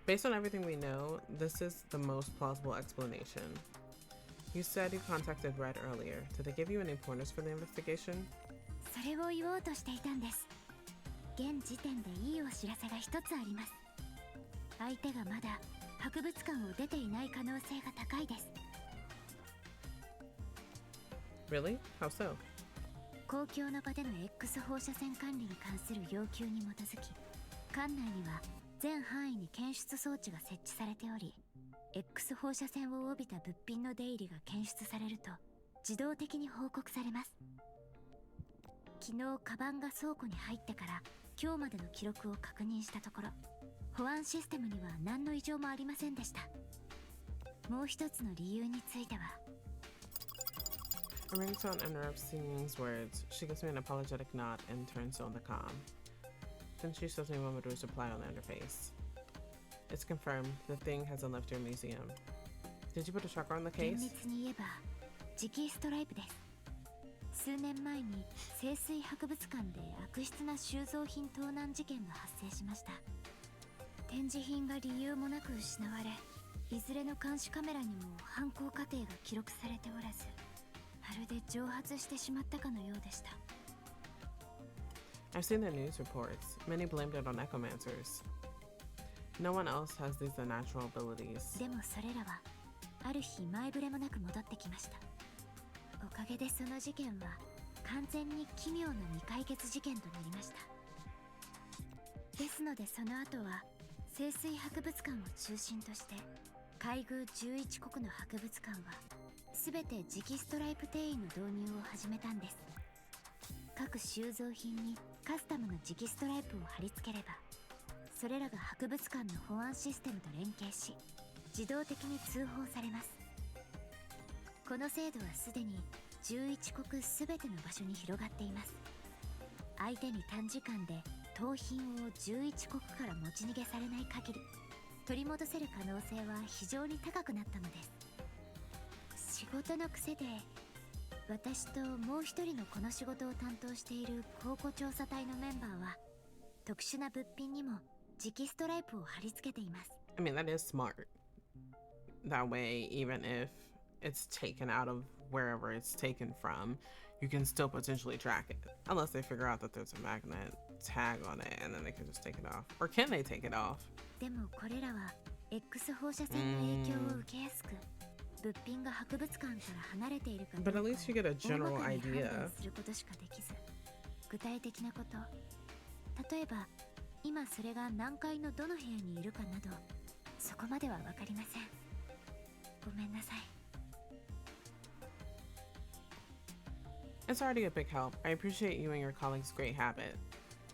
Based on everything we know, this is the most plausible explanation. You said you contacted Red earlier. Did they give you any pointers for the investigation? それを言おうとしていたんです。現時点でいいお知らせが一つあります。相手がまだ博物館を出ていない可能性が高いです。 Really? How so? 公共の場での X 放射線管理に関する要求に基づき、館内には全範囲に検出装置が設置されており、 X 放射線を帯びた物品の出入りが検出されると自動的に報告されます。昨日カバンが倉庫に入ってから今日までの記録を確認したところ、保安システムには何の異常もありませんでした。もう一つの理由については、 A ringtone interrupts Singing's words. She gives me an apologetic nod and turns on the comm. Then she shows me Mamadou's reply on the interface. It's confirmed. The thing hasn't left your museum. Did you put a tracker on the 厳 case? 密に言えば磁気ストライプです。数年前に清水博物館で悪質な収蔵品盗難事件が発生しました。展示品が理由もなく失われ、いずれの監視カメラにも犯行過程が記録されておらず、まるで蒸発してしまったかのようでした。 I've seen the news reports. Many blamed it on Echomancers. No one else has these unnatural abilities. でもそれらはある日前触れもなく戻ってきました。おかげでその事件は完全に奇妙な未解決事件となりました。ですのでその後は清水博物館を中心として海軍11国の博物館はすべて磁気ストライプ定位の導入を始めたんです。各収蔵品にカスタムの磁気ストライプを貼り付ければ、それらが博物館の保安システムと連携し、自動的に通報されます。この制度はすでに11国すべての場所に広がっています。相手に短時間で盗品を11国から持ち逃げされない限り、取り戻せる可能性は非常に高くなったのです。仕事の癖で、私ともう一人のこの仕事を担当している考古調査隊のメンバーは、特殊な物品にも磁気ストライプを貼り付けています。I mean, that is smart. That way, even if it's taken out of wherever it's taken from, you can still potentially track it. Unless they figure out that there's a magnet tag on it and then they can just take it off. Or can they take it off? でもこれらは X 放射線の影響を受けやすく、物品が博物館から離れているかどうかを But at least you get a general 大まかに判 idea. 断することしかできず、具体的なこと、例えば今それが何階のどの部屋にいるかなど、そこまでは分かりません。ごめんなさい。It's already a big help. I appreciate you and your colleague's great habit.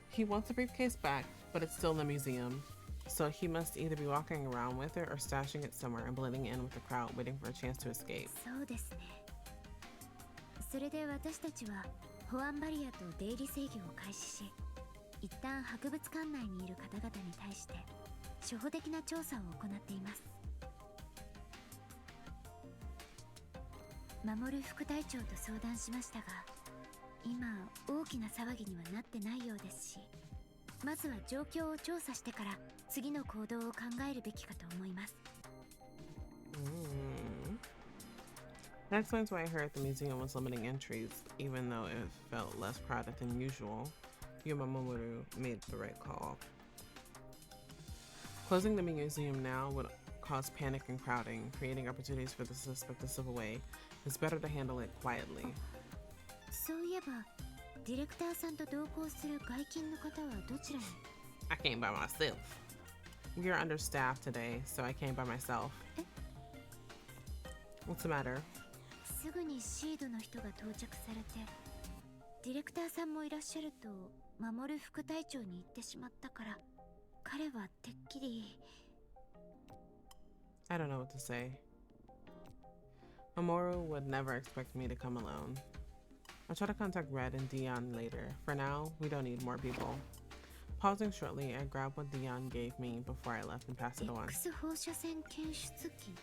He wants the briefcase back, but it's still in the museum. So he must either be walking around with it or stashing it somewhere and blending in with the crowd, waiting for a chance to escape. そうですね。それで私たちは保安バリアと出入り制御を開始し、一旦博物館内にいる方々に対して初歩的な調査を行っています。守副隊長と相談しましたが、今大きな騒ぎにはなってないようですし、まずは状況を調査してから次の行動を考えるべきかと思います。That explains why I heard the museum was limiting entries, even though it felt less crowded than usual. Yamamoru made the right call. Closing the museum now would cause panic and crowding, creating opportunities for the suspect to slip away. It's better to handle it quietly. そういえば、ディレクターさんと同行する外勤の方はどちらに？ I came by myself. We are understaffed today, so I came by myself. What's the matter? すぐにシードの人が到着されて、ディレクターさんもいらっしゃると守る副隊長に言ってしまったから、彼はてっきり。 I don't know what to say. Mamoru would never expect me to come alone. I'll try to contact Red and Dion later. For now, we don't need more people. Pausing shortly, I grabbed what Dion gave me before I left and passed it on. X 放射線検出器。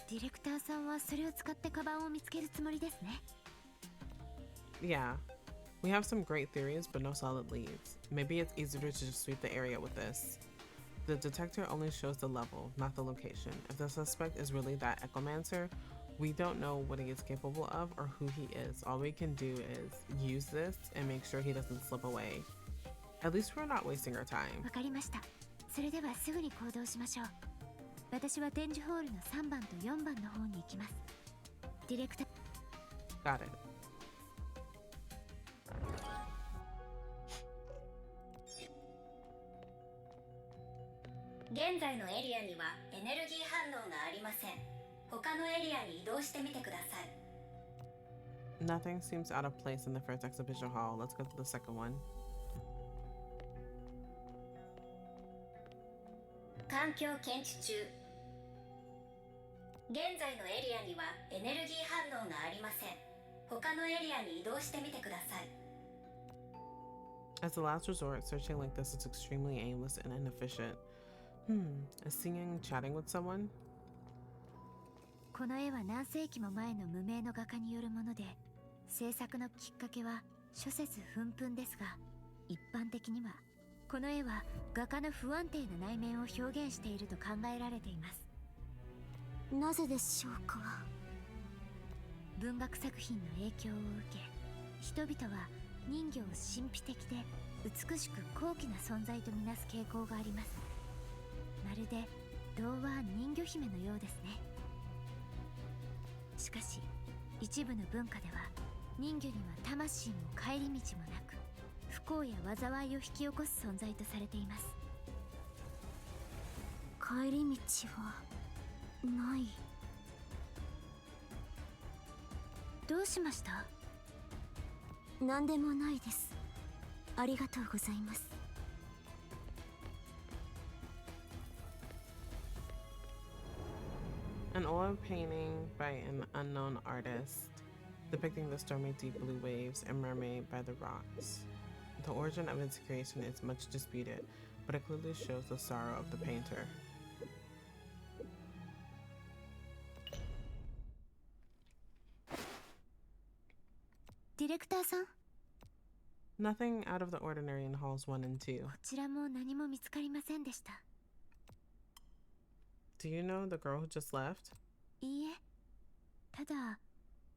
ディレクターさんはそれを使ってカバンを見つけるつもりですね。Yeah. We have some great theories, but no solid leads. Maybe it's easier to just sweep the area with this. The detector only shows the level, not the location. If the suspect is really that Echomancer, we don't know what he is capable of or who he is. All we can do is use this and make sure he doesn't slip away. At least we're not wasting our time. わかりました。それではすぐに行動しましょう。私は展示ホールの3番と4番の方に行きます。ディレクター。Got it. 現在のエリアにはエネルギー反応がありません。他のエリアに移動してみてください。Nothing seems out of place in the first exhibition hall. Let's go to the second one. 環境検知中。現在のエリアにはエネルギー反応がありません。他のエリアに移動してみてください。As a last resort, searching like this is extremely aimless and inefficient. Is singing chatting with someone? この絵は何世紀も前の無名の画家によるもので、制作のきっかけは諸説紛々ですが、一般的にはこの絵は画家の不安定な内面を表現していると考えられています。なぜでしょうか。文学作品の影響を受け、人々は人魚を神秘的で美しく高貴な存在とみなす傾向があります。まるで童話人魚姫のようですね。しかし一部の文化では人魚には魂も帰り道もなく、不幸や災いを引き起こす存在とされています。帰り道はない。どうしました？何でもないです。ありがとうございます。An oil painting by an unknown artist depicting the stormy deep blue waves and mermaid by the rocks. The origin of its creation is much disputed, but it clearly shows the sorrow of the painter. Director さん、 Nothing out of the ordinary in halls 1 and 2. こちらも何も見つかりませんでした。 Do you know the girl who just left? いいえ、ただ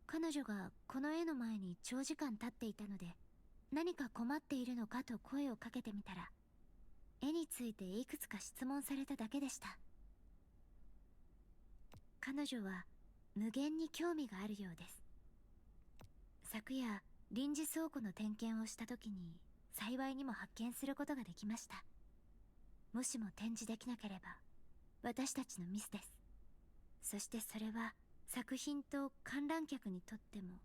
彼女がこの絵の前に長時間立っていたので、何か困っているのかと声をかけてみたら、絵についていくつか質問されただけでした。彼女は無限に興味があるようです。昨夜臨時倉庫の点検をした時に幸いにも発見することができました。もしも展示できなければ私たちのミスです。そしてそれは作品と観覧客にとっても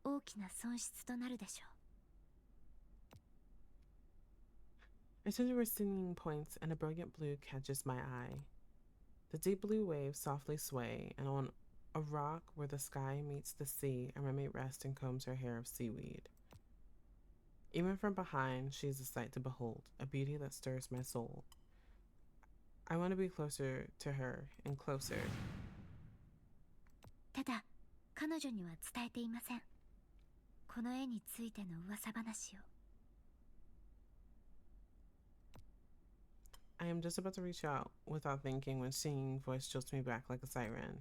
大きな損失となるでしょう。 I turn to her singing points, and a brilliant blue catches my eye. The deep blue waves softly sway, and on a rock where the sky meets the sea, a mermaid rests and combs her hair of seaweed. Even from behind, she is a sight to behold, a beauty that stirs my soul. I want to be closer to her and closer. ただ、彼女には伝えていません。この絵についての噂話を。 I am just about to reach out without thinking when singing voice jolts me back like a siren.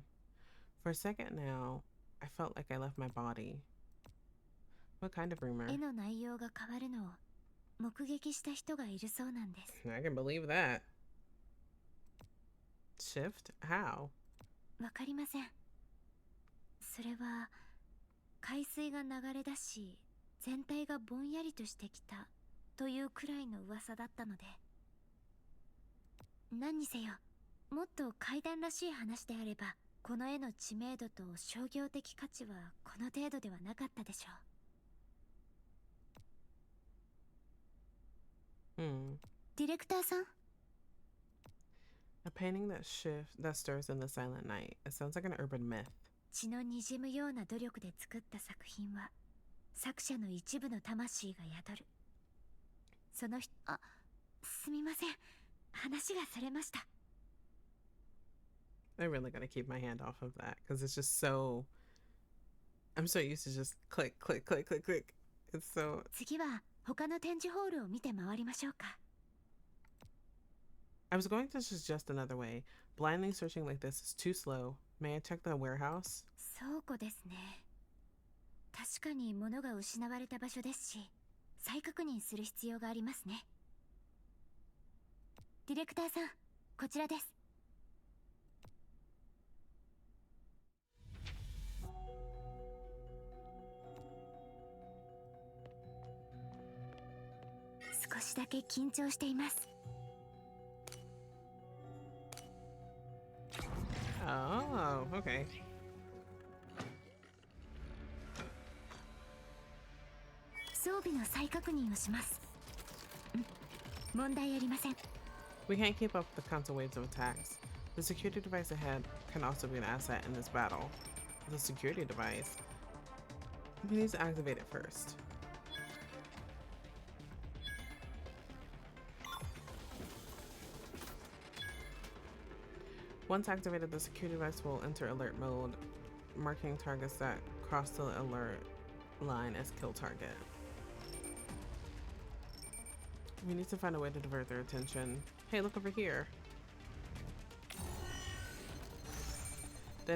For a second now, I felt like I left my body. What kind of rumor? 絵の内容が変わるのを目撃した人がいるそうなんです。 I can believe that. Shift? How? わかりません。それは海水が流れ出し、全体がぼんやりとしてきたというくらいの噂だったので。何にせよ、もっと怪談らしい話であれば、この絵の知名度と商業的価値はこの程度ではなかったでしょう。ディレクターさん。 A painting that stirs in the silent night. It sounds like an urban myth. 血の滲むような努力で作った作品は、作者の一部の魂が宿る。そのすみません。話がそれました。 I really gotta keep my hand off of that because it's just so. I'm so used to just click, click, click, click, click. It's so. 次は他の展示ホールを見て回りましょうか。 I was going to suggest another way. Blindly searching like this is too slow. May I check the warehouse? 倉庫ですね。確かに物が失われた場所ですし、再確認する必要がありますね。ディレクターさん、こちらです。少しだけ緊張しています。 Oh, okay. 装備の再確認をします。問題ありません。 We can't keep up with the constant waves of attacks. The security device ahead can also be an asset in this battle. The security device? We need to activate it first. Once activated, the security device will enter alert mode, marking targets that cross the alert line as kill target. We need to find a way to divert their attention. Hey, look over here. The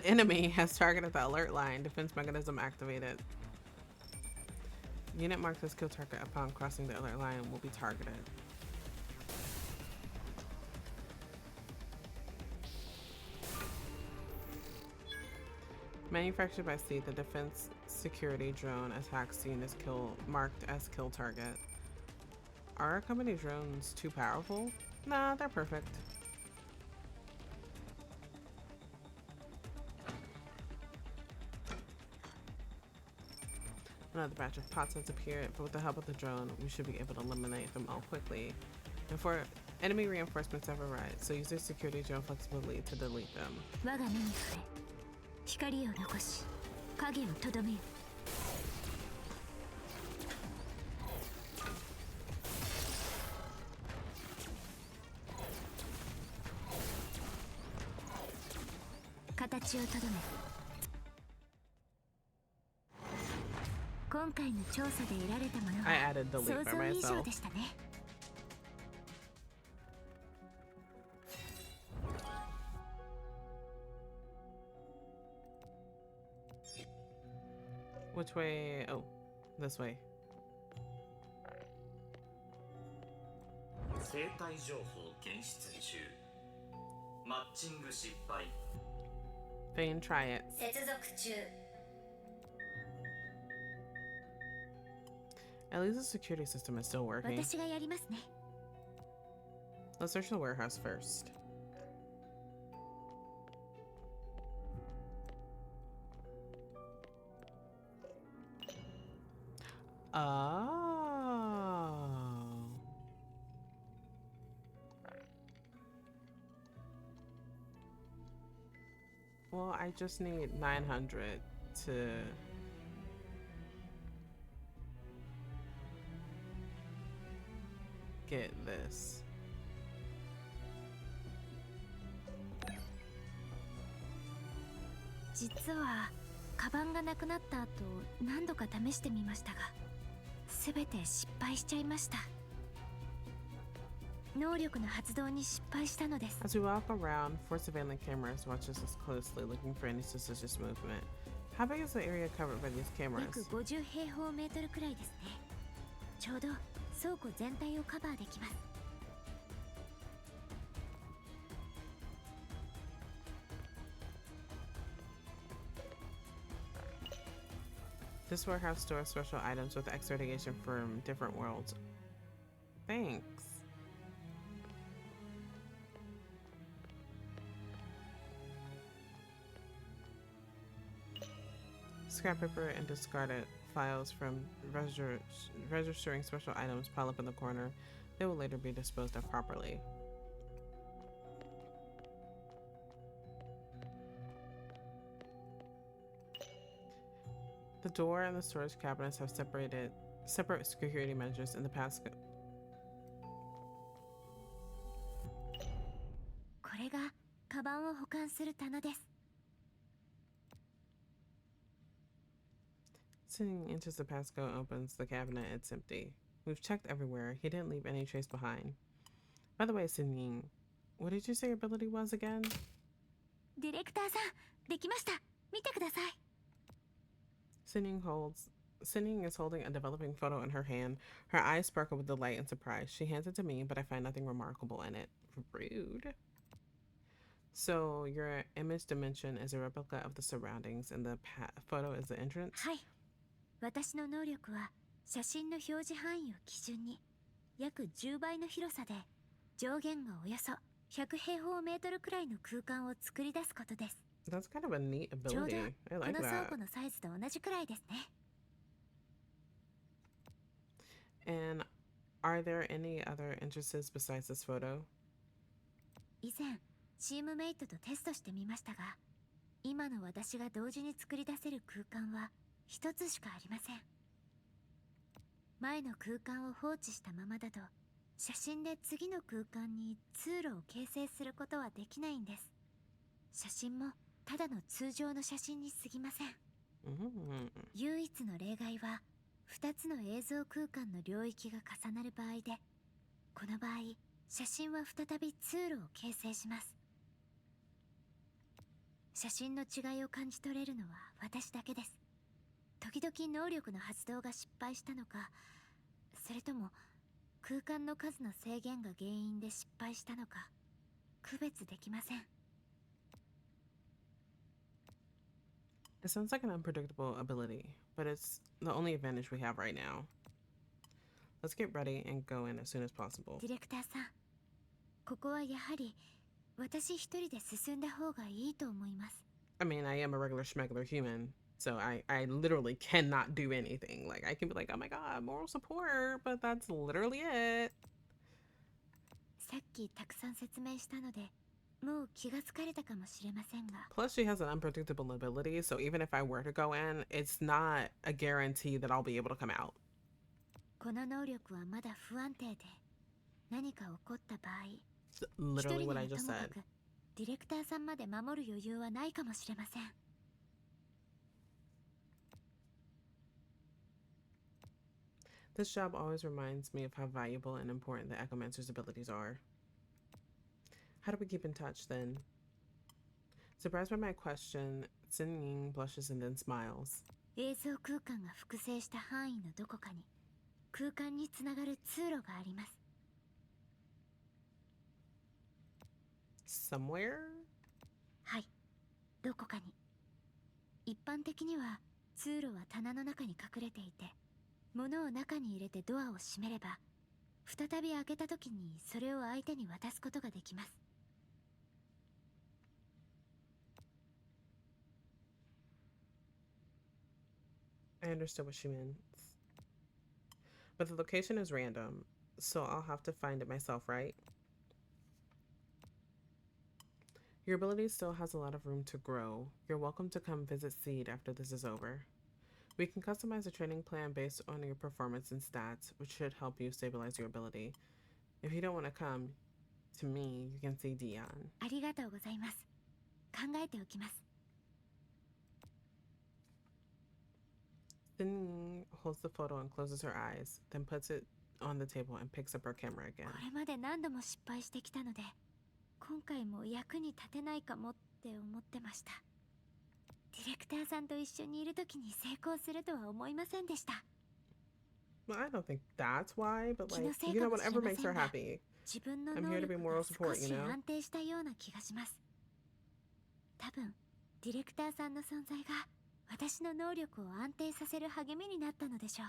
enemy has targeted the alert line. Defense mechanism activated. Unit marked as kill target upon crossing the alert line will be targeted. Manufactured by Sea, the defense security drone attacks units marked as kill target. Are our company drones too powerful? Nah, they're perfect. Another batch of pots has appeared, but with the help of the drone, we should be able to eliminate them all quickly. And for enemy reinforcements have arrived, so use your security drone flexibility to delete them. 我が目に触れ光を残し影をとどめよ。形をとどめ。今回の調査で得られたものは I added delete 想 by 像以 myself. 上でしたね。Which way? Oh, this way. 生体情報検出中。マッチング失敗。Fane, try it. 接続中。 At least the security system is still working. 私がやりますね。 Let's search the warehouse first. Oh. Well, I just need 900 to get this.実はカバンがなくなった後何度か試してみましたが全て失敗しちゃいました。能力の発動に失敗したのです。 As we walk around, 4 surveillance cameras watches us closely, looking for any suspicious movement. How big is the area covered by these 約 cameras? 50平方メートルくらいですね。ちょうど倉庫全体をカバーできます。 This warehouse stores special items with X radiation from different worlds. Thanks. Scrap paper and discarded files from registering special items pile up in the corner. They will later be disposed of properly. The door and the storage cabinets have separate security measures in the past. これがカバンを保管する棚です。 Sitting enters the passcode and opens the cabinet. It's empty. We've checked everywhere. He didn't leave any trace behind. By the way, Singing, what did you say your ability was again? ディレクターさん、できました。見てください。 Singing is holding a developing photo in her hand. Her eyes sparkle with delight and surprise. She hands it to me, but I find nothing remarkable in it. Rude. So your image dimension is a replica of the surroundings, and the photo is the entrance? はい。私の能力は写真の表示範囲を基準に約10倍の広さで上限がおよそ100平方メートルくらいの空間を作り出すことです。 That's kind of a neat ちょうど ability. I こ like の倉 that. 庫のサイズと同じくらいですね。 And are there any other entrances besides this photo? 以前チームメイトとテストしてみましたが、今の私が同時に作り出せる空間は一つしかありません。前の空間を放置したままだと写真で次の空間に通路を形成することはできないんです。写真もただの通常の写真に過ぎません。唯一の例外は2つの映像空間の領域が重なる場合で、この場合写真は再び通路を形成します。写真の違いを感じ取れるのは私だけです。時々能力の発動が失敗したのか、それとも空間の数の制限が原因で失敗したのか区別できません。 It sounds like an unpredictable ability, but it's the only advantage we have right now. Let's get ready and go in as soon as possible. ディレクターさん、ここはやはり私一人で進んだ方がいいと思います。 I mean, I am a regular schmegular human. So I literally cannot do anything. Like, I can be like, oh my god, moral support, but that's literally it. さっきたくさん説明したので、もう気がつかれたかもしれませんが。 Plus, she has an unpredictable ability, so even if I were to go in, it's not a guarantee that I'll be able to come out. この能力はまだ不安定で、何か起こった場合、 Literally 一人 what な I らと just もか said. くディレクターさんまで守る余裕はないかもしれません。 This job always reminds me of how valuable and important the Echomancer's abilities are. How do we keep in touch then? Surprised by my question, Xin Ying blushes and then smiles. 映像空間が複製した範囲のどこかに空間につながる通路があります。 Somewhere? はい、どこかに。一般的には通路は棚の中に隠れていて、物を中に入れてドアを閉めれば、再び開けた時にそれを相手に渡すことができます。 I understood what she meant. But the location is random, so I'll have to find it myself, right? Your ability still has a lot of room to grow. You're welcome to come visit Seed after this is over. We can customize a training plan based on your performance and stats, which should help you stabilize your ability. If you don't want to come to me, you can see Dion. ありがとうございます。考えておきます。 Then holds the photo and closes her eyes, then puts it on the table and picks up her camera again. これまで何度も失敗してきたので、今回も役に立てないかもって思ってました。ディレクターさんと一緒にいるときに成功するとは思いませんでした。 Well, I don't think that's why, but 気の like, せい you か know, もしれ whatever ま makes せ her んが、 happy. 自分の I'm 能 here to be 力 moral が support, 少 you し know? 安定したような気がします。多分、ディレクターさんの存在が私の能力を安定させる励みになったのでしょう。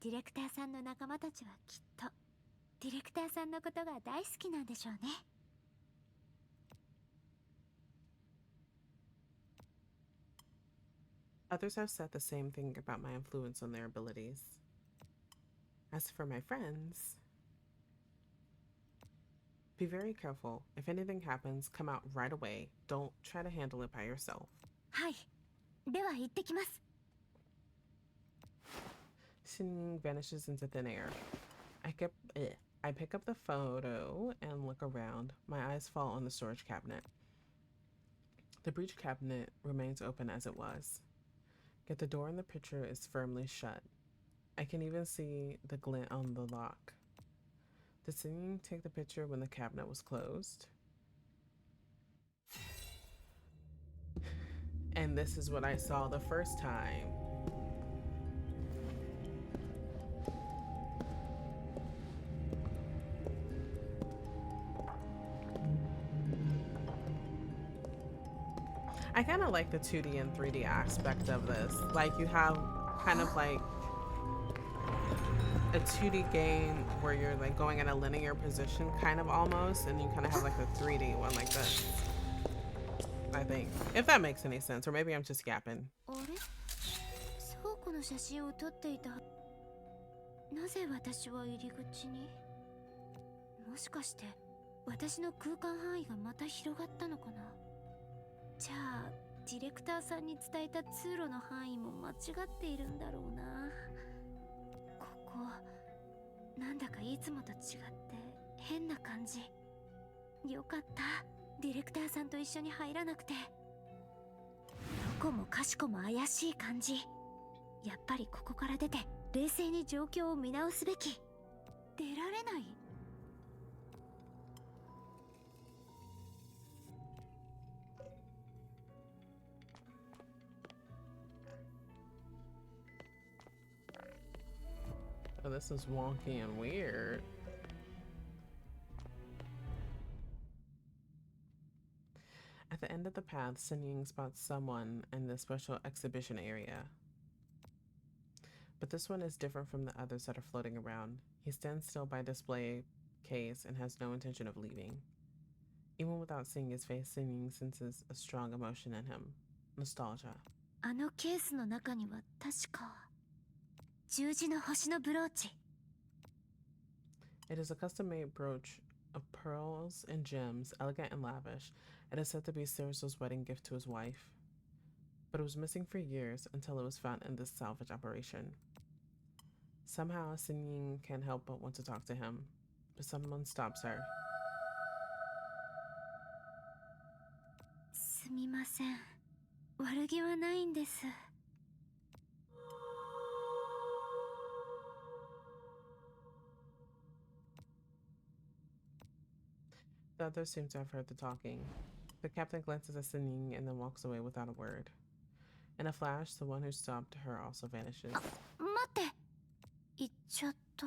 ディレクターさんの仲間たちはきっとディレクターさんのことが大好きなんでしょうね。 Others have said the same thing about my influence on their abilities. As for my friends, be very careful. If anything happens, come out right away. Don't try to handle it by yourself. はい。では行ってきます。 Xin vanishes into thin air. I pick up the photo and look around. My eyes fall on the storage cabinet. The breech cabinet remains open as it was. Yet the door in the picture is firmly shut. I can even see the glint on the lock. Did Xin take the picture when the cabinet was closed? And this is what I saw the first time. I kind of like the 2D and 3D aspect of this. Like, you have kind of like a 2D game where you're like going in a linear position, kind of almost, and you kind of have like a 3D one like this. I think, if that makes any sense, or maybe I'm just yapping. あれ？倉庫の写真を撮っていた。なぜ私は入り口に？もしかして私の空間範囲がまた広がったのかな？じゃあディレクターさんに伝えた通路の範囲も間違っているんだろうな。ここなんだかいつもと違って変な感じ。よかった、ディレクターさんと一緒に入らなくて。どこもかしこも怪しい感じ。やっぱりここから出て冷静に状況を見直すべき。出られない？ Oh, this is wonky and weird. At the end of the path, Sun Ying spots someone in the special exhibition area. But this one is different from the others that are floating around. He stands still by a display case and has no intention of leaving. Even without seeing his face, Sun Ying senses a strong emotion in him. Nostalgia. あのケースの中には確か十字の星のブローチ。 It is a custom-made brooch of pearls and gems, elegant and lavish. It is said to be Cyrus's wedding gift to his wife, but it was missing for years until it was found in this salvage operation. Somehow, Sinyin can't help but want to talk to him, but someone stops her. すみません、悪気はないんです。The others seem to have heard the talking. The captain glances at Sinyin and then walks away without a word. In a flash, the one who stopped her also vanishes. 待って、行っちゃった。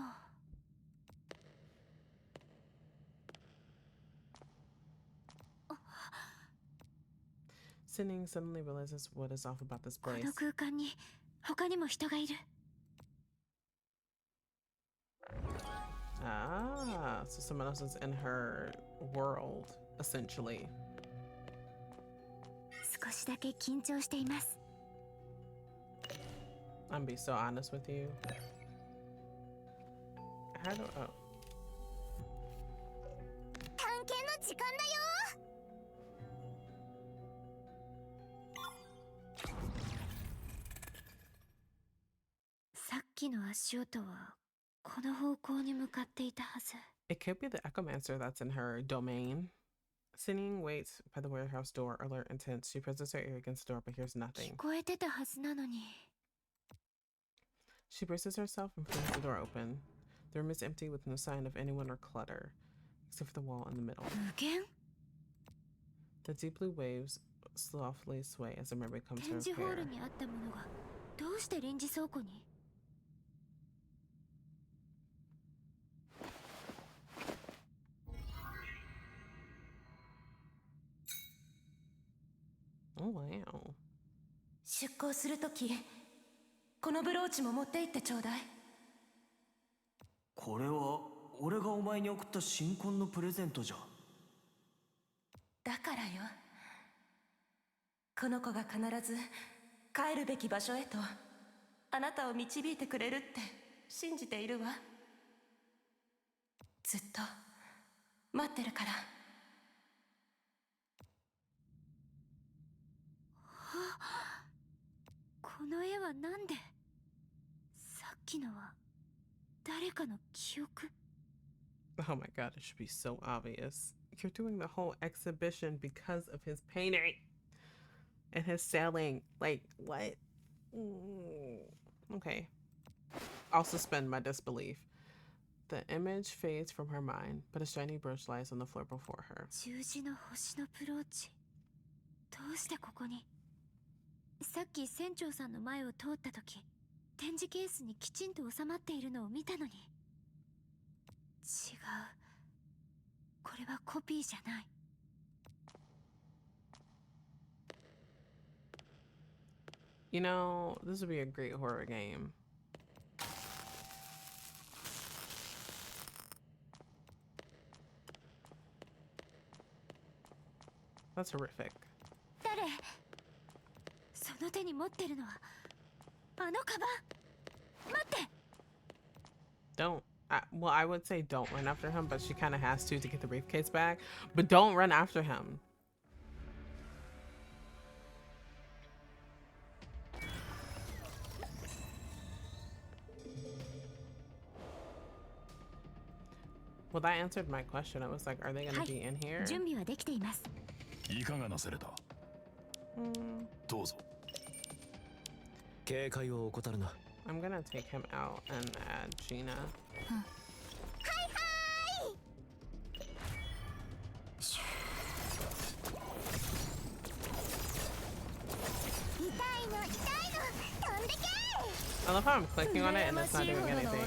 Sinning suddenly realizes what is off about this こ place. の空間に他にも人がいる。 Ah, so someone else is in her world, essentially. 少しだけ緊張しています。 I'm be so honest with you. How do oh. 探検の時間だよ。さっきの足音はこの方向に向かっていたはず。 It could be the Echomancer that's in her domain. Sinning waits by the warehouse door, alert and tense. She presses her ear against the door but hears nothing. 聞こえてたはずなのに。 She braces herself and flings the door open. The room is empty with no sign of anyone or clutter, except for the wall in the middle. 無限？ The deep blue waves softly sway as the mermaid comes to 展示ホー repair. ルにあったものがどうして臨時倉庫に？ Oh wow. 出航するときこのブローチも持って行ってちょうだい。これは俺がお前に送った新婚のプレゼントじゃ。だからよ、この子が必ず帰るべき場所へとあなたを導いてくれるって信じているわ。ずっと待ってるから。この絵はなんで？さっきのは誰かの記憶？ Oh my god, it should be so obvious. You're doing the whole exhibition because of his painting and his sailing. Like, what? Okay. I'll suspend my disbelief. The image fades from her mind, but a shiny brooch lies on the floor before her. 十字の星のブローチ。どうしてここに？さっき船長さんの前を通った時、展示ケースにきちんと収まっているのを見たのに。違う。これはコピーじゃない。You know, this would be a great horror game. That's horrific. 誰？その手に持ってるのはあのカバン。待って。 Don't. Well, I would say don't run after him, but she kind of has to get the briefcase back. But don't run after him. Well, that answered my question. I was like, are they going to be in here? 準備はできています。いかがなされた？どうぞ。警戒を怠るな。I'm gonna take him out and add Gina. 痛いの痛いの飛んでけ。 I love how I'm clicking on it and it's not doing anything.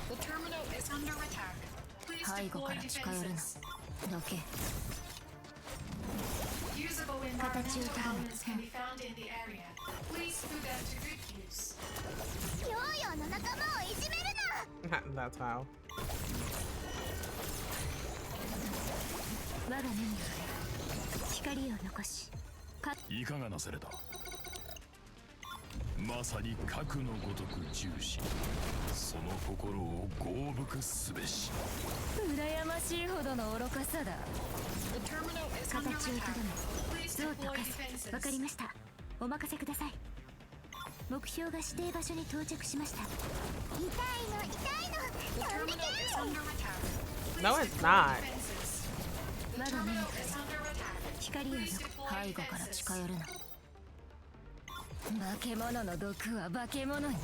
The terminal is under attack. Please 背後か deploy ら近寄るな。 defenses. どけ。 Usable environmental elements can be found in the area. Please put them to good use. ヨーヨーの仲間をいじめるな。 That's how. 我が目には光を残し。いかがなされた？まさに核のごとく重視、その心を強服すべし。羨ましいほどの愚かさだ。形をとどめ像と化す。わかりました。お任せください。目標が指定場所に到着しました。痛いの飛んでけ。 No, it's not. 我が目に光を背後から近寄るな。化け物の毒は化け物に。は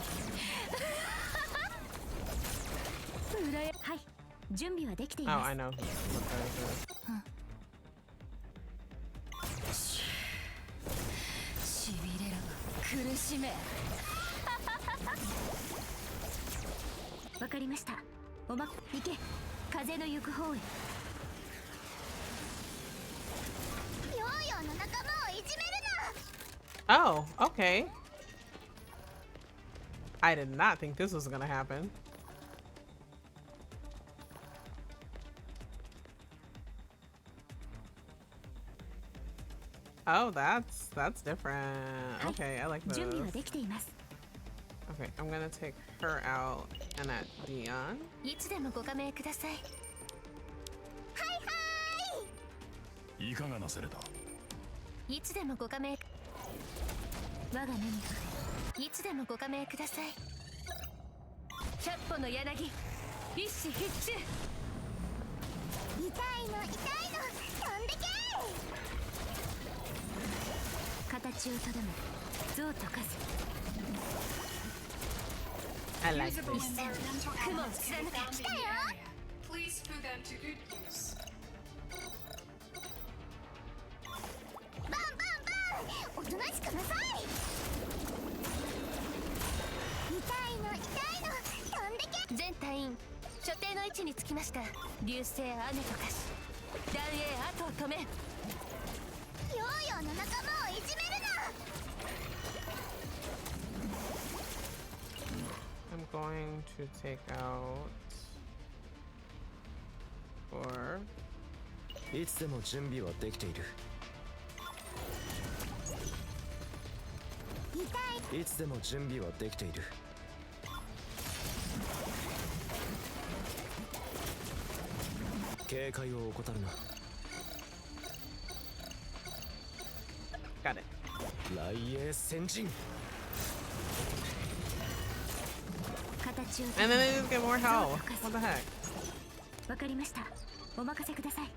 い、準備はできてい Oh, ます。 I know. しびれるわ、苦しめ。わかりました。行け、風の行く方へ。ヨーヨーの仲間をいじめるな。 Oh, okay. I did not think this was gonna happen. Oh, that's different. Okay, I like this. 準備はできています。 Okay, I'm gonna take her out and at Dion. いつでもご加盟ください。いかがなされた。いつでもご加盟。我が目にいつでもご加盟ください。百歩の柳、一死必中。痛いの飛んでけ。形をとどめ像と化す。 I like Usable this. environmental Come on, elements can be Seneca. found in the area. Please put them to good use. バンバンバン、おとなしくなさい。痛いの飛んでけ。全隊員所定の位置につきました。流星雨と化し断影後を止め。ヨーヨーの仲間をいじめるな。 I'm going to take out four. いつでも準備はできている。いつでも準備はできている。警戒を怠るな。 Got it. 雷影先陣。 形を And then they just get more health. What the heck? わかりました。お任せください。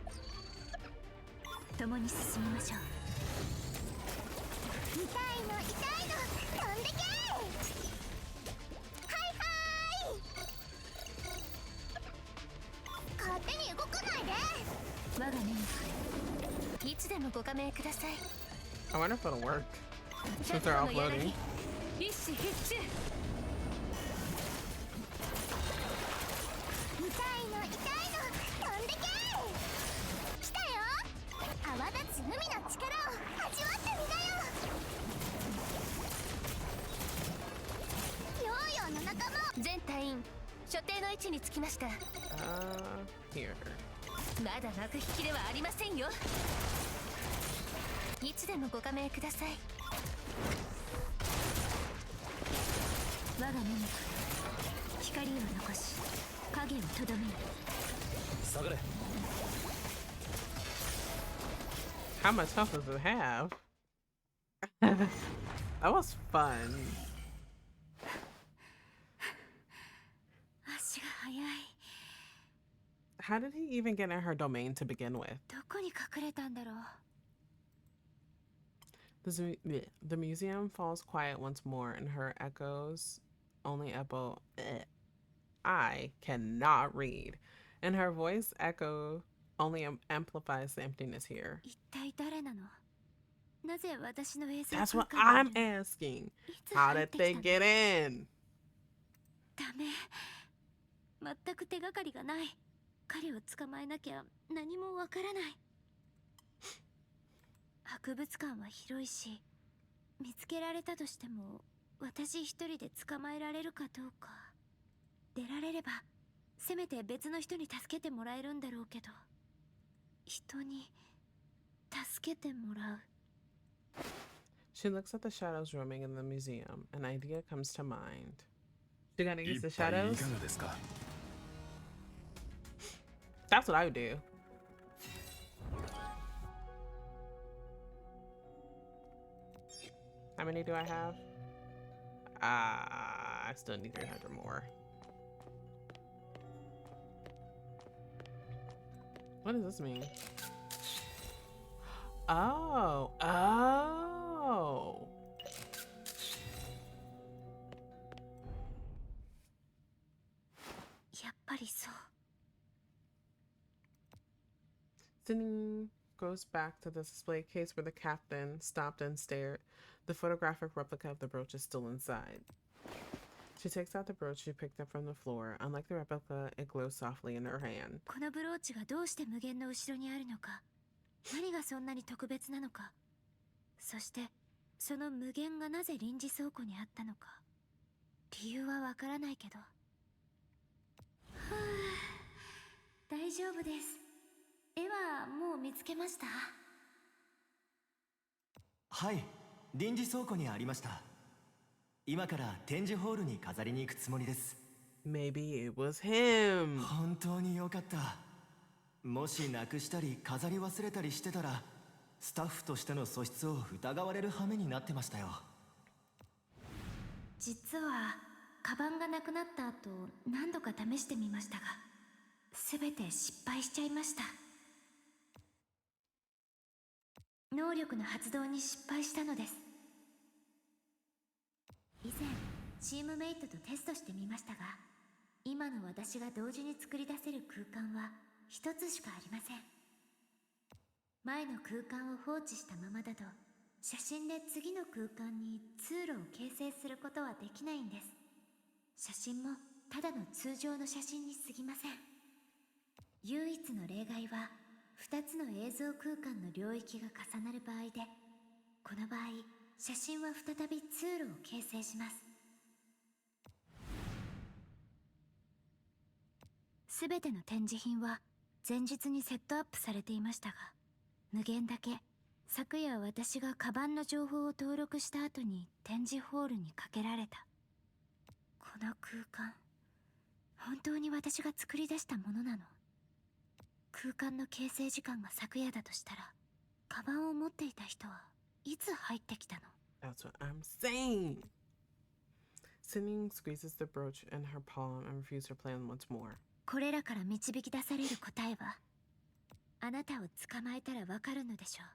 共に進みましょう。痛いの飛んでけ。勝手に動かないで。我が目に触れ。いつでもご加盟ください。 I wonder if it'll work since they're offloading. 一死必中。痛いの飛んでけ。来たよ。泡立つ海の力を味わってみなよ。ヨーヨーの仲間。全隊員所定の位置につきました。 Here. まだ幕引きではありませんよ。いつでもご加盟ください。我が目に光を残し影をとどめる。下がれ。 How much health does it have? That was fun. 足が速い。 How did he even get in her domain to begin with? どこに隠れたんだろう。 The museum falls quiet once more, and her echoes only echo. I cannot read, and her voice echo only amplifies the emptiness here. 一体誰なの。なぜ私の映像 That's 空 what 間 I'm に。 asking. How did they get in? ダメ。全く手がかりがない。彼を捕まえなきゃ何もわからない。博物館は広いし、見つけられたとしても私一人で捕まえられるかどうか。出られればせめて別の人に助けてもらえるんだろうけど、人に助けてもらう。She looks at the shadows roaming in the museum. An idea comes to mind. She gonna use the shadows? That's what I would do. How many do I have? I still need 300 more. What does this mean? Oh. Sydney goes back to the display case where the captain stopped and stared. The photographic replica of the brooch is still inside. She takes out the brooch she picked up from the floor. Unlike the replica, it glows softly in her hand. このブローチがどうして無限の後ろにあるのか、何がそんなに特別なのか、そしてその無限がなぜ臨時倉庫にあったのか、理由はわからないけど。大丈夫です。絵はもう見つけました？はい、臨時倉庫にありました。今から展示ホールに飾りに行くつもりです。Maybe it was him. 本当に良かった。もしなくしたり飾り忘れたりしてたら、スタッフとしての素質を疑われる羽目になってましたよ。実はカバンがなくなった後、何度か試してみましたが、すべて失敗しちゃいました。能力の発動に失敗したのです。以前チームメイトとテストしてみましたが、今の私が同時に作り出せる空間は一つしかありません。前の空間を放置したままだと、写真で次の空間に通路を形成することはできないんです。写真もただの通常の写真に過ぎません。唯一の例外は2つの映像空間の領域が重なる場合で、この場合写真は再び通路を形成します。すべての展示品は前日にセットアップされていましたが、無限だけ昨夜私がカバンの情報を登録した後に展示ホールにかけられた。この空間、本当に私が作り出したものなの？空間の形成時間が昨夜だとしたら、カバンを持っていた人はいつ入ってきたの？ That's what I'm saying. Sydney squeezes the brooch in her palm and reviews her plan once more. これらから導き出される答えは、あなたを捕まえたらわかるのでしょう。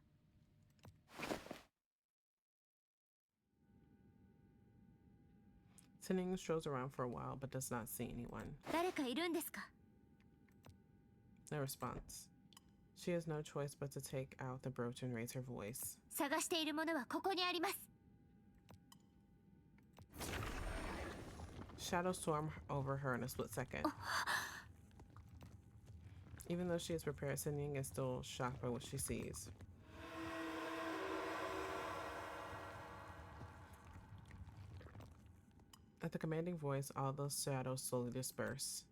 Sydney strolls around for a while but does not see anyone. 誰かいるんですか？ No response. She has no choice but to take out the brooch and raise her voice. 探しているものはここにあります。 Shadows swarm over her in a split second. Even though she is prepared, Sydney is still shocked by what she sees. At the commanding voice, all those shadows slowly disperse.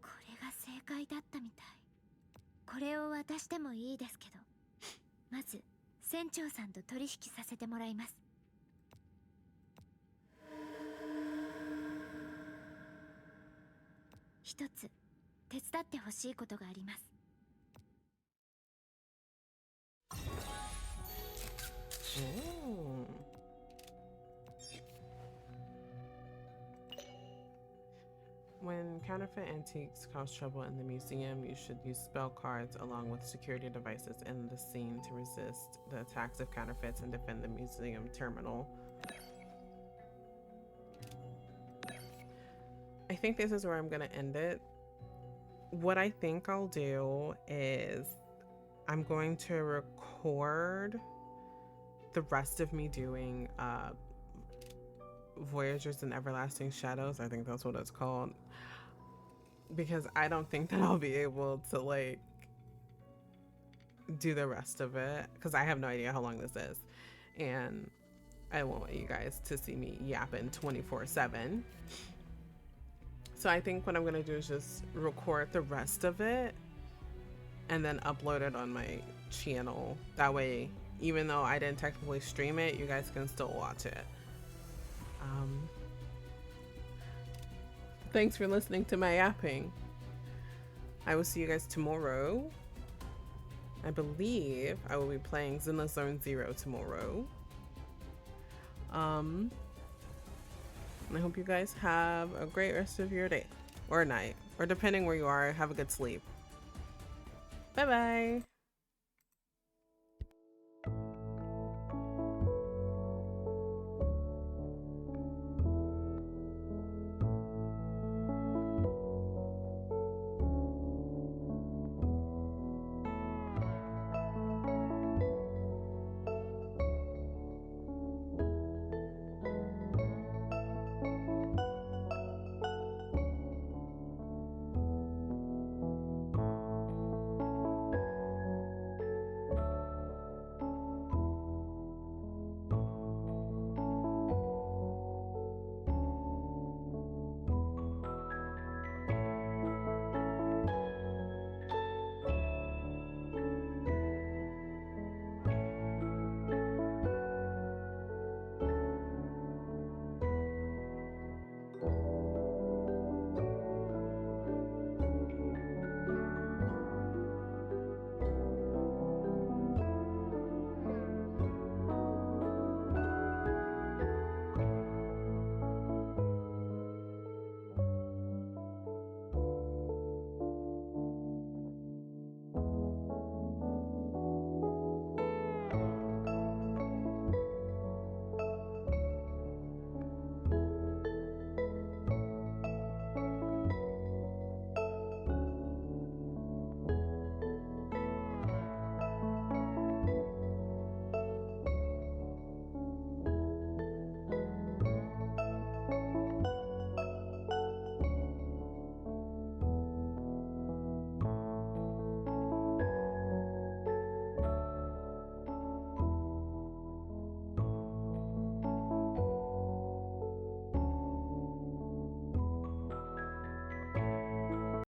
これが正解だったみたい。これを渡してもいいですけど、まず船長さんと取引させてもらいます。一つ手伝ってほしいことがあります。When counterfeit antiques cause trouble in the museum, you should use spell cards along with security devices in the scene to resist the attacks of counterfeits and defend the museum terminal. I think this is where I'm gonna end it. What I think I'll do is I'm going to record the rest of me doing Voyagers and Everlasting Shadows. I think that's what it's called, because I don't think that I'll be able to like do the rest of it, because I have no idea how long this is, and I don't want you guys to see me yapping 24/7. So I think what I'm gonna do is just record the rest of it and then upload it on my channel. That way, even though I didn't technically stream it, you guys can still watch it. Thanks for listening to my yapping. I will see you guys tomorrow. I believe I will be playing Zenless Zone Zero tomorrow. And I hope you guys have a great rest of your day or night, or depending where you are, have a good sleep. Bye bye.